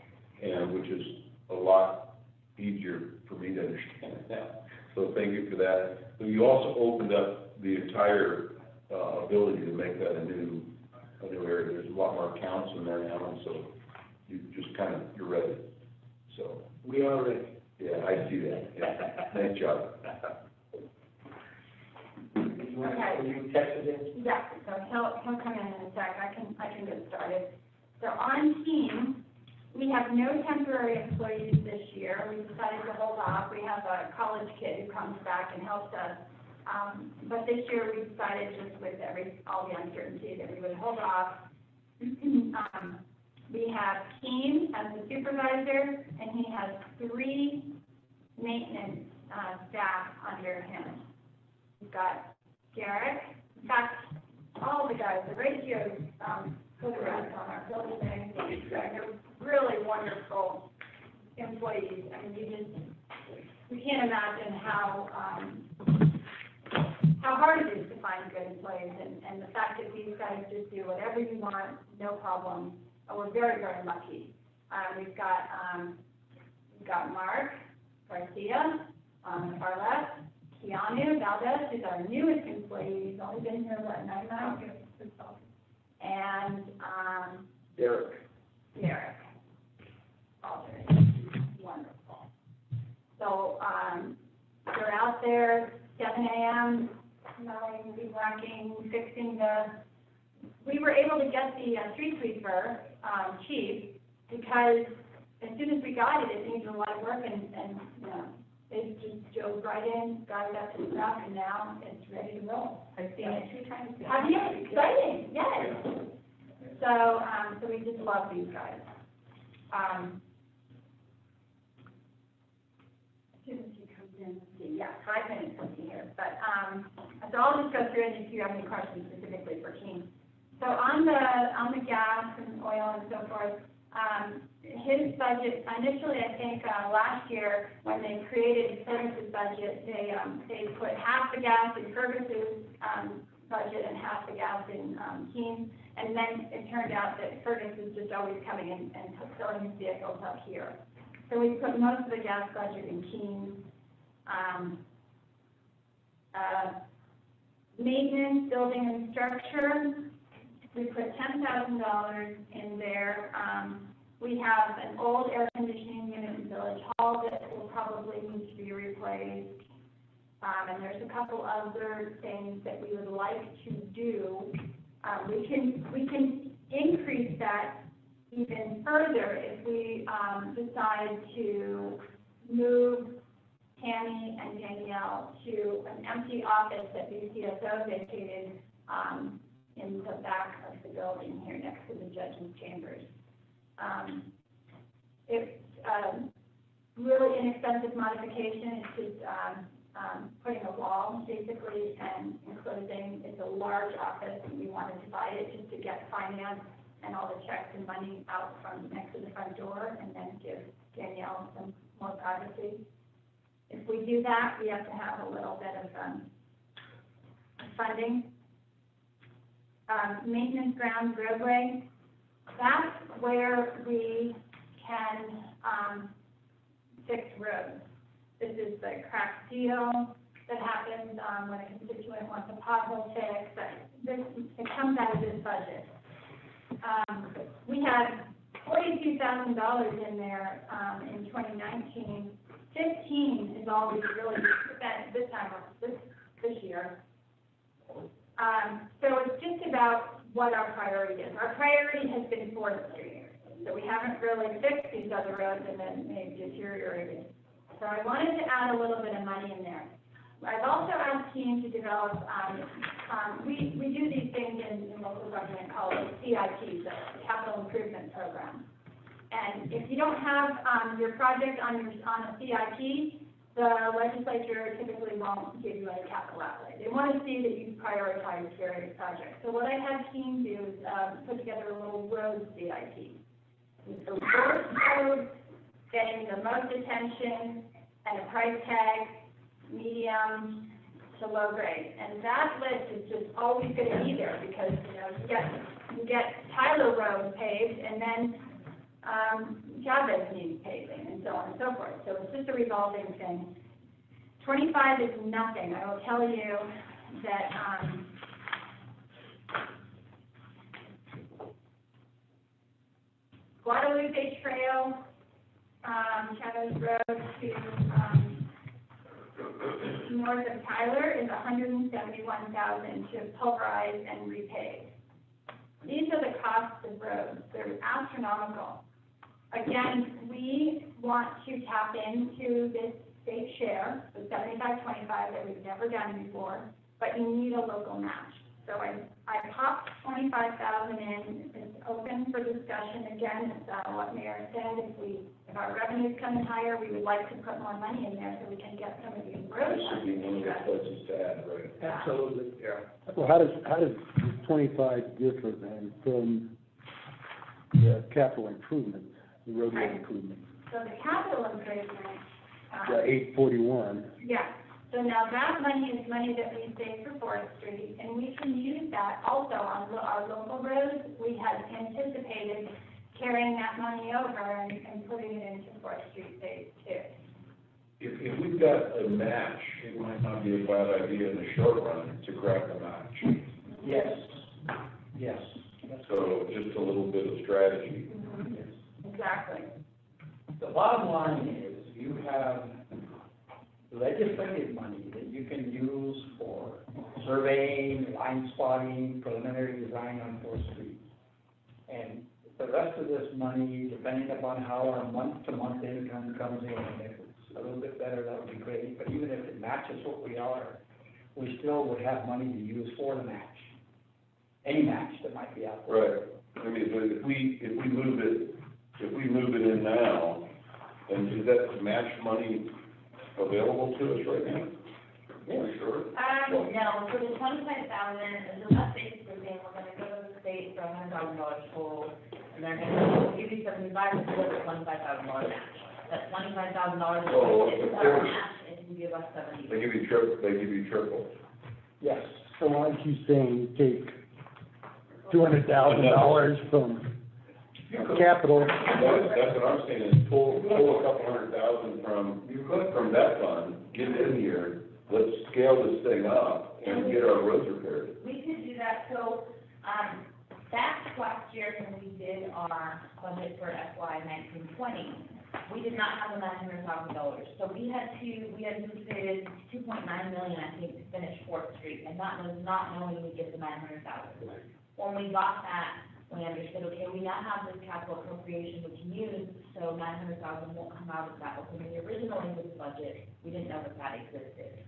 And which is a lot easier for me to understand now. So thank you for that. But you also opened up the entire ability to make that a new area. There's a lot more accounts in there now, and so you just you're ready. So We are ready. yeah, I see that. Yeah. Nice job. Will you text it in? Yeah, so he'll come in a sec, I can get started. So on team, we have no temporary employees this year, we decided to hold off, we have a college kid who comes back and helps us. But this year, we decided just with all the uncertainty that we would hold off. We have Keen as the supervisor, and he has 3 maintenance staff under him. We've got Garrett, in fact, all the guys, the ratios, photographs on our building, they're really wonderful employees. I mean, we can't imagine how hard it is to find good employees, and the fact that these guys just do whatever you want, no problem. We're very, very lucky. We've got Mark Garcia on the far left, Keanu Valdez, who's our newest employee. He's only been here, 9 months? And, Derek. Aldridge. Wonderful. So, they're out there 7 a.m., mowing, weed whacking, fixing we were able to get the street sweeper, cheap, because as soon as we got it, it needed a lot of work, and it just drove right in, got it up to the truck, and now it's ready to roll. I've seen it 2 times. Have you? Exciting, yes. So we just love these guys. As soon as he comes in, let's see, 5 minutes will be here, but, so I'll just go through and if you have any questions specifically for King. So on the gas and oil and so forth, his budget, initially, I think, last year, when they created Fergus's budget, they put half the gas in Fergus's, budget and half the gas in, Keene's, and then it turned out that Fergus was just always coming in and filling his vehicles up here. So we put most of the gas budget in Keene's. Maintenance, building and structure, we put $10,000 in there. We have an old air conditioning unit in Village Hall that will probably need to be replaced. And there's a couple other things that we would like to do. We can increase that even further if we decide to move Tammy and Danielle to an empty office that BCSO vacated in the back of the building here next to the judge's chambers. It's, really inexpensive modification, it's just, putting a wall basically and enclosing. It's a large office and we wanted to buy it just to get finance and all the checks and money out from next to the front door and then give Danielle some more privacy. If we do that, we have to have a little bit of, funding. Maintenance grounds roadway, that's where we can, fix roads. This is the cracked steel that happens, when a constituent wants a pothole fixed, it comes out of this budget. We had $42,000 in there, in 2019. 15 is all we really spent this time, this year. So it's just about what our priority is. Our priority has been forestry. So we haven't really fixed these other roads and then maybe deteriorated. So I wanted to add a little bit of money in there. I've also asked team to develop, we do these things in local government called CIPs, Capital Improvement Program. And if you don't have your project on a CIP, the legislature typically won't give you any capital outlay. They want to see that you prioritize various projects. So what I had team do is put together a little road CIP. With the worst roads getting the most attention and a price tag, medium to low grade. And that list is just always going to be there because, you get Tyler Road paved and then Chavez needs paving and so on and so forth. So it's just a revolving thing. 25 is nothing. I will tell you that Guadalupe Trail, Chavez Road to north of Tyler is $171,000 to pulverize and repave. These are the costs of roads. They're astronomical. Again, we want to tap into this state share, the 75-25 that we've never done before, but you need a local match. So I popped 25,000 in. It's open for discussion. Again, it's what Mayor said. If our revenues come in higher, we would like to put more money in there so we can get some of these roads. This should be one of the places to add, right? Absolutely. Yeah. Well, how does 25 differ then from the capital improvements, the roadway improvements? So the capital improvement. The 841. Yeah. So now that money is money that we save for forestry, and we can use that also on our local roads. We had anticipated carrying that money over and putting it into forestry phase 2. If we've got a match, it might not be a bad idea in the short run to grab the match. Yes, yes. So just a little bit of strategy. Exactly. The bottom line is you have legislative money that you can use for surveying, line spotting, preliminary design on 4th Street. And the rest of this money, depending upon how our month-to-month income comes in, if it's a little bit better, that would be great. But even if it matches what we are, we still would have money to use for the match. Any match that might be out there. Right. I mean, but if we move it in now, then is that match money available to us right now? Yeah, sure. No, for the 25,000, so that's basically saying we're gonna go to the state for $100,000 total, and they're gonna give you 75 to deliver $25,000 match. That $25,000 is our match, and you give us 70. They give you triple. Yes. So aren't you saying take $200,000 from capital? That's what I'm saying, is pull a couple $100,000 from that fund, get it in here, let's scale this thing up and get our roads repaired. We could do that, so, back last year when we did our budget for FY 1920, we did not have the $900,000. So we anticipated $2.9 million, I think, to finish 4th Street, and that was not knowing we'd get the $900,000. When we got that, we understood, okay, we now have this capital appropriation we can use, so $900,000 won't come out of that. But when we originally did the budget, we didn't know that existed.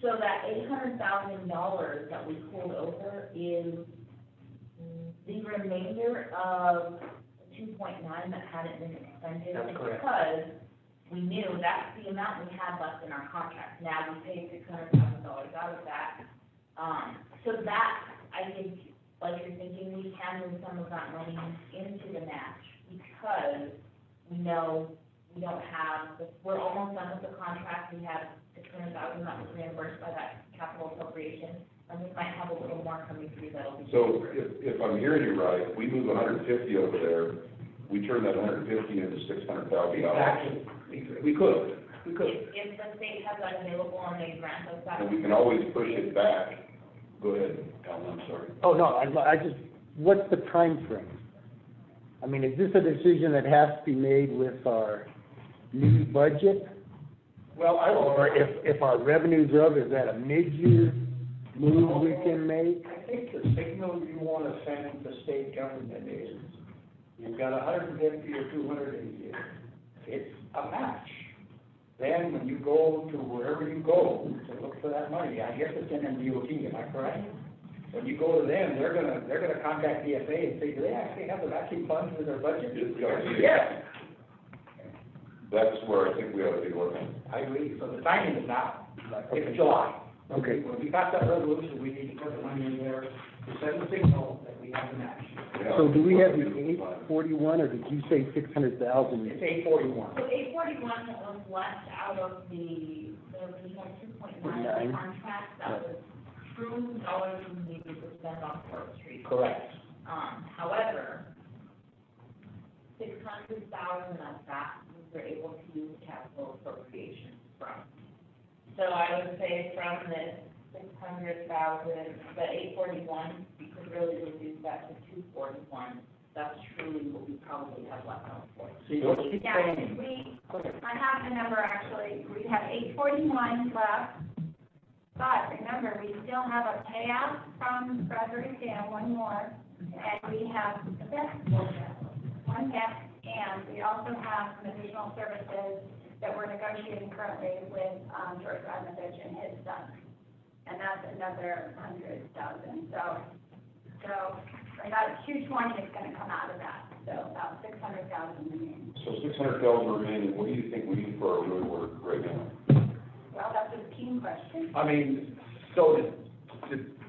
So that $800,000 that we pulled over is the remainder of 2.9 that hadn't been expended. That's correct. Because we knew that's the amount we had left in our contract. Now we paid $600,000 out of that. So that, I think, like you're thinking, we can move some of that money into the match because we know we don't have, we're almost done with the contract. We have $600,000 that was reimbursed by that capital appropriation, and we might have a little more coming through that'll be. So if I'm hearing you right, we move 150 over there, we turn that 150 into $600,000. Exactly. We could. If the state has that available and they grant us that. And we can always push it back. Go ahead, Alan, I'm sorry. Oh, no, I just, what's the time frame? I mean, is this a decision that has to be made with our new budget? Well, Or if our revenues are up, is that a mid-year move we can make? I think the signal you want to send the state government is, you've got 150 or 200 a year. It's a match. Then when you go to wherever you go to look for that money, I guess it's in MDOT, am I correct? When you go to them, they're gonna contact DFA and say, do they actually have the matching funds in their budget? Yes. That's where I think we ought to be working. I agree, so the timing is now, it's July. Okay. When we pass that resolution, we need to put the money in there to send the signal that we have the match. So do we have the 841, or did you say 600,000? It's 841. So 841 was left out of we had 2.9 contract that was true dollars we needed to spend on Fourth Street. Correct. However, 600,000 of that we were able to use capital appropriation from. So I would say from this 600,000, the 841, we could really reduce that to 241. That's truly what we probably have left on for. See, what she's Yeah, saying. I have the number actually, we have 841 left, but remember, we still have a payout from Frederick Dam, one more, and we have one next, and we also have some additional services that we're negotiating currently with, George Radnovich and his son. And that's another 100,000, so about 220 is gonna come out of that, so about 600,000 remaining. So 600,000 remaining, what do you think we need for our road work right now? Well, that's a keen question. I mean, so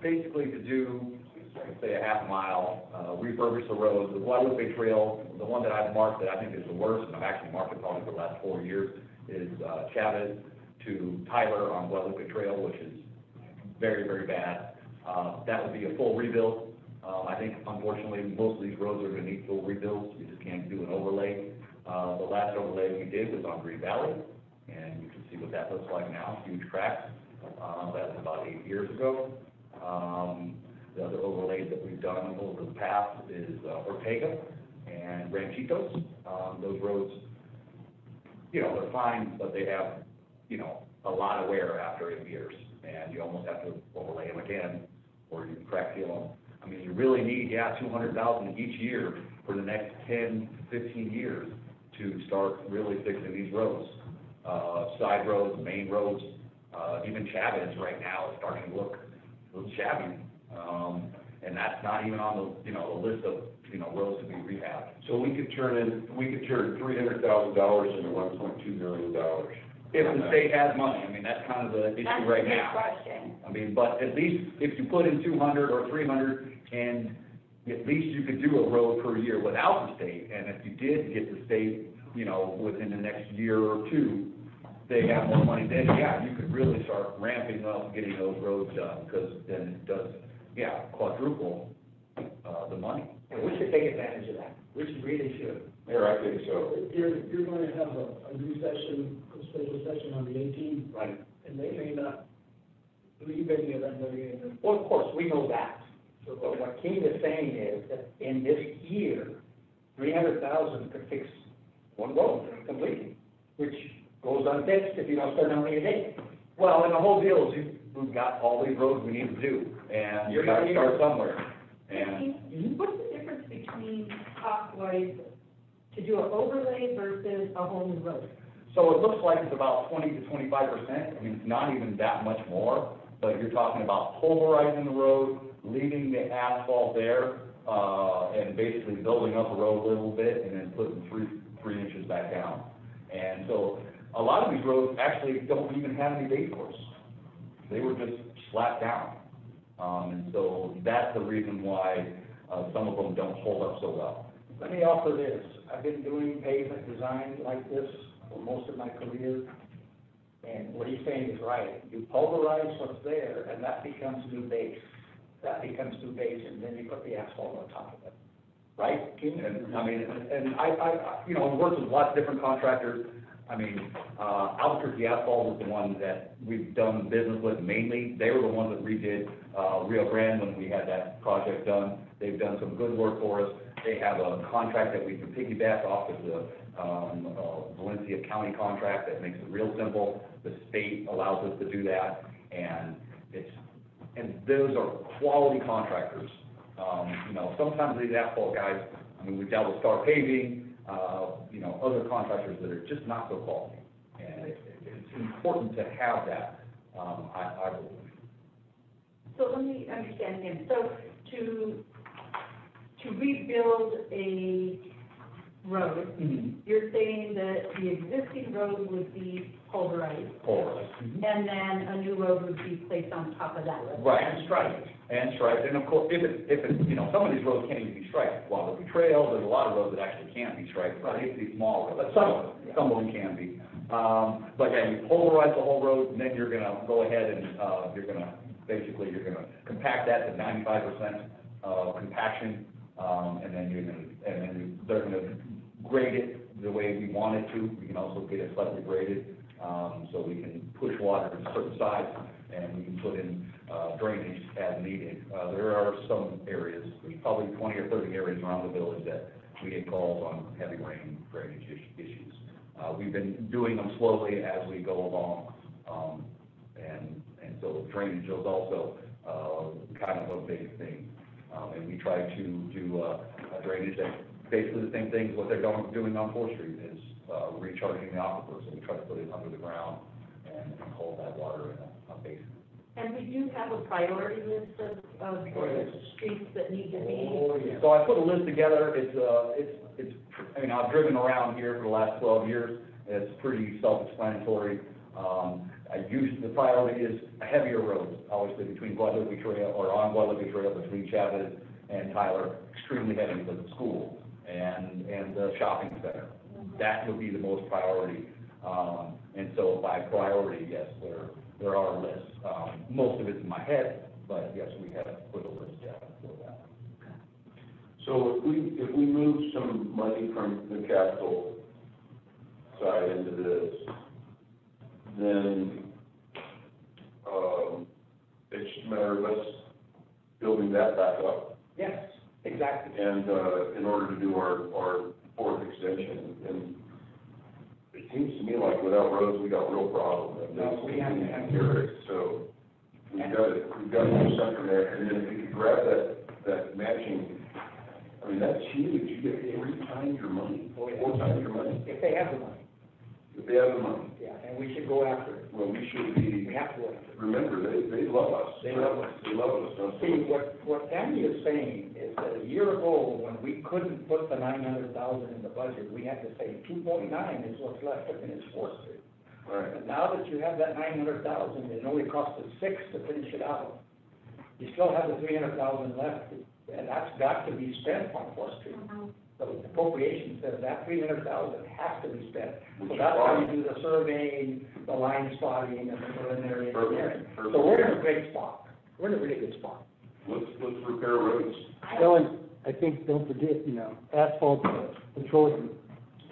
basically to do, say, a half mile, refurbish the roads, the Guadalupe Trail, the one that I've marked that I think is the worst, and I've actually marked it probably for the last 4 years, is Chavez to Tyler on Guadalupe Trail, which is very, very bad. That would be a full rebuild. I think unfortunately, most of these roads are gonna need full rebuilds. You just can't do an overlay. The last overlay we did was on Green Valley, and you can see what that looks like now, huge cracks. That was about 8 years ago. The other overlays that we've done over the past is Ortega and Ranchitos. Those roads, you know, they're fine, but they have, you know, a lot of wear after 8 years, and you almost have to overlay them again, or you crack seal them. I mean, you really need, $200,000 each year for the next 10, 15 years to start really fixing these roads. Side roads, main roads, even Chavez right now is starting to look a little shabby. And that's not even on the, you know, the list of, you know, roads to be rehabbed. So we could turn $300,000 into $1.2 million. If the state has money, I mean, that's kind of the issue right now. That's a good question. I mean, but at least if you put in 200 or 300, and at least you could do a road per year without the state, and if you did get the state, you know, within the next year or two, they have more money, then, you could really start ramping up getting those roads done, because then it does, quadruple, the money. And we should take advantage of that. We really should. Mayor, I think so. You're going to have a new session, a special session on the 18th, Right. and they may not leave any of that money in there. Well, of course, we know that. But what Keith is saying is that in this year, 300,000 could fix one road completely, which goes unfixed if you don't start on it today. Well, and the whole deal is we've got all these roads we need to do, and you gotta start somewhere. And What's the difference between cost-wise to do an overlay versus a whole new road? so it looks like it's about 20 to 25%. I mean, it's not even that much more, but you're talking about pulverizing the road, leaving the asphalt there, and basically building up a road a little bit and then putting three inches back down. And so a lot of these roads actually don't even have any base course. They were just slapped down. And so that's the reason why some of them don't hold up so well. Let me offer this. I've been doing pavement design like this for most of my career, and what he's saying is right. You pulverize what's there, and that becomes new base. That becomes new base, and then you put the asphalt on top of it. Right, Keene? And, I mean, and I you know, worked with lots of different contractors. I mean, Albuquerque Asphalt is the one that we've done business with mainly. They were the ones that redid, Rio Grande when we had that project done. They've done some good work for us. They have a contract that we can piggyback off of the, Valencia County contract that makes it real simple. The state allows us to do that, and those are quality contractors. You know, sometimes these asphalt guys, I mean, we've dealt with Star Paving, you know, other contractors that are just not so quality. And it's important to have that, I believe. So let me understand again. So to rebuild a road, you're saying that the existing road would be pulverized, and then a new road would be placed on top of that road? Right, and striped. And of course, if it, you know, some of these roads can't even be striped. Guadalupe Trail, there's a lot of roads that actually can't be striped, but it's these small roads, but some of them can be. But yeah, you pulverize the whole road, and then you're gonna go ahead and, you're gonna compact that to 95% compaction, and then they're gonna grade it the way we want it to. We can also get it slightly graded, so we can push water to a certain size, and we can put in drainage as needed. There are some areas, there's probably 20 or 30 areas around the village that we get calls on heavy rain drainage issues. We've been doing them slowly as we go along, and so drainage is also kind of a big thing. And we try to do a drainage that basically the same thing as what they're doing on 4th Street is recharging the aquifers. So we try to put it under the ground and hold that water in a basin. And we do have a priority list of streets that need to be. Oh, yeah. So I put a list together. It's. I mean, I've driven around here for the last 12 years. It's pretty self-explanatory. The priority is a heavier road, obviously between Guadalupe Trail or on Guadalupe Trail between Chavez and Tyler, extremely heavy because of school and the shopping center. That would be the most priority. And so by priority, yes, there are lists. Most of it's in my head, but yes, we have put a list together for that. So if we move some money from the capital side into this, then it's just a matter of us building that back up. Yes, exactly. And in order to do our 4th extension, and it seems to me like without roads, we got real problems. No, we have to. So we've got to do something there, and then if you could grab that matching, I mean, that's huge. You get 3 times your money, 4 times your money. If they have the money. If they have the money. Yeah, and we should go after it. Well, we should be. We have to go after it. Remember, they love us. They love us. They love us. Don't they? See, what Tammy is saying is that a year ago, when we couldn't put the 900,000 in the budget, we had to say 2.9 is what's left and it's forced it. Right. But now that you have that 900,000, it only cost us 6 to finish it out. You still have the 300,000 left, and that's got to be spent on 4th Street. So the appropriation says that 300,000 has to be spent. So that's how you do the surveying, the line spotting, and the preliminary engineering. So we're in a great spot. We're in a really good spot. Let's repair roads. Ellen, I think, don't forget, you know, asphalt petroleum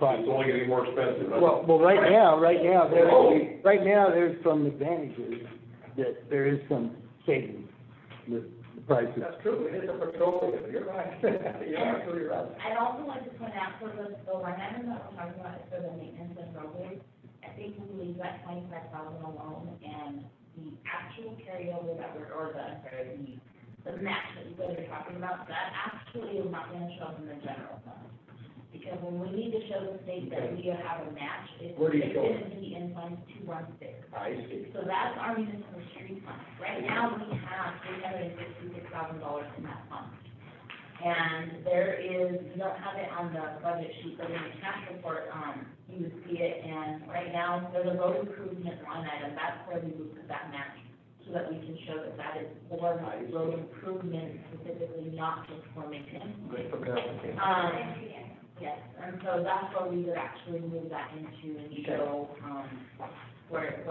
It's only getting more expensive. Well, right now, there's some advantages that there is some savings with the prices. That's true, it is a petroleum, you're right. You're absolutely right. I'd also like to point out for the line item that we're talking about is for the maintenance and roadways. I think we leave that 25,000 alone, and the actual carryover that the match that you guys are talking about, that actually is not going to show up in the general fund. Because when we need to show the state that we have a match, it's Where do you show it? going to be in fund 216. I see. So that's our municipal street fund. Right now, we have $366,000 in that fund. And there is, you don't have it on the budget sheet, but in the cash report, you would see it, and right now, there's a road improvement line item, that's where we would put that match, so that we can show that that is for road improvement specifically, not just for maintenance. Good for clarification. Yes, and so that's where we would actually move that into and show, where it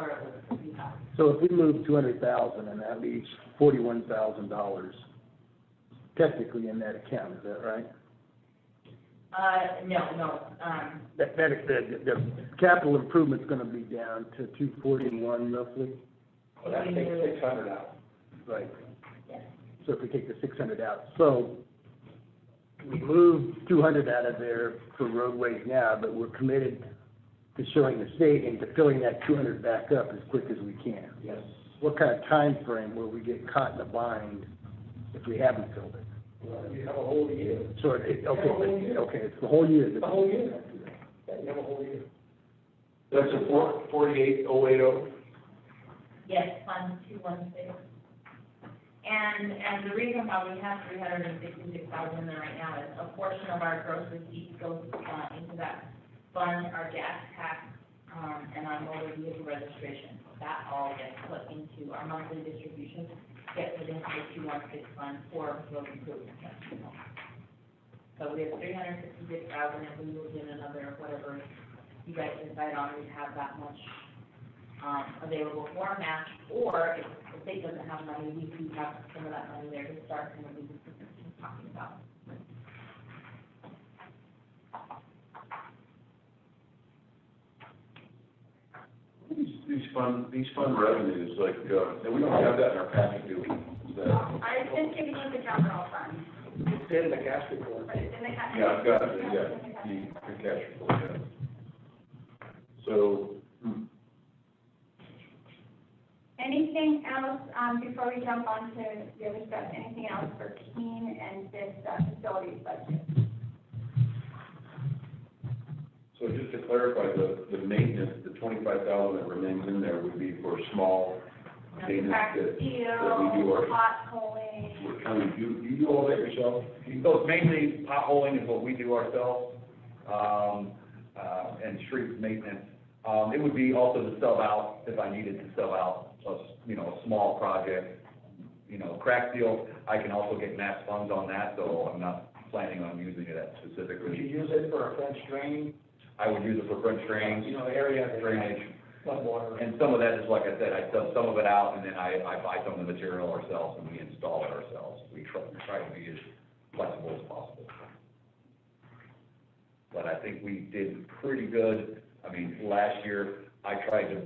would be at. So if we move $200,000 and that leaves $41,000 technically in that account, is that right? No, The capital improvement's gonna be down to 241 roughly? Well, that takes 600 out. Right. yes. So if we take the 600 out, so we move 200 out of there for roadways now, but we're committed to showing the state and to filling that 200 back up as quick as we can. Yes. What kind of time frame will we get caught in a bind if we haven't filled it? Well, you have a whole year. So it's the whole year. The whole year. Yeah, you have a whole year. That's a 48080? Yes, Fund 216. And the reason why we have 366,000 there right now is a portion of our gross receipts goes into that fund, our gas tax, and our motor vehicle registration. That all gets put into our monthly distribution, gets put into the 216 fund for road improvement. So we have 366,000, if we moved in another, whatever you guys decide on, we'd have that much available for a match, or if the state doesn't have money, we do have some of that money there to start some of these improvements we're talking about. These fund revenues, like, and we don't have that in our package, do we? Is that? I just giving you the capital fund, It's in the cash report. but it's in the capital. Yeah, I've got it, yeah, the cash report, yeah. So, Anything else, before we jump on to the other stuff, anything else for Keene and this facilities budget? so just to clarify, the maintenance, the 25,000 that remains in there would be for small maintenance Crack that steel, we do our, potholing. what kind of, do you do all that yourself? So it's mainly potholing is what we do ourselves, and street maintenance. It would be also to sub out, if I needed to sub out, a small project. Crack seal, I can also get match funds on that, so I'm not planning on using it specifically. Would you use it for a French drain? I would use it for French drains, Area drainage. flood water. And some of that is, like I said, I sub some of it out, and then I buy some of the material ourselves, and we install it ourselves. We try to be as flexible as possible. But I think we did pretty good. I mean, last year, I tried to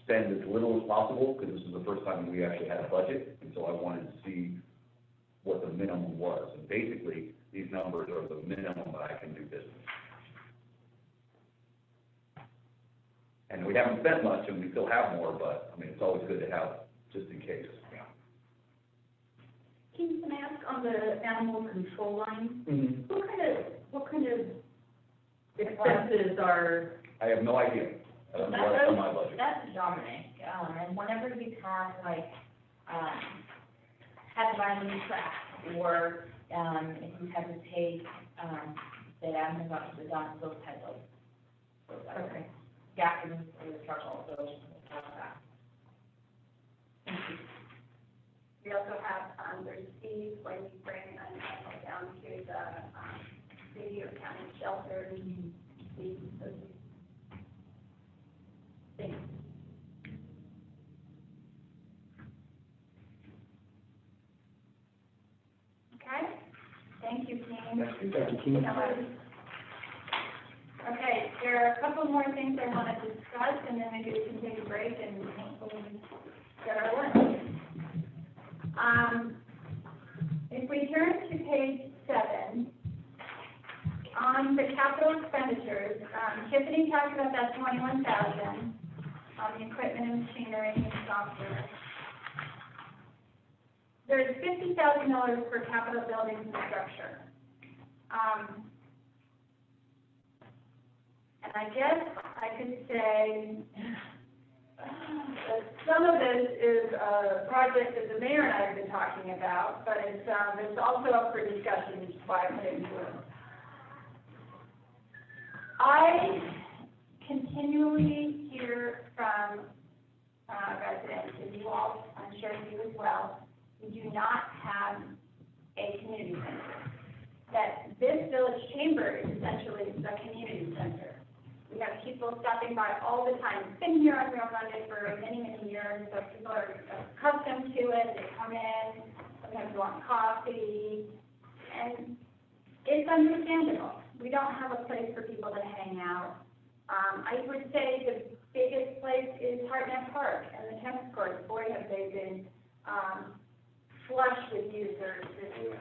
spend as little as possible, because this is the first time we actually had a budget, and so I wanted to see what the minimum was. And basically, these numbers are the minimum that I can do business. And we haven't spent much, and we still have more, but, I mean, it's always good to have, just in case. Can I ask on the animal control line, Mm-hmm. what kind of expenses are, I have no idea. I don't know what's on my budget. That's Dominic, and whenever you have, like, had to buy a new track, or, if you had to take, the admin up to the dump, those type of, okay. gas and the truck also, stuff like that. We also have, there's fees when you bring an animal down to the city or county shelter, fees, those things. Okay, thank you, Keene. Thank you, Keene. Okay, there are a couple more things I want to discuss, and then maybe we can take a break and hopefully get our lunch. If we turn to page 7, on the capital expenditures, Tiffany talked about that 21,000 on the equipment and machinery and software. There's $50,000 for capital buildings and structure. And I guess I could say, Some of this is a project that the mayor and I have been talking about, but it's also up for discussion, which is why I put it into it. I continually hear from residents, and you all, I'm sure you as well, who do not have a community center. That this village chamber is essentially the community center. We have people stopping by all the time. It's been here on Rio Grande for many, many years, so people are accustomed to it. They come in, sometimes want coffee, and it's understandable. We don't have a place for people to hang out. I would say the biggest place is Hartnett Park and the tennis courts. Boy, have they been flush with users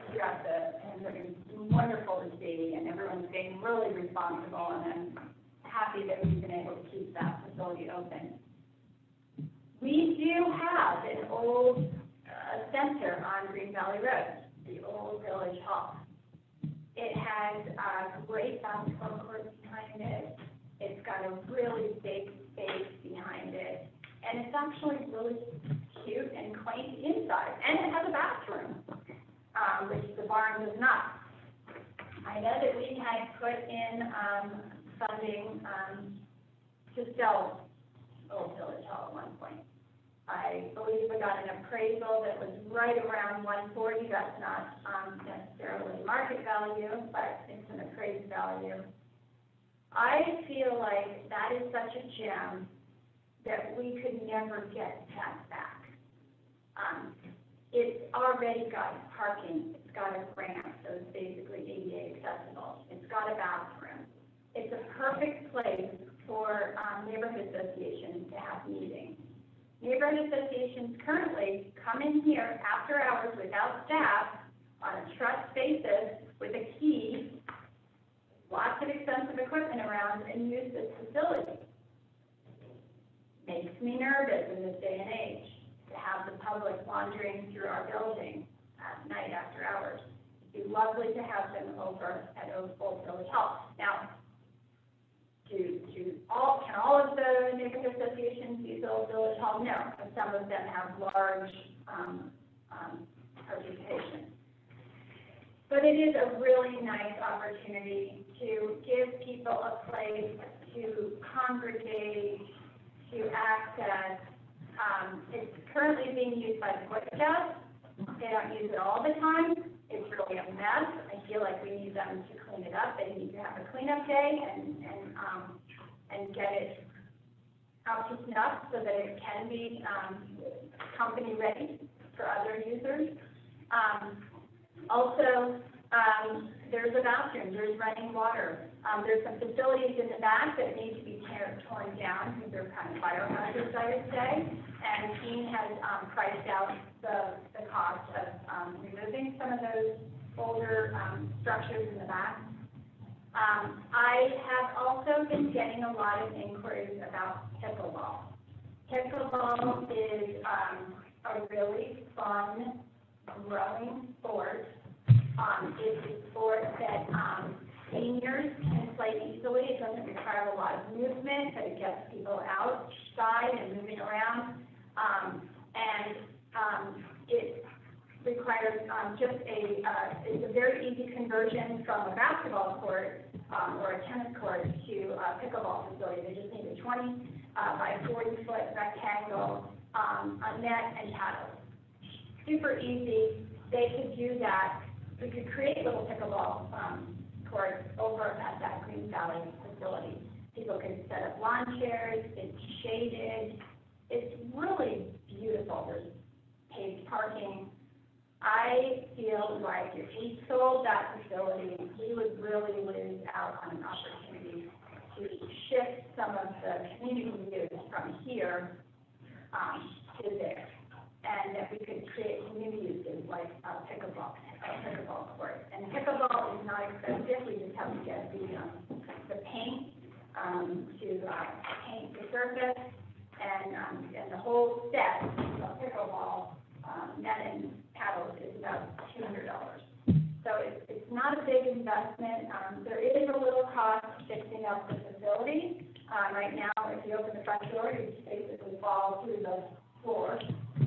throughout and it's been wonderful to see, and everyone's being really responsible, and I'm happy that we've been able to keep that facility open. We do have an old center on Green Valley Road, the old Village Hall. It has a great basketball court behind it. It's got a really big space behind it, and it's actually really cute and quaint inside, and it has a bathroom, which the barn does not. I know that we had put in funding to sell Old Village Hall at one point. I believe we got an appraisal that was right around 140. That's not necessarily market value, but it's an appraised value. I feel like that is such a gem that we could never get that back. It's already got parking, it's got a ramp, so it's basically ADA accessible. It's got a bathroom. It's a perfect place for neighborhood associations to have meetings. Neighborhood associations currently come in here after hours without staff on a trust basis with a key, lots of expensive equipment around, and use this facility. Makes me nervous in this day and age to have the public wandering through our building at night after hours. It'd be lovely to have them over at Old Village Hall. Now, can all of the neighborhood associations use Old Village Hall? No, and some of them have large participation. But it is a really nice opportunity to give people a place to congregate, to access. It's currently being used by the Boy Scouts. They don't use it all the time. It's really a mess. I feel like we need them to clean it up. They need to have a cleanup day and get it out to snuff so that it can be company ready for other users. There's a bathroom, there's running water. There's some facilities in the back that need to be torn down because they're kind of fire hazards, I would say. And Keene has priced out the cost of removing some of those older structures in the back. I have also been getting a lot of inquiries about pickleball. Pickleball is a really fun, growing sport. It's a sport that seniors can play easily. It doesn't require a lot of movement, but it gets people outside and moving around. It requires it's a very easy conversion from a basketball court or a tennis court to a pickleball facility. They just need a 20 by 40-foot rectangle, a net and paddles. Super easy. They could do that. We could create little pickleball courts over at that Green Valley facility. People can set up lawn chairs. It's shaded. It's really beautiful. There's paved parking. I feel like if we sold that facility, we would really lose out on an opportunity to shift some of the community use from here to there, and that we could create community uses like a pickleball court. And pickleball is not expensive. We just have to get the paint to paint the surface, and the whole set of pickleball net and paddles is about $200. So it's not a big investment. There is a little cost fixing up the facility. Right now, if you open the front door, you're just basically fall through the floor.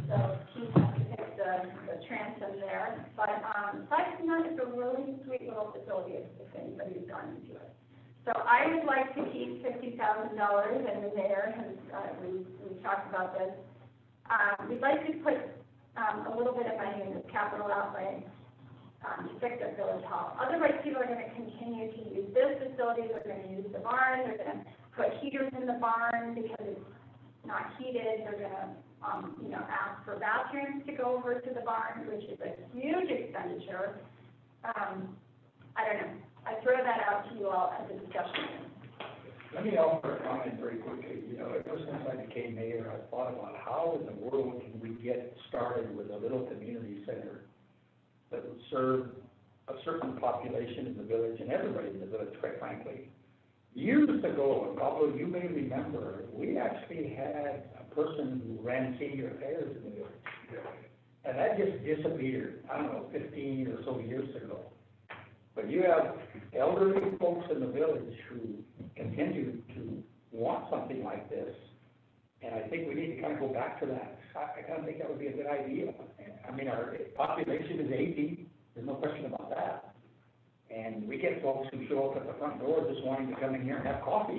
So he has to pick the transom there. But, aside from that, it's a really sweet little facility if anybody's gone into it. So I would like to keep $50,000, and the mayor has, we talked about this. We'd like to put, a little bit of money in this capital outlay, to fix the village hall. Otherwise, people are gonna continue to use this facility, they're gonna use the barn, they're gonna put heaters in the barn because it's not heated, they're gonna, ask for bathrooms to go over to the barn, which is a huge expenditure. I don't know, I throw that out to you all as a discussion. Let me offer a comment very quickly. Ever since I became mayor, I thought about how in the world can we get started with a little community center that would serve a certain population in the village and everybody in the village, quite frankly. Years ago, and Pablo, you may remember, we actually had a person who ran senior affairs in the village. And that just disappeared, I don't know, 15 or so years ago. But you have elderly folks in the village who continue to want something like this. And I think we need to kind of go back to that. I kind of think that would be a good idea. I mean, our population is aging, there's no question about that. And we get folks who show up at the front door just wanting to come in here and have coffee.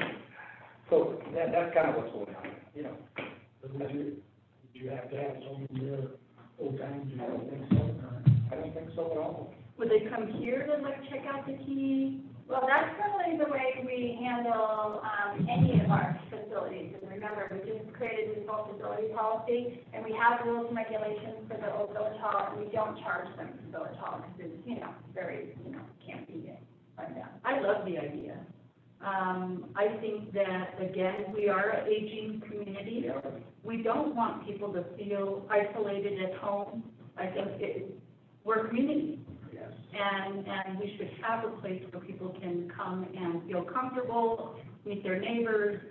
So that's kind of what's going on, Would you have to have someone there full time? I don't think so. I don't think so at all. Would they come here to like check out the key? Well, that's really the way we handle, any of our facilities. And remember, we just created this whole facility policy, and we have rules and regulations for the old village hall, and we don't charge them for village hall, because it's, very, can't be run down. I love the idea. I think that, again, we are an aging community. We don't want people to feel isolated at home. I think we're a community. Yes. And we should have a place where people can come and feel comfortable, meet their neighbors,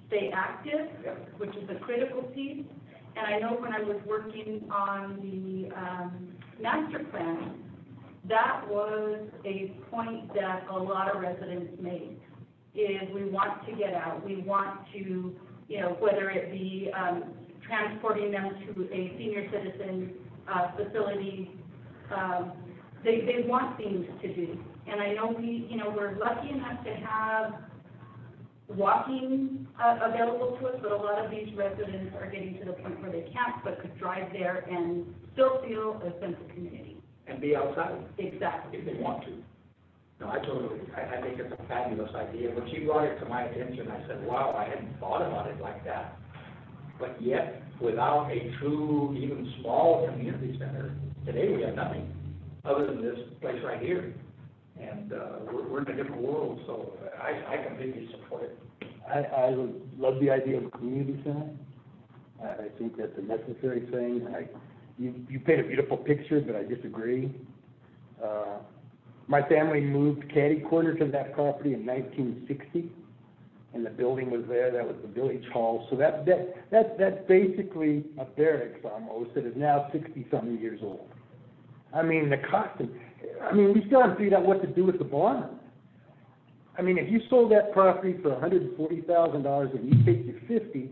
stay active, which is a critical piece. And I know when I was working on the master plan, that was a point that a lot of residents made, is we want to get out. We want to, whether it be transporting them to a senior citizen facility, they want things to do. And I know we're lucky enough to have walking available to us, but a lot of these residents are getting to the point where they can't, but could drive there and still feel a sense of community. And be outside. Exactly. If they want to. No, I think it's a fabulous idea. When she brought it to my attention, I said, wow, I hadn't thought about it like that. But yet, without a true, even small community center, today we have nothing other than this place right here. And we're in a different world, so I completely support it. I love the idea of a community center. I think that's a necessary thing. You paint a beautiful picture, but I disagree. My family moved catty corner to that property in 1960, and the building was there. That was the village hall. So that's basically a barracks almost that is now 60-something years old. I mean, we still haven't figured out what to do with the barn. I mean, if you sold that property for $140,000 and you paid you $50,000,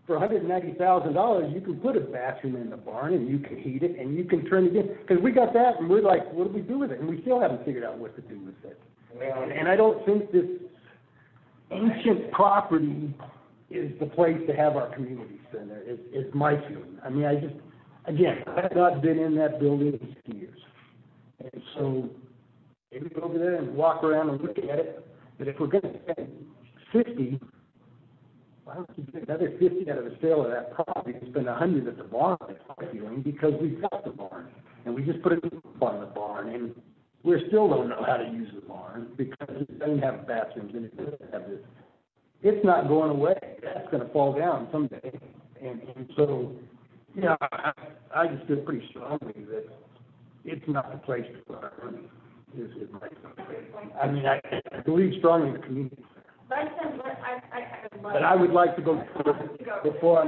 for $190,000, you can put a bathroom in the barn and you can heat it and you can turn it in. Because we got that and we're like, what do we do with it? And we still haven't figured out what to do with it. And I don't think this ancient property is the place to have our community center, is my feeling. I mean, I have not been in that building in 6 years. And so maybe go over there and walk around and look at it. But if we're going to spend $50,000, why don't you get another $50,000 out of the sale of that property and spend $100,000 at the barn, that's my feeling, because we've got the barn. And we just put a roof on the barn, and we still don't know how to use the barn because it doesn't have bathrooms and it doesn't have this. It's not going away. That's going to fall down someday. And so, I just feel pretty strongly that it's not the place to put our money, is my feeling. I mean, I believe strongly in the community. But I would like to go before I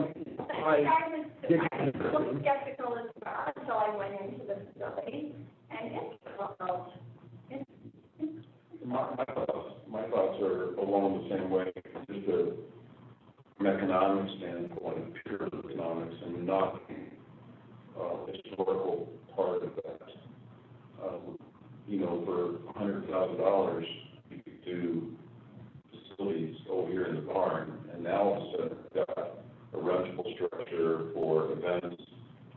get into the I was skeptical as well until I went into the facility, and My thoughts are along the same way, just from economic historical part of that. You know, for $100,000, you could do facilities over here in the barn, and now all of a sudden we've got a rentable structure for events.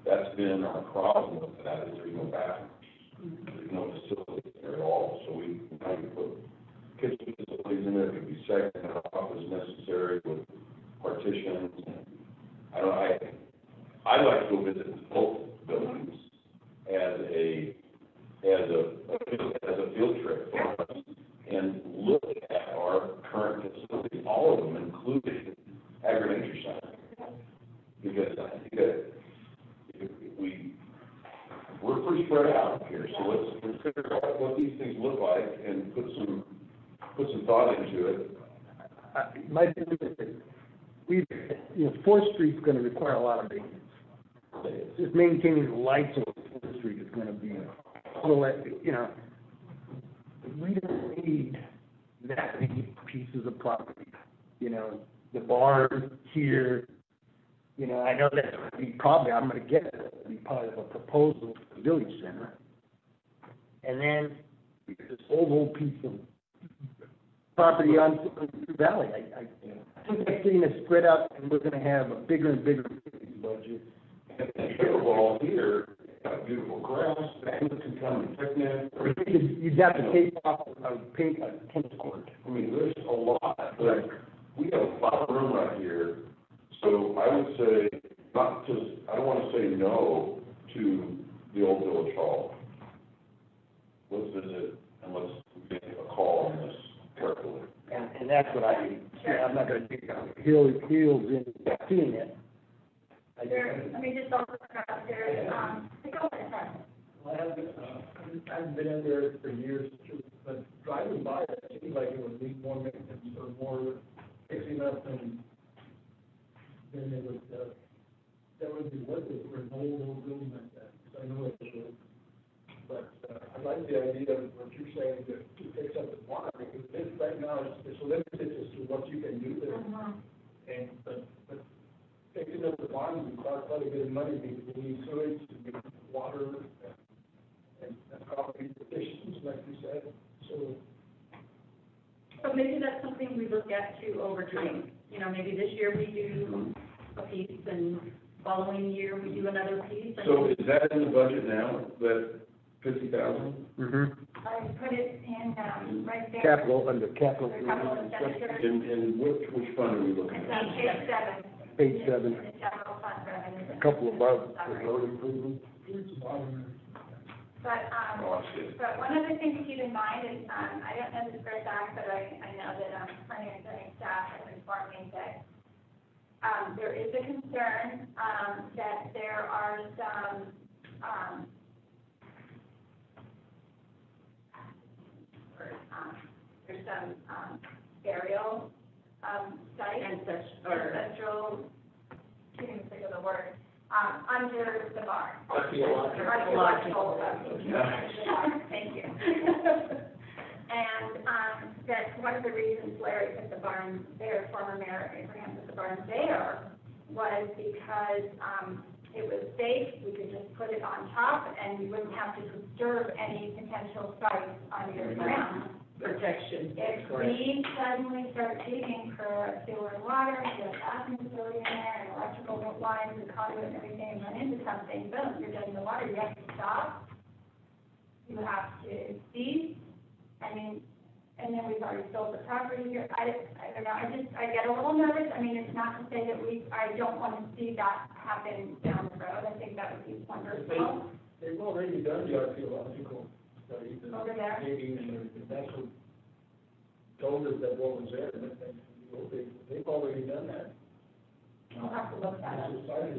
That's been our problem with that, is there's no bathrooms. There's no facilities there at all, so we now can put kitchen facilities in there, it could be second off as necessary with partitions. I'd like to go visit both buildings as a field trip for us and look at our current facilities, all of them, including agriculture center. Because I think that we're pretty spread out here, so let's figure out what these things look like and put some thought into it. My thing is, Fourth Street's gonna require a lot of maintenance. Just maintaining the lights on Fourth Street is gonna be a little, we don't need that many pieces of property. The barn here, I know that's gonna be probably, I'm gonna get it, it'll be part of a proposal for the village center. And then this old piece of property on Valley, I think I've seen it spread out, and we're gonna have a bigger and bigger budget. And the pickleball here, got beautiful grass, families can come and picnic. You'd have to take off, paint a tennis court. I mean, there's a lot, but we have a lot of room right here. So I would say, I don't want to say no to the old village hall. Let's visit and let's make a call on this carefully. And that's what I'm not gonna dig out heels in seeing it. Let me just also start there, go ahead. I've been in there for years, but driving by it, it seemed like it would need more maintenance or more fixing up, and then it would, that would be worth it for an old building like that, because I know it's, but I like the idea of what you're saying, to fix up the barn, because this right now it's limited as to what you can do there. And, but fixing up the barn would cost quite a bit of money, because we need sewage, we need water, and property petitions, like you said, so. So maybe that's something we look at too over time. Maybe this year we do a piece, and following year we do another piece. So is that in the budget now, that 50,000? Mm-hmm. I put it in, right there. Capital, under capital. Capital expenditure. And which fund are we looking It's at? on page 7. Page 7, The general fund revenue. a couple above the road improvement. But, Oh, I see. but one other thing to keep in mind is, I don't know this for a fact, but I know that, planning and zoning staff has informed me that, there is a concern, that there are some, there's some, burial, sites. Ancestral, can't even think of the word, under the barn. Archaeological. Thank you. And, that's one of the reasons Larry put the barn there, former Mayor Abraham put the barn there, was because, it was safe, we could just put it on top, and we wouldn't have to disturb any potential sites under the ground. Protection. If we suddenly start digging for sewer and water, and get a bathroom facility in there, and electrical lines and conduit and everything, and run into something, boom, you're dead in the water, you have to stop. You have to cease, and then we've already sold the property here, I don't know, I get a little nervous, it's not to say that I don't want to see that happen down the road, I think that would be wonderful. They've already done the archaeological studies, and Over there? digging, and that's what told us that what was there, they've already done that. We'll have to look that up.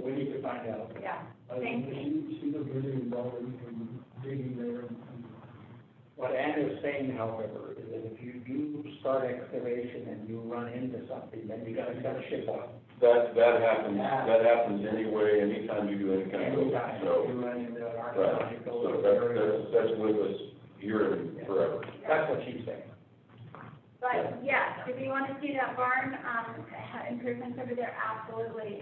We need to find out. Yeah, thank you. She was really involved in digging there. What Ann is saying, however, is that if you do start excavation and you run into something, then you gotta cut a ship off. That happens anyway, anytime you do any kind of building, Anytime so. you run into an Right, archaeological so area. that's with us here and forever. That's what she's saying. But, yeah, if you want to see that barn, improvements over there, absolutely.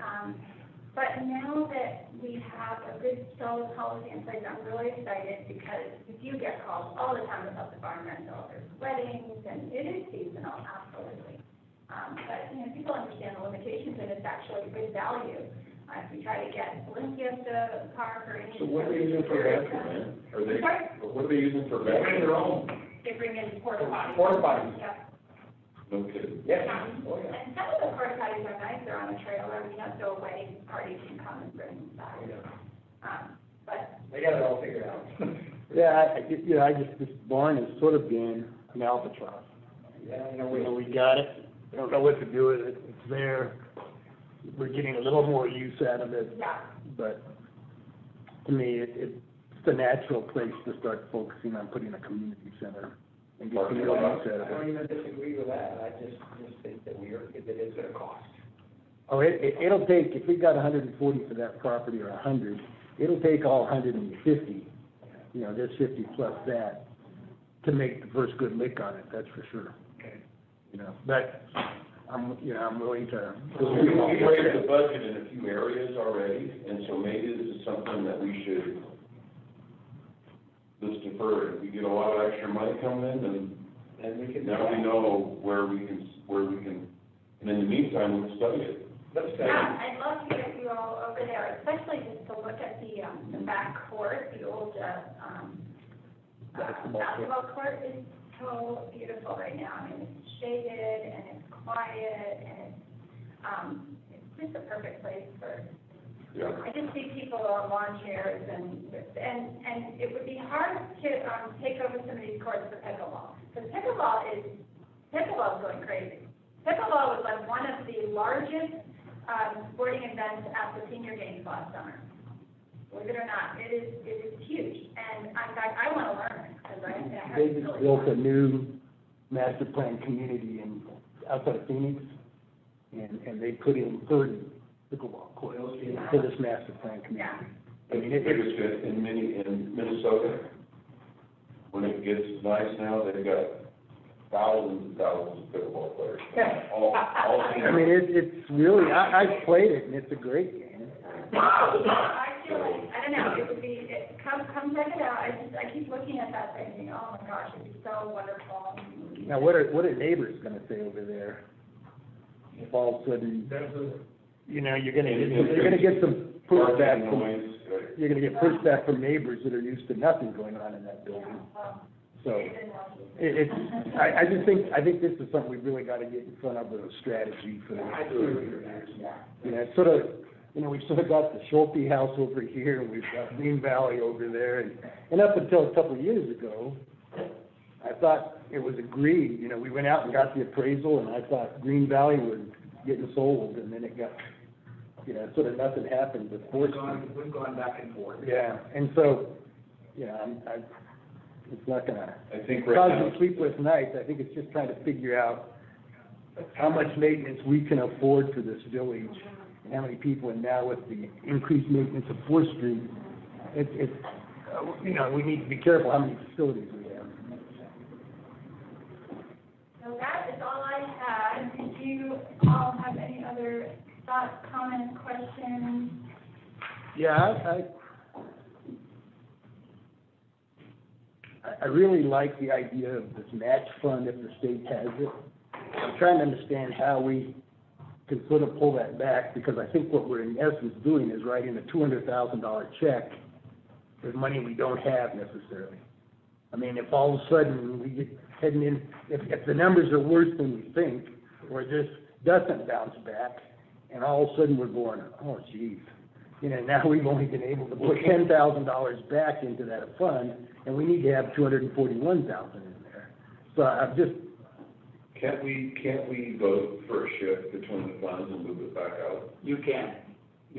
But now that we have have a good, solid policy in place. I'm really excited because we do get calls all the time about the farm rental. There's weddings, and it is seasonal, absolutely. But, you know, people understand the limitations, and it's actually good value. If we try to get Valencia Park or any. So what are they using for bathroom, man? Are they, Sorry? what are they using for They bring their bathroom? own They bring in porta potties. porta potties. Yeah. No kidding. Yes, oh, yeah. And some of the porta potties are nice, they're on a trailer, you know, so a wedding party can come and bring them back. But, They got it all figured out. Yeah, I just, this barn has sort of been an albatross. Yeah, We got it, I don't know what to do with it, it's there, we're getting a little more use out of it, yeah, but to me, it's the natural place to start focusing on putting a community center and get some real use out I of don't it. even disagree with that, I just think that that it's gonna cost. Oh, it'll take, if we got 140 for that property or 100, it'll take all 150, you know, there's 50 plus that, to make the first good lick on it, that's for sure. Okay. You know, but I'm willing to. We've raised the budget in a few areas already, and so maybe this is something that we should, let's defer. If we get a lot of extra money coming in, And we can. now we know where we can, and in the meantime, we'll study it. Let's say, yeah, I'd love to get you all over there, especially just to look at the back court, the old, basketball court is so beautiful right now. I mean, it's shaded and it's quiet and it's just a perfect place for, Yeah. I just see people on lawn chairs and it would be hard to take over some of these courts for pickleball. Because pickleball is going crazy. Pickleball was like one of the largest sporting events at the senior games last summer. Believe it or not, it is huge. And in fact, I want to learn it because I heard They it's just really built a fun. new master plan community outside of Phoenix, and they put in 30 pickleball courts for this master plan community. I mean, It's the biggest fit in Minnesota. When it gets nice now, they've got thousands and thousands of pickleball players. All I mean, it's really, I've played it, and it's a great game. I feel like, I don't know, it would be, come check it out. I keep looking at that thing, thinking, oh my gosh, it'd be so wonderful. Now, what are neighbors gonna say over there? If all of a sudden, you know, you're gonna get some pushback Parking from, noise, you're gonna get pushback from neighbors that are used to nothing going on in that building. So, I think this is something we've really gotta get in front of with a strategy for the next few years. You know, it's sort of, you know, we've sort of got the Schulte House over here, and we've got Green Valley over there, and up until a couple of years ago, I thought it was agreed, you know, we went out and got the appraisal, and I thought Green Valley was getting sold, and then it got, you know, sort of nothing happened with Fourth Street. we've gone back and forth. Yeah, and so, you know, it's not gonna I think right cause now, you sleepless nights, I think it's just trying to figure out how much maintenance we can afford for this village, and how many people, and now with the increased maintenance of Fourth Street, it's, you know, we need to be careful how many facilities we have. So that is all I had. Did you all have any other thoughts, comments, questions? Yeah, I really like the idea of this match fund if the state has it. I'm trying to understand how we can sort of pull that back, because I think what we're in essence doing is writing a $200,000 check with money we don't have necessarily. I mean, if all of a sudden we get heading in, if the numbers are worse than we think, or this doesn't bounce back, and all of a sudden we're going, oh geez, you know, now we've only been able to put $10,000 back into that fund, and we need to have $241,000 in there. So I'm just, can't we vote for a shift between the funds and move it back out? You can.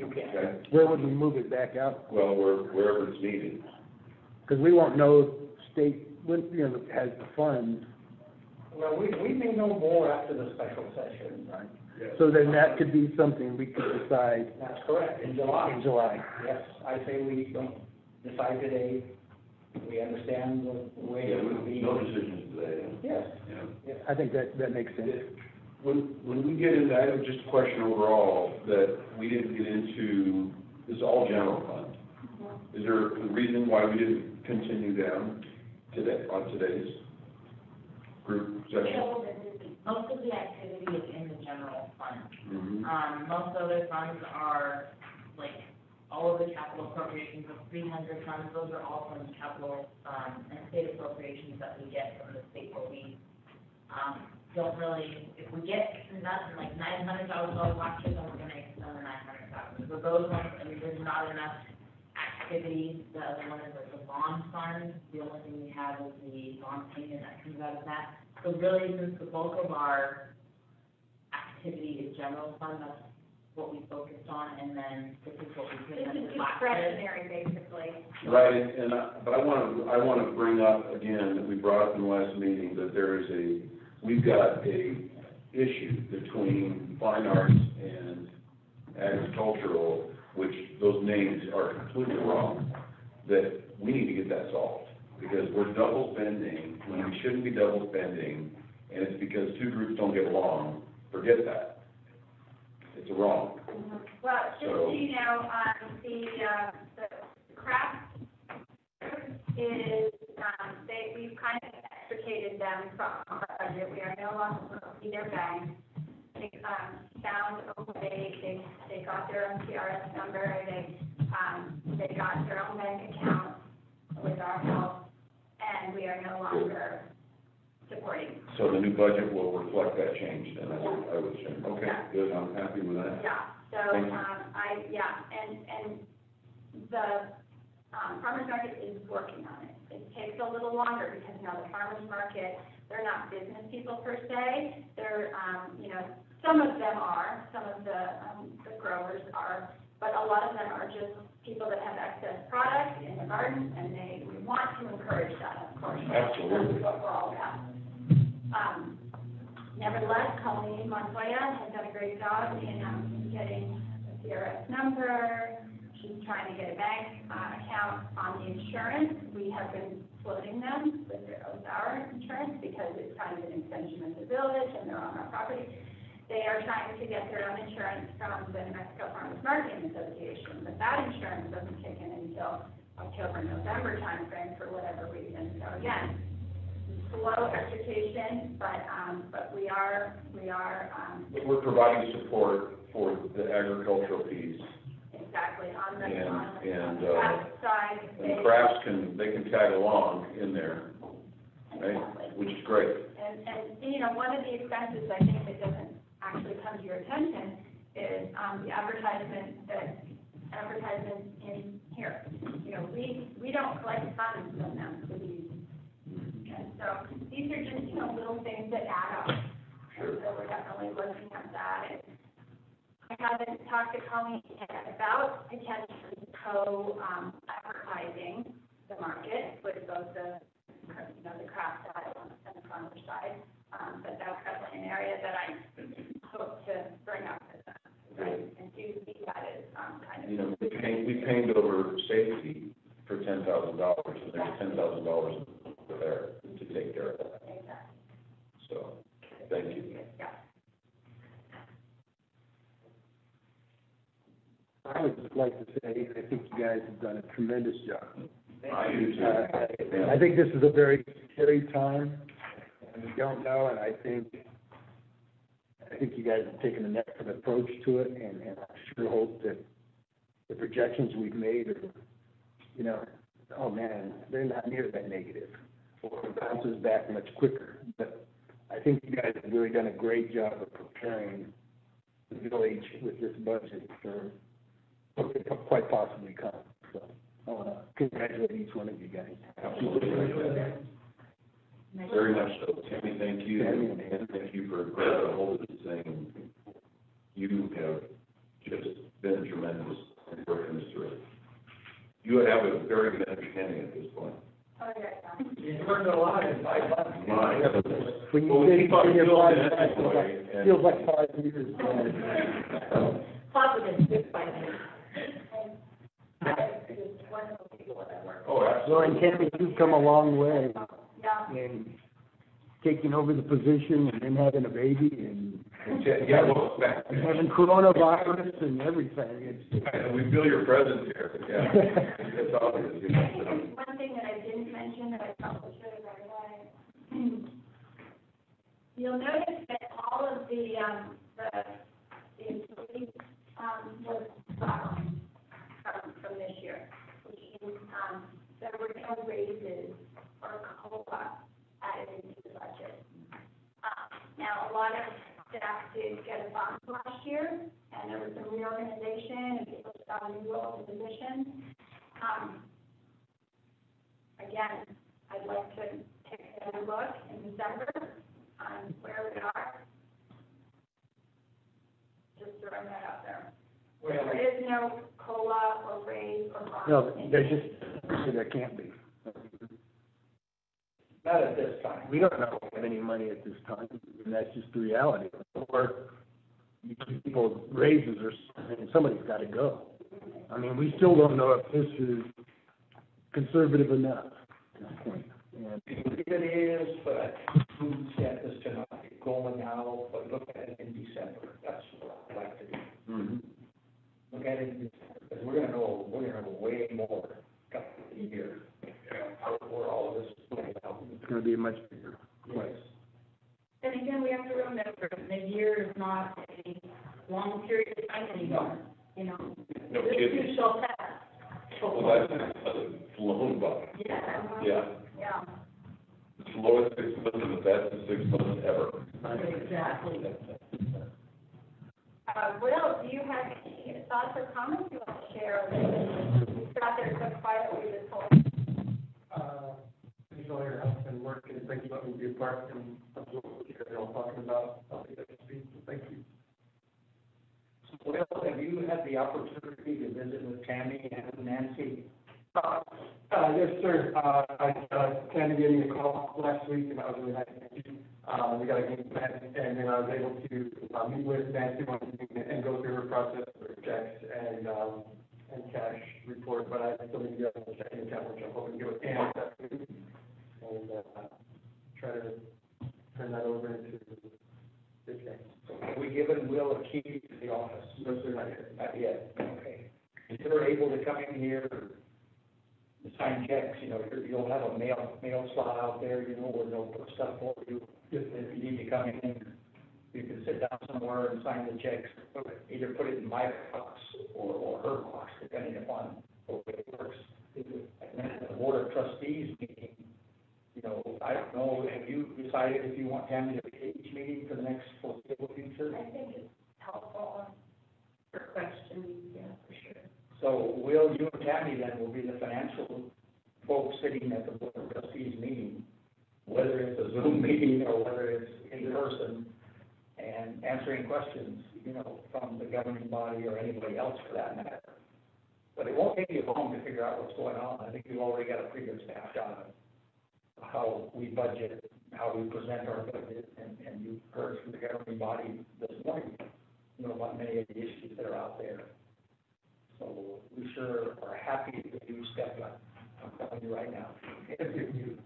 Okay? where would we move it back out? Well, wherever it's needed. Because we won't know state, when, you know, has the funds, Well, we may know more after the special session. right? So then that could be something we could decide That's correct, in July. in July. Yes, I say we don't decide today, we understand the way Yeah, it would be. no decisions today. Yes, Yeah. yes. I think that makes sense. When we get into, I have just a question overall, that we didn't get into this is all general fund. Is there a reason why we didn't continue down today, on today's group session? Most of the activity is in the general fund. Mhm. Most other funds are, like, all of the capital appropriations of 300 funds, those are all from capital, and state appropriations that we get from the state where we, don't really, if we get nothing, like $900,000 last year, then we're gonna extend the 900,000. So those ones, I mean, there's not enough activity. The other one is like the bond fund, the only thing we have is the bond payment that comes out of that. So really, since the bulk of our activity is general fund, that's what we focused on, and then this is what we This is presented last year. discretionary, basically. Right, but I wanna bring up again, that we brought up in the last meeting, that we've got a issue between fine arts and agricultural, which those names are completely wrong, that we need to get that solved. Because we're double spending when we shouldn't be double spending, and it's because two groups don't get along. Forget that. It's wrong. Well, just so you know, the craft is, we've kind of extricated them from our budget. We are no longer going to see their bank. They, found a way, they got their own TRS number, they got their own bank account with our help, and we are no longer supporting. So the new budget will reflect that change, then, I would assume. Okay, good, I'm happy with that. Yeah, so, Thank you. and the, farmer's market is working on it. It takes a little longer because, you know, the farmer's market, they're not business people per se. They're, you know, some of them are, some of the growers are, but a lot of them are just people that have excess product in the garden, and we want to encourage that, of course. Absolutely. That's what we're all about. Nevertheless, Colleen Montoya has done a great job in getting the CRS number. She's trying to get a bank account on the insurance. We have been floating them with our insurance because it's kind of an extension of the village and they're on our property. They are trying to get their own insurance from the New Mexico Farmers Marketing Association, but that insurance doesn't kick in until October, November timeframe for whatever reason. So again, slow extrication, but we are. We're providing support for the agricultural piece. Exactly, on the And craft side. And crafts can tag along in there, right? Which is great. And, you know, one of the expenses I think that doesn't actually come to your attention is, the advertisement in here. You know, we don't collect funds from them for these. And so these are just, you know, little things that add up. Sure. So we're definitely looking at that. And I haven't talked to Colleen yet about potentially advertising the market with both the craft side and the farmer side. But that's definitely an area that I hope to bring up with them. Right? And do see that as kind of. You know, we paid over safety for $10,000, and there's $10,000 there to take care of that. Exactly. So, thank you. Yeah. I would just like to say, I think you guys have done a tremendous job. I do too. I think this is a very scary time, and we don't know, and I think you guys have taken an excellent approach to it, and I sure hope that the projections we've made are, you know, oh man, they're not near that negative, or it bounces back much quicker. But I think you guys have really done a great job of preparing the village with this budget for what could quite possibly come. So I want to congratulate each one of you guys. Very much so. Tammy, thank you, and thank you for grabbing a hold of this thing. You have just been tremendous in working this through. You have a very good understanding at this point. Oh, yeah. You learned a lot in 5 months. When you Well, we say keep on your building life, it anyway, and- feels like 5 years. Man. Positive, good by me. Just one of the people that I work with. Oh, So, absolutely. and Tammy, you've come a long way Yeah. in taking over the position and then having a baby, and Yeah, well, back. Having coronavirus and everything, it's. We feel your presence here, yeah. It's obvious, you know. One thing that I didn't mention that I probably should have underlined. You'll notice that all of the employees, was from this year, which means, there were no raises or COLA added into the budget. Now, a lot of staff did get a bump last year, and there was some reorganization, and people got new roles and positions. Again, I'd like to take another look in December on where we are. Just throwing that out there. There is no COLA or raise or bump. No, there's just, there can't be. Not at this time. We don't know if we have any money at this time, and that's just the reality. Or you give people raises or something, somebody's got to go. I mean, we still don't know if this is conservative enough at this point. And It is, but food set this tonight, going out, but look at it in December. That's what I'd like to do. Mhm. Look at it in December, because we're gonna know way more couple of years. Where all of this is playing out. it's going to be a much bigger place. And again, we have to remember, the year is not a long period of time anymore, you know. No This kidding. too shall pass. Well, that's flown by. Yeah. Yeah. Yeah. The slowest 6 months and the fastest 6 months ever. Exactly. Will, do you have any thoughts or comments you want to share? You got there so quietly this whole. Thanks for all your help and work, and thank you for letting me be a part and absorb what you guys are all talking about. I'll be there to speak, so thank you. Well, have you had the opportunity to visit with Tammy and Nancy? Yes, sir. Tammy gave me a call last week, and I was really nice. We got a game plan, and then I was able to meet with Nancy and go through her process for checks and cash report. But I still need to go and check in account, which I'm hoping to get with Ann and try to turn that over into this game. Have we given Will a key to the office? No, sir, not yet. Not yet, okay. If you're able to come in here, sign checks, you know, you'll have a mail slot out there, you know, where they'll put stuff for you. If you need to come in, you can sit down somewhere and sign the checks, either put it in my box or her box, depending upon the way it works. And then at the Board of Trustees meeting, you know, I don't know, have you decided if you want Tammy to be at each meeting for the next foreseeable future? I think it's helpful. For questions, yeah, for sure. So Will, you and Tammy then will be the financial folks sitting at the Board of Trustees meeting, whether it's a Zoom meeting or whether it's in person, and answering questions, you know, from the governing body or anybody else for that matter. But it won't take you long to figure out what's going on. I think you've already got a pretty good snapshot of how we budget, how we present our budget, and you've heard from the governing body this morning, you know, about many of the issues that are out there. So we sure are happy that you stepped up. I'm telling you right now. Thank you.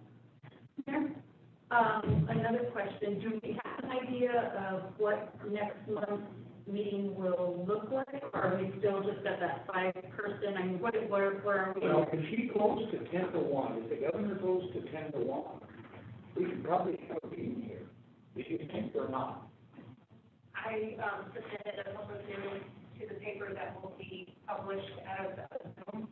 Another question, do we have an idea of what next month's meeting will look like? Or are we still just at that 5-person, I mean, where are we? Well, if she goes to 10-1, if the governor goes to 10-1, we could probably have a meeting here. Do you think or not? I submitted a public hearing to the paper that will be published as a Zoom,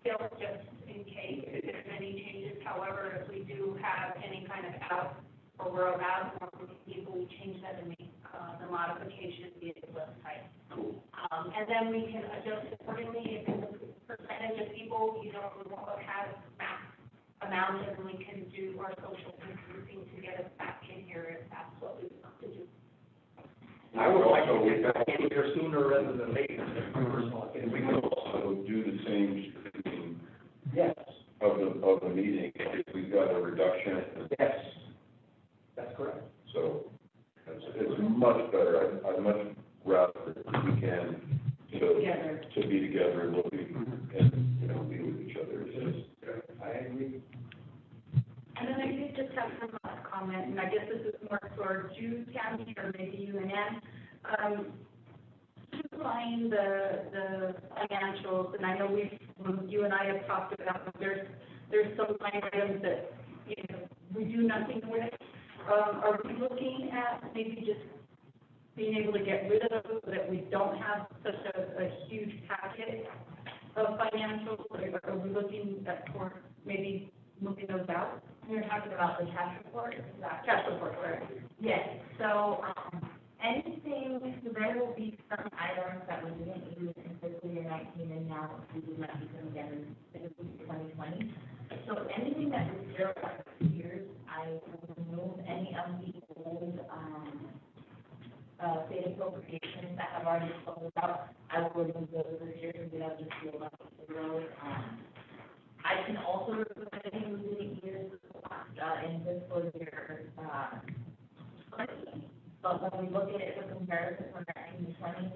still just in case if there's any changes. However, if we do have any kind of out or we're allowed more people, we change that and make the modification via the website. And then we can adjust accordingly if it's a percentage of people, you know, we won't have max amount, and we can do our social distancing to get us back in here if that's what we want to do. I would like to get back in here sooner rather than later, that's my personal And we opinion. can also do the same thing Yes, of the meeting, if we've got a reduction. yes, that's correct. So it's much better. I'd much rather if we can to be together and look and, you know, be with each other. It's just, I agree. And then I did just have one last comment, and I guess this is more for or to Tammy, or maybe you and Ann, supplying the financials, and I know you and I have talked about, there's some line items that, you know, we do nothing with. Are we looking at maybe just being able to get rid of those so that we don't have such a huge packet of financials? Are we looking at, for maybe moving those out? You're talking about the cash report, is that? Cash report, right? Yes, so, anything, so there will be some items that we didn't use in fiscal year 19, and now we do not use them again in fiscal year 2020. So anything that was zero after 2 years, I will remove any of the old, state appropriations that have already closed out. I will remove those this year, because they'll just be left with zeros. I can also remove anything we didn't use in fiscal year, 20. But when we look at it for comparison from 19 to 20,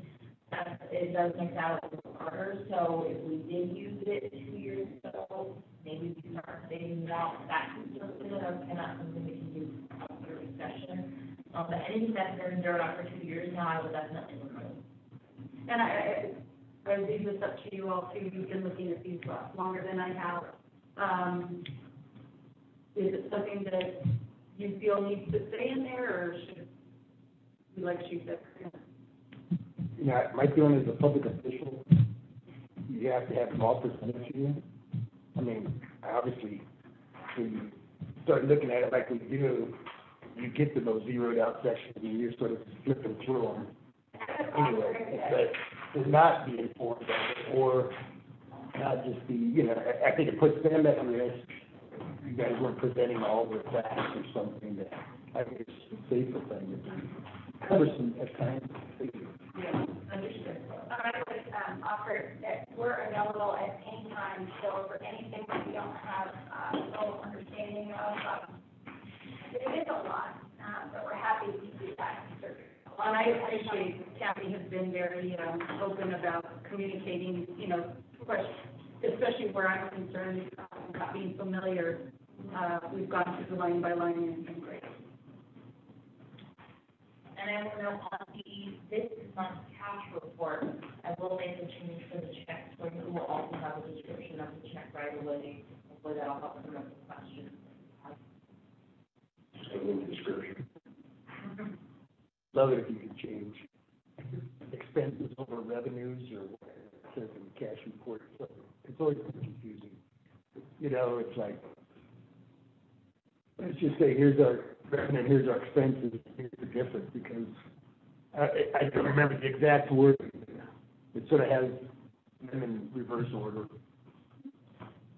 it does make that a little harder. So if we did use it 2 years ago, maybe we start saving it out. That's just not something we can do after a recession. But anything that's been zeroed out for 2 years now, I would definitely remove. And I leave this up to you all too. You've been looking at these longer than I have. Is it something that you feel needs to stay in there, or should we like you to? Yeah, my feeling as a public official, you have to have an office next to you. I mean, obviously, when you start looking at it like we do, you get to those zeroed out sections and you're sort of flipping through them. Anyway, but to not be informed of it, or not just be, you know, I think it puts them at risk. You guys weren't presenting all the facts or something that I think it's a safer thing to do. Cumbersome at times. Yeah, understood. I would offer that we're available at any time, so for anything that we don't have full understanding of, it is a lot, but we're happy to do that. And I appreciate Kathy has been very open about communicating, you know, questions, especially where I'm concerned, not being familiar. We've gone through the line by line and it's been great. And I will note on this month's cash report, I will make a change for the checks, where you will also have a description of the check right away, hopefully that'll help some of the questions. Just a little description. Love it if you could change expenses over revenues or what it says in the cash report. So it's always been confusing. You know, it's like, let's just say, here's our revenue, and here's our expenses, here's the difference, because I don't remember the exact word. It sort of has them in reverse order.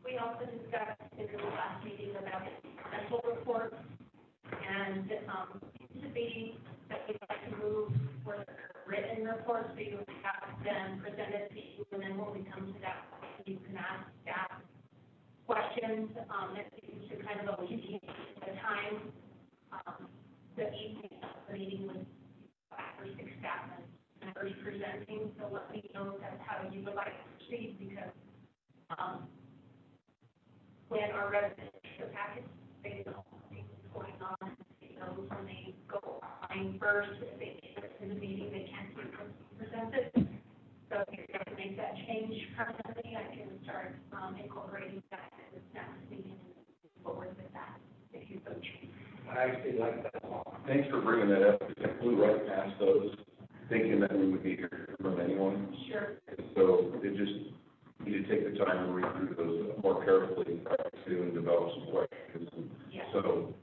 We also discussed in the last meeting about rental reports and anticipating that we'd like to move for written reports, so you would have them presented to you, and then when we come to that, you can ask staff questions, that seems to kind of alleviate the time, the evening of the meeting with 5 or 6 staff and already presenting, so let me know that's how you would like to proceed, because, when our residents get the packets, they know what's going on, they know when they go online first, if they get to the meeting, they can't see what's presented. So if you're going to make that change permanently, I can start incorporating that in the next meeting and forward with that, if you so choose. I actually like that a lot. Thanks for bringing that up, because I flew right past those, thinking that we would be here from anyone. Sure. So it just, you need to take the time to read through those more carefully, to and develop some questions. Yeah. So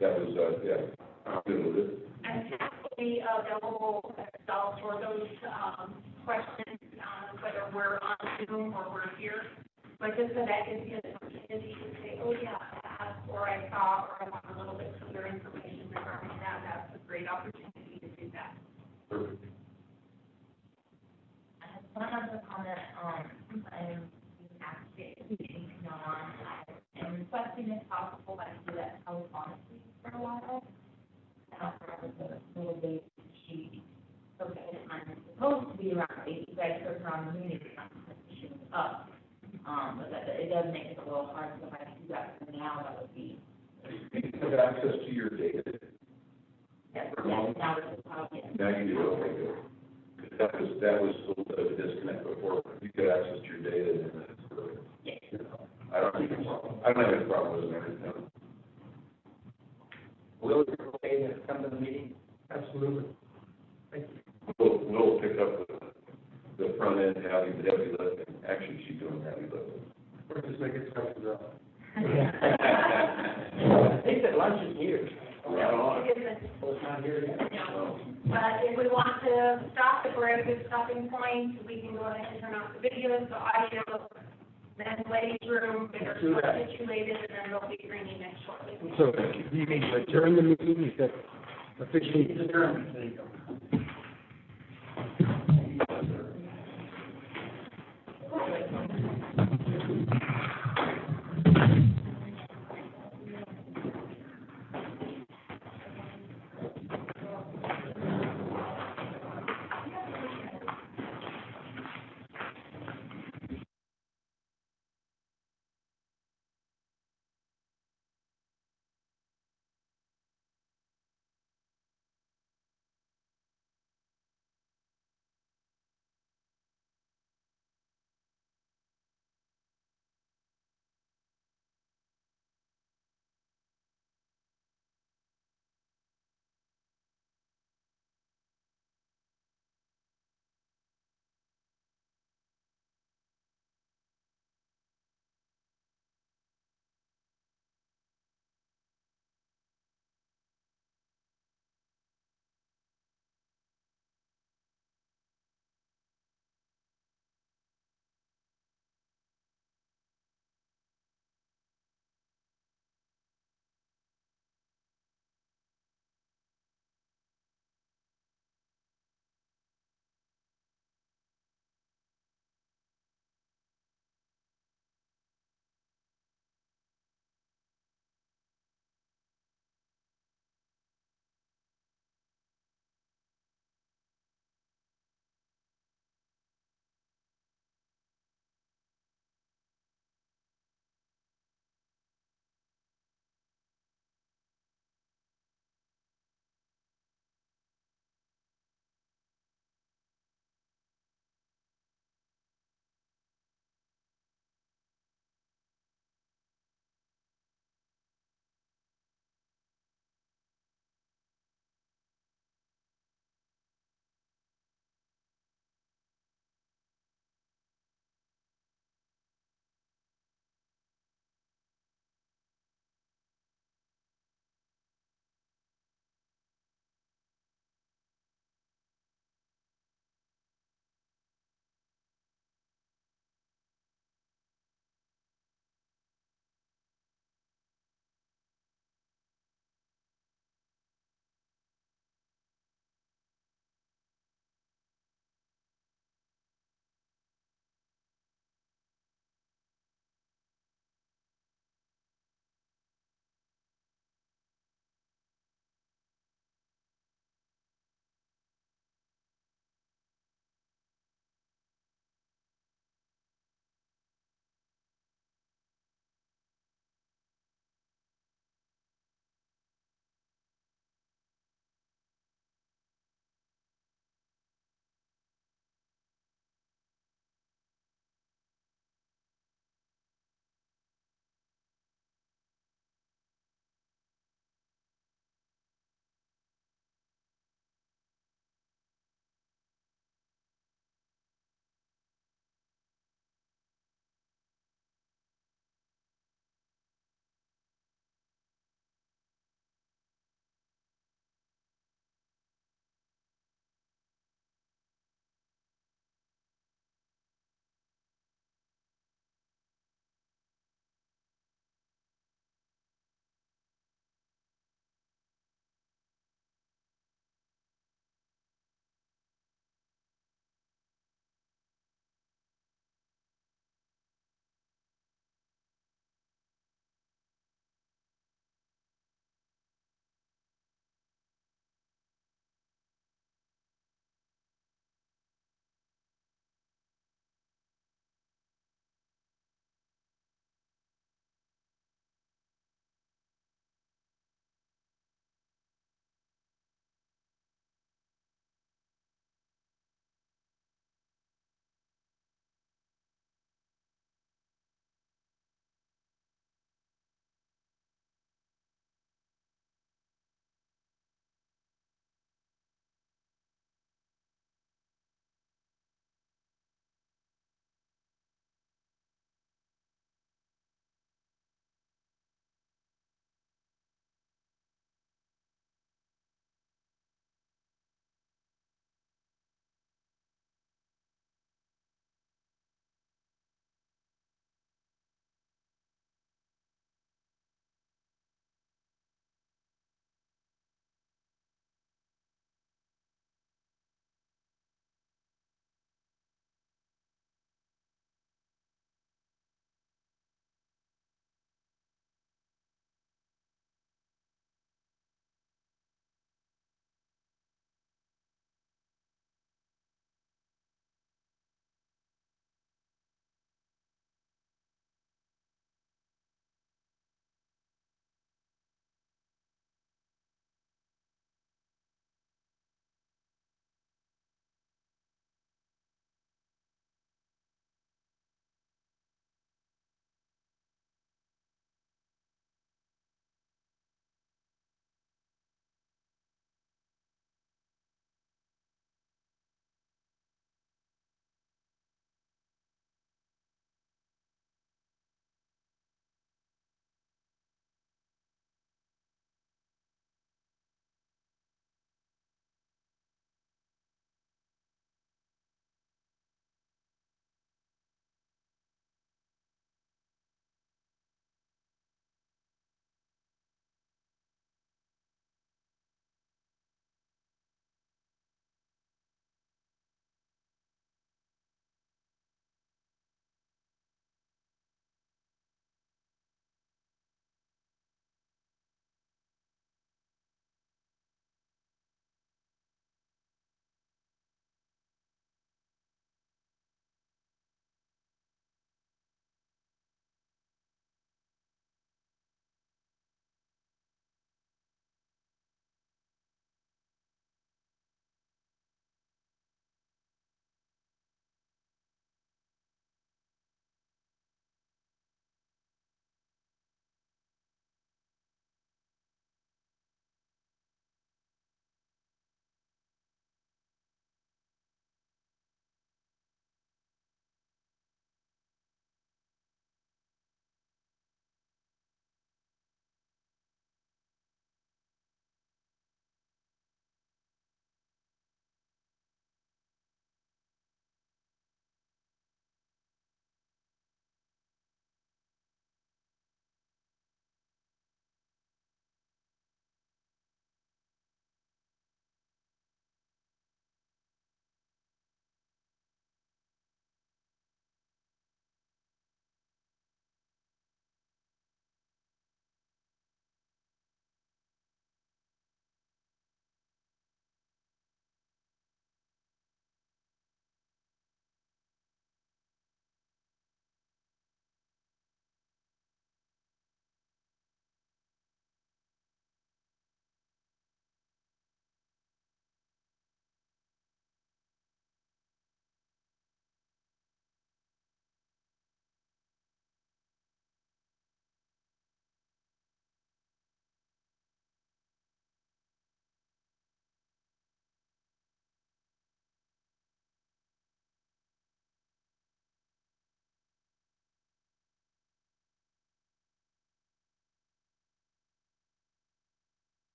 that was, yeah, I'm good with it. And happily available for those questions, whether we're on Zoom or we're here. But just so that gives you an opportunity to say, oh yeah, or I saw, or I want a little bit further information regarding that. That's a great opportunity to do that. Perfect. I have one other comment, I'm asking on, and requesting if possible, I can do that telephonically for a while. The little bit, she, okay, I'm supposed to be around 8, you guys heard her on the meeting, she was up. But that, it does make it a little hard, so if I can do that for now, that would be. You have access to your data. Yes, Remote? now this is how, yes. Now you do, okay, good. 'Cause that was a little bit of a disconnect before, you could access your data and then it's perfect. Yes. I don't have any problem with it. Will it be okay to come to the meeting? Absolutely. We'll pick up the front end heavy lift, and actually she's doing heavy lifting. We're just making exceptions out. They said lunch is here. Right on. It isn't. Oh, it's not here yet? So, But if we want to stop, if we're at a good stopping point, we can go ahead and turn off the videos, the audio, then ladies' room, get Do that. ourselves situated, and then they'll be bringing it shortly. So, do you need to adjourn the meeting, is that officially? Adjourned. There you go.